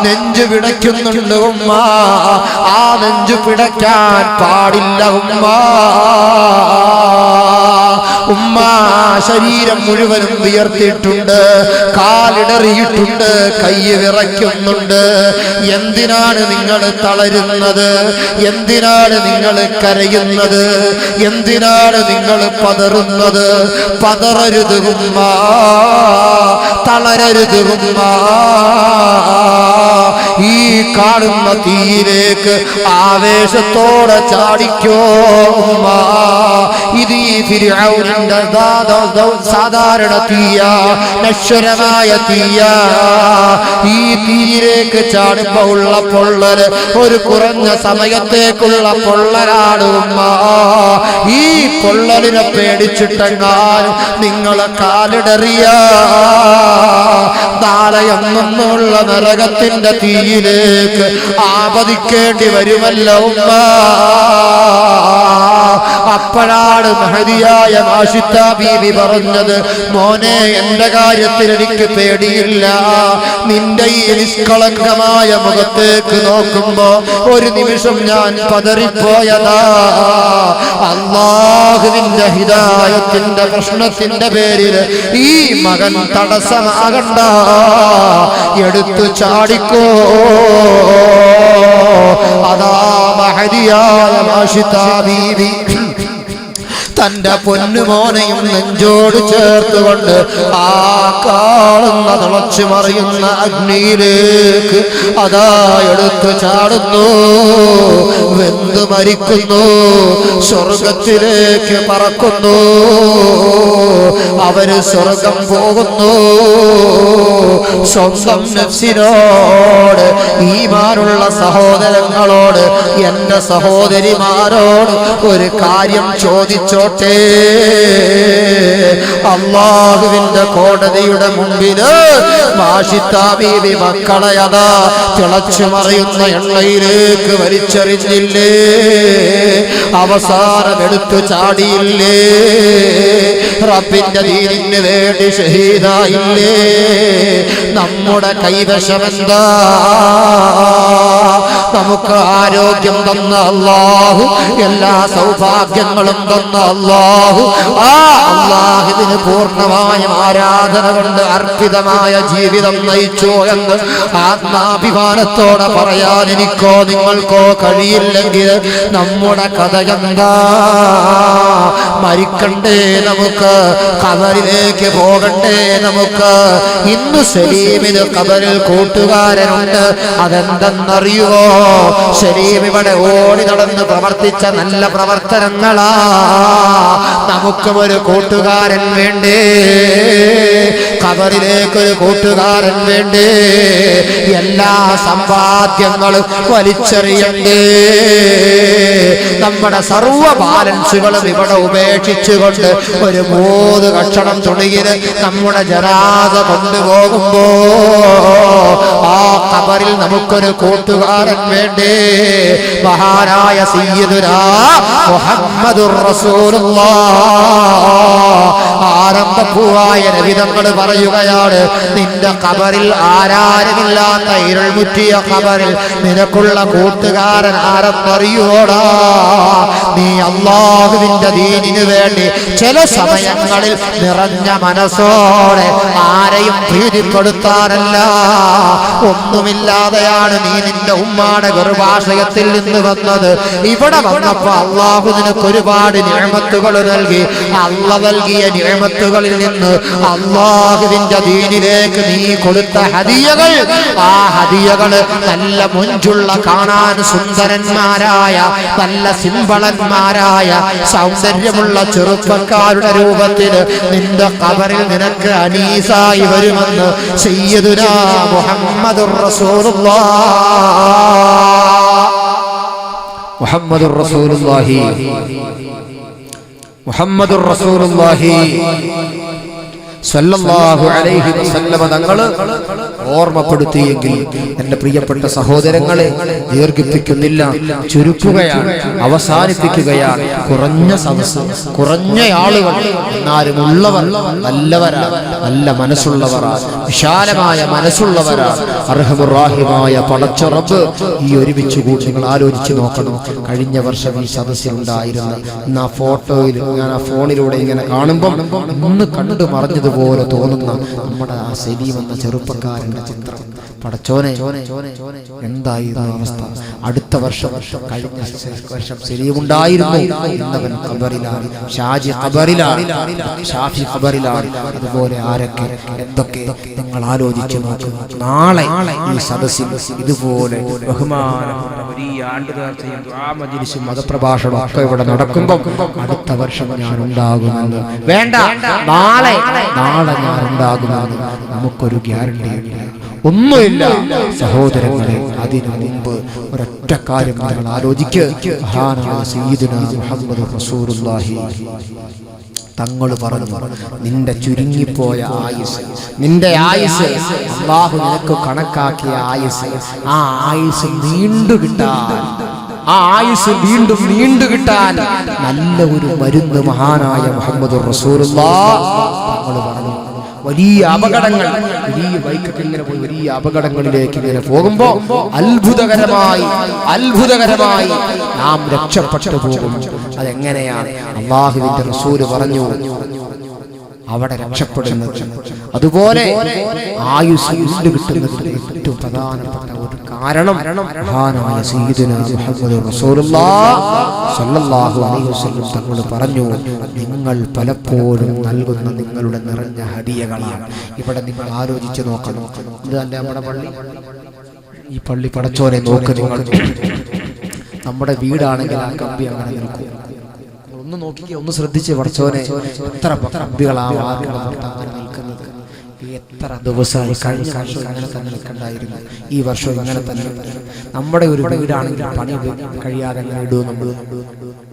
നെഞ്ചു പിടയ്ക്കുന്നുണ്ട് ഉമ്മ, ആ നെഞ്ചു പിടയ്ക്കാൻ പാടില്ല ഉമ്മ. ഉമ്മ ശരീരം മുഴുവനും വിയർത്തിയിട്ടുണ്ട്, കാലിടറിയിട്ടുണ്ട്, കൈ വിറയ്ക്കുന്നുണ്ട്. എന്തിനാണ് നിങ്ങൾ തളരുന്നത്? എന്തിനാണ് നിങ്ങൾ കരയുന്നത്? എന്തിനാണ് നിങ്ങൾ പതറുന്നത്? പതറരുത് ഉമ്മ, തളരരുത് ഉമ്മ. ഈ കാണുന്ന തീയിലേക്ക് ആവേശത്തോടെ ചാടിക്കോ ഉമ്മ. ഇത് ഈ ഫിർഔനിന്റെ സാധാരണ തീയ, നശ്വരമായ തീയ. ഈ തീയിലേക്ക് ചാടുമ്പോ ഉള്ള പൊള്ളല് ഒരു കുറഞ്ഞ സമയത്തേക്കുള്ള പൊള്ളലാണ് ഉമ്മ. ഈ പൊള്ളലിനെ പേടിച്ചിട്ടെങ്ങാനും നിങ്ങളെ കാലിടറിയ നാളെ എന്നുള്ള നരകത്തിന്റെ തീയിലേക്ക് ആപതിക്കേണ്ടി വരുമല്ലോ ഉമ്മ. അപ്പോഴാണ് മഹദിയായ ആഷിത്ത ബീവി പറഞ്ഞത്, മോനെ, എന്റെ കാര്യത്തിൽ എനിക്ക് പേടിയില്ല. നിന്റെ ഈ നിഷ്കളങ്കമായ മുഖത്തേക്ക് നോക്കുമ്പോ ഒരു നിമിഷം ഞാൻ പതറിപ്പോയതാ. അല്ലാഹുവിന്റെ ഹിദായത്തിന്റെ പ്രശ്നത്തിന്റെ പേരിൽ ഈ മകൻ തടസ്സമാകണ്ട, എടുത്തു ചാടിക്കോ. അതാ മഹദിയായ ആഷിത്ത ബീവി തന്റെ പൊന്നുമോനെയും നെഞ്ചോട് ചേർത്തുകൊണ്ട് ആ കാണുന്ന തിളച്ചു മറിയുന്ന അഗ്നിയിലേക്ക് അതാ എടുത്തു ചാടുന്നു, വെന്തു മരിക്കുന്നു, സ്വർഗത്തിലേക്ക് പറക്കുന്നു. അവര് സ്വർഗം പോകുന്നു. സ്വന്തം നഫ്സിനോട്, ഈമാനുള്ള സഹോദരങ്ങളോട്, എന്റെ സഹോദരിമാരോട് ഒരു കാര്യം ചോദിച്ചോട്ടെ. അല്ലാഹുവിന്റെ കോടതിയുടെ മുമ്പില് ആഷിത്ത ബീവി മക്കളെ അതാ തിളച്ചു മറിയുന്ന എണ്ണയിലേക്ക് വലിച്ചെറിഞ്ഞില്ലേ? അവസാനം എടുത്തു ചാടിയില്ലേ? റബ്ബിന്റെ ദീനിന് വേണ്ടി ഷഹീദായില്ലേ? നമ്മുടെ കൈവശമെന്താ? നമുക്ക് ആരോഗ്യം തന്ന അല്ലാഹു, എല്ലാ സൗഭാഗ്യങ്ങളും തന്ന അല്ലാഹു, ആ അല്ലാഹുവിന് പൂർണ്ണമായും ആരാധന കൊണ്ട് അർപ്പിതമായ ജീവിതം നയിച്ചു എന്ന് ആത്മാഭിമാനത്തോടെ പറയാൻ എനിക്കോ നിങ്ങൾക്കോ കഴിയില്ലെങ്കിൽ നമ്മുടെ കഥ എന്താ? മരിക്കണ്ടേ നമുക്ക്, ഖബറിലേക്ക് പോകണ്ടേ നമുക്ക്. ഇന്ന് സലീമിന് ഖബറിൽ കൂട്ടുകാരനുണ്ട്. അതെന്തെന്നറിയുമോ? സലീം ഇവിടെ ഓടി നടന്ന് പ്രവർത്തിച്ച നല്ല പ്രവർത്തനങ്ങളാ. നമുക്കും ഒരു കൂട്ടുകാരൻ വേണ്ടേ? ഖബറിലേക്കൊരു കൂട്ടുകാരൻ വേണ്ടേ? എല്ലാ സമ്പാദ്യങ്ങളും വലിച്ചെറിയണ്ടേ? നമ്മുടെ സർവ്വ ബാലൻസുകളും ഇവിടെ ഉപേക്ഷിച്ചുകൊണ്ട് ഒരു 3 കഷണം തുണിയില് നമ്മുടെ ജനാസ കൊണ്ടുപോകുമ്പോ ആ ഖബറിൽ നമുക്കൊരു കൂട്ടുകാരൻ വേണ്ടി മഹാനായ സയ്യിദുനാ മുഹമ്മദുർ റസൂലുള്ളാഹ് ആരംഭപ്പൂവായ നബി തങ്ങൾ പറയുകയാണ്, നിന്റെ ഖബറിൽ ആരാരുമില്ലാത്ത ഇരുൾമുറ്റിയ ഖബറിൽ നിനക്കുള്ള കൂട്ടുകാരൻ ആരെന്നറിയോടാ? നീ അല്ലാഹുവിന്റെ ദീനിനു വേണ്ടി ചില സമയങ്ങളിൽ നിറഞ്ഞ മനസ്സോടെ ആരെയും പ്രീതിപ്പെടുത്താനല്ല, ഒന്നുമില്ലാതെയാണ് നീ നിന്റെ ഉമ്മാടെ ഗർഭാശയത്തിൽ നിന്ന് വന്നത്. ഇവിടെ വന്നപ്പോ അള്ളാഹു നിനക്ക് ഒരുപാട് നിഅമത്തുകൾ നൽകി. അള്ളാഹു നൽകിയ നിഅമത്തുകളിൽ നിന്ന് അള്ളാഹുവിന്റെ ദീനിലേക്ക് നീ കൊടുത്ത ഹദിയകൾ, ആ ഹദിയകൾ നല്ല മുഞ്ചുള്ള കാണാൻ സുന്ദരന്മാരായ നല്ല സിംബളന്മാരായ സൗന്ദര്യമുള്ള ചെറുപ്പക്കാരുടെ രൂപത്തിൽ നിന്റെ ഖബറിൽ നിനക്ക് അനീസായി വരുമെന്ന് സയ്യിദുനാ മുഹമ്മദുർ റസൂലുള്ളാഹ് മുഹമ്മദുർ റസൂലുള്ളാഹി മുഹമ്മദുർ റസൂലുള്ളാഹി സല്ലല്ലാഹു അലൈഹി വസല്ലമ തങ്ങൾ ഓർമ്മപ്പെടുത്തിയെങ്കിൽ എൻ്റെ പ്രിയപ്പെട്ട സഹോദരങ്ങളെ ദീർഘിപ്പിക്കുന്നില്ല, ചുരുക്കുകയാണ്, അവസാനിപ്പിക്കുകയാണ്. കുറഞ്ഞ സദസ്സ്, കുറഞ്ഞ ആളുകൾ, എന്നാലും ഉള്ളവർ നല്ലവരാണ്, നല്ല മനസ്സുള്ളവരാണ്, വിശാലമായ മനസ്സുള്ളവരാണ്. അർഹമുർ റഹീമായ പടച്ച റബ്ബ് ഈ ഒരുമിച്ച് കൂടി നിങ്ങൾ ആലോചിച്ച് നോക്കണം. കഴിഞ്ഞ വർഷം ഈ സദസ്സിലുണ്ടായിരുന്ന ആ ഫോട്ടോയിൽ ഞാൻ ആ ഫോണിലൂടെ ഇങ്ങനെ കാണുമ്പോൾ ഒന്ന് കണ്ടു മറിഞ്ഞതുപോലെ തോന്നുന്ന നമ്മുടെ ആ സലീം എന്ന ചെറുപ്പക്കാരന്റെ ചിത്രം. പടച്ചോനെ, എന്തായിരുന്നു അവസ്ഥ? അടുത്ത വർഷം, കഴിഞ്ഞ വർഷം സലീമുണ്ടായിരുന്നു, ഇന്നവൻ ഖബറിലാണ്, ഷാജി ഖബറിലാണ്, ഷാഫി ഖബറിലാണ്. അതുപോലെ ആരൊക്കെ എന്തൊക്കെ നിങ്ങൾ ആലോചിച്ച് നോക്കുക. നാളെ ഈ സദസ്സിൽ ഇതുപോലെ ബഹുമാനപ്പെട്ട വലിയ ആണ്ടുനേർച്ചയും ദുആ മജ്‌ലിസും മതപ്രഭാഷണവും ഒക്കെ ഇവിടെ നടക്കുമ്പോൾ അടുത്ത വർഷം ഞാൻ ഉണ്ടാകുമെന്ന് വേണ്ട, നാളെ ഞാൻ ഉണ്ടാകുമെന്ന് നമുക്കൊരു ഗ്യാരണ്ടി ഒന്നുമില്ല സഹോദരങ്ങളെ. അതിനു മുമ്പ് ഒരൊറ്റ കാര്യം നിങ്ങൾ ആലോചിക്കുക. മഹാനായ സയ്യിദുനാ മുഹമ്മദുർ റസൂലുള്ളാഹി തങ്ങൾ പറഞ്ഞു, നിന്റെ ചുരുങ്ങിപ്പോയ ആയുസ്, നിന്റെ ആയുസ് അല്ലാഹു നിനക്ക് കണക്കാക്കിയ ആയുസ്, ആ ആയുസ് നീണ്ടു കിട്ടാൻ, ആ ആയുസ് വീണ്ടും നീണ്ടു കിട്ടാൻ നല്ല ഒരു മരുന്ന് മഹാനായ മുഹമ്മദുർ റസൂലുള്ളാഹ് തങ്ങൾ പറഞ്ഞു. വലിയ അപകടങ്ങൾ, വലിയ ബൈക്കൊക്കെ ഇങ്ങനെ പോയി വലിയ അപകടങ്ങളിലേക്ക് ഇങ്ങനെ പോകുമ്പോ അത്ഭുതകരമായി നാം രക്ഷപ്പെട്ടു പോകും. അതെങ്ങനെയാണ്? അല്ലാഹുവിന്റെ റസൂല് പറഞ്ഞു അവിടെ രക്ഷപ്പെടുന്നത്. അതുപോലെ ആയുസ് വീണ്ടു കിട്ടുന്നതിന്റെ ഏറ്റവും പ്രധാനപ്പെട്ട ഒരു കാരണം മഹാനായ സയ്യിദുനാ മുഹമ്മദുർ റസൂലുള്ളാഹി സ്വല്ലല്ലാഹു അലൈഹി വസല്ലം തങ്ങൾ പറഞ്ഞു, നിങ്ങൾ പലപ്പോഴും നൽകുന്ന നിങ്ങളുടെ നിറഞ്ഞ ഹദിയകളാണ്. ഇവിടെ നിങ്ങൾ ആലോചിച്ച് നോക്കണം. ഇതല്ലേ നമ്മുടെ പള്ളി? ഈ പള്ളി പടച്ചോനെ നോക്ക് നിങ്ങൾ. നമ്മുടെ വീടാണെങ്കിൽ ആ കമ്പി അങ്ങനെ നിൽക്കും. ഒന്ന് നോക്കിക്കേ, ഒന്ന് ശ്രദ്ധിച്ച് പടച്ചോനെ, എത്ര കമ്പികളാണ് നിൽക്കുന്നത്. എത്ര ദിവസമായി കഴിഞ്ഞ വർഷം ഇങ്ങനെ തന്നെ നിൽക്കണ്ടായിരുന്നു, ഈ വർഷം ഇങ്ങനെ തന്നെ. നമ്മുടെ ഒരു വീടാണെങ്കിൽ പണി കഴിയാതെ ഇടും നമ്മൾ.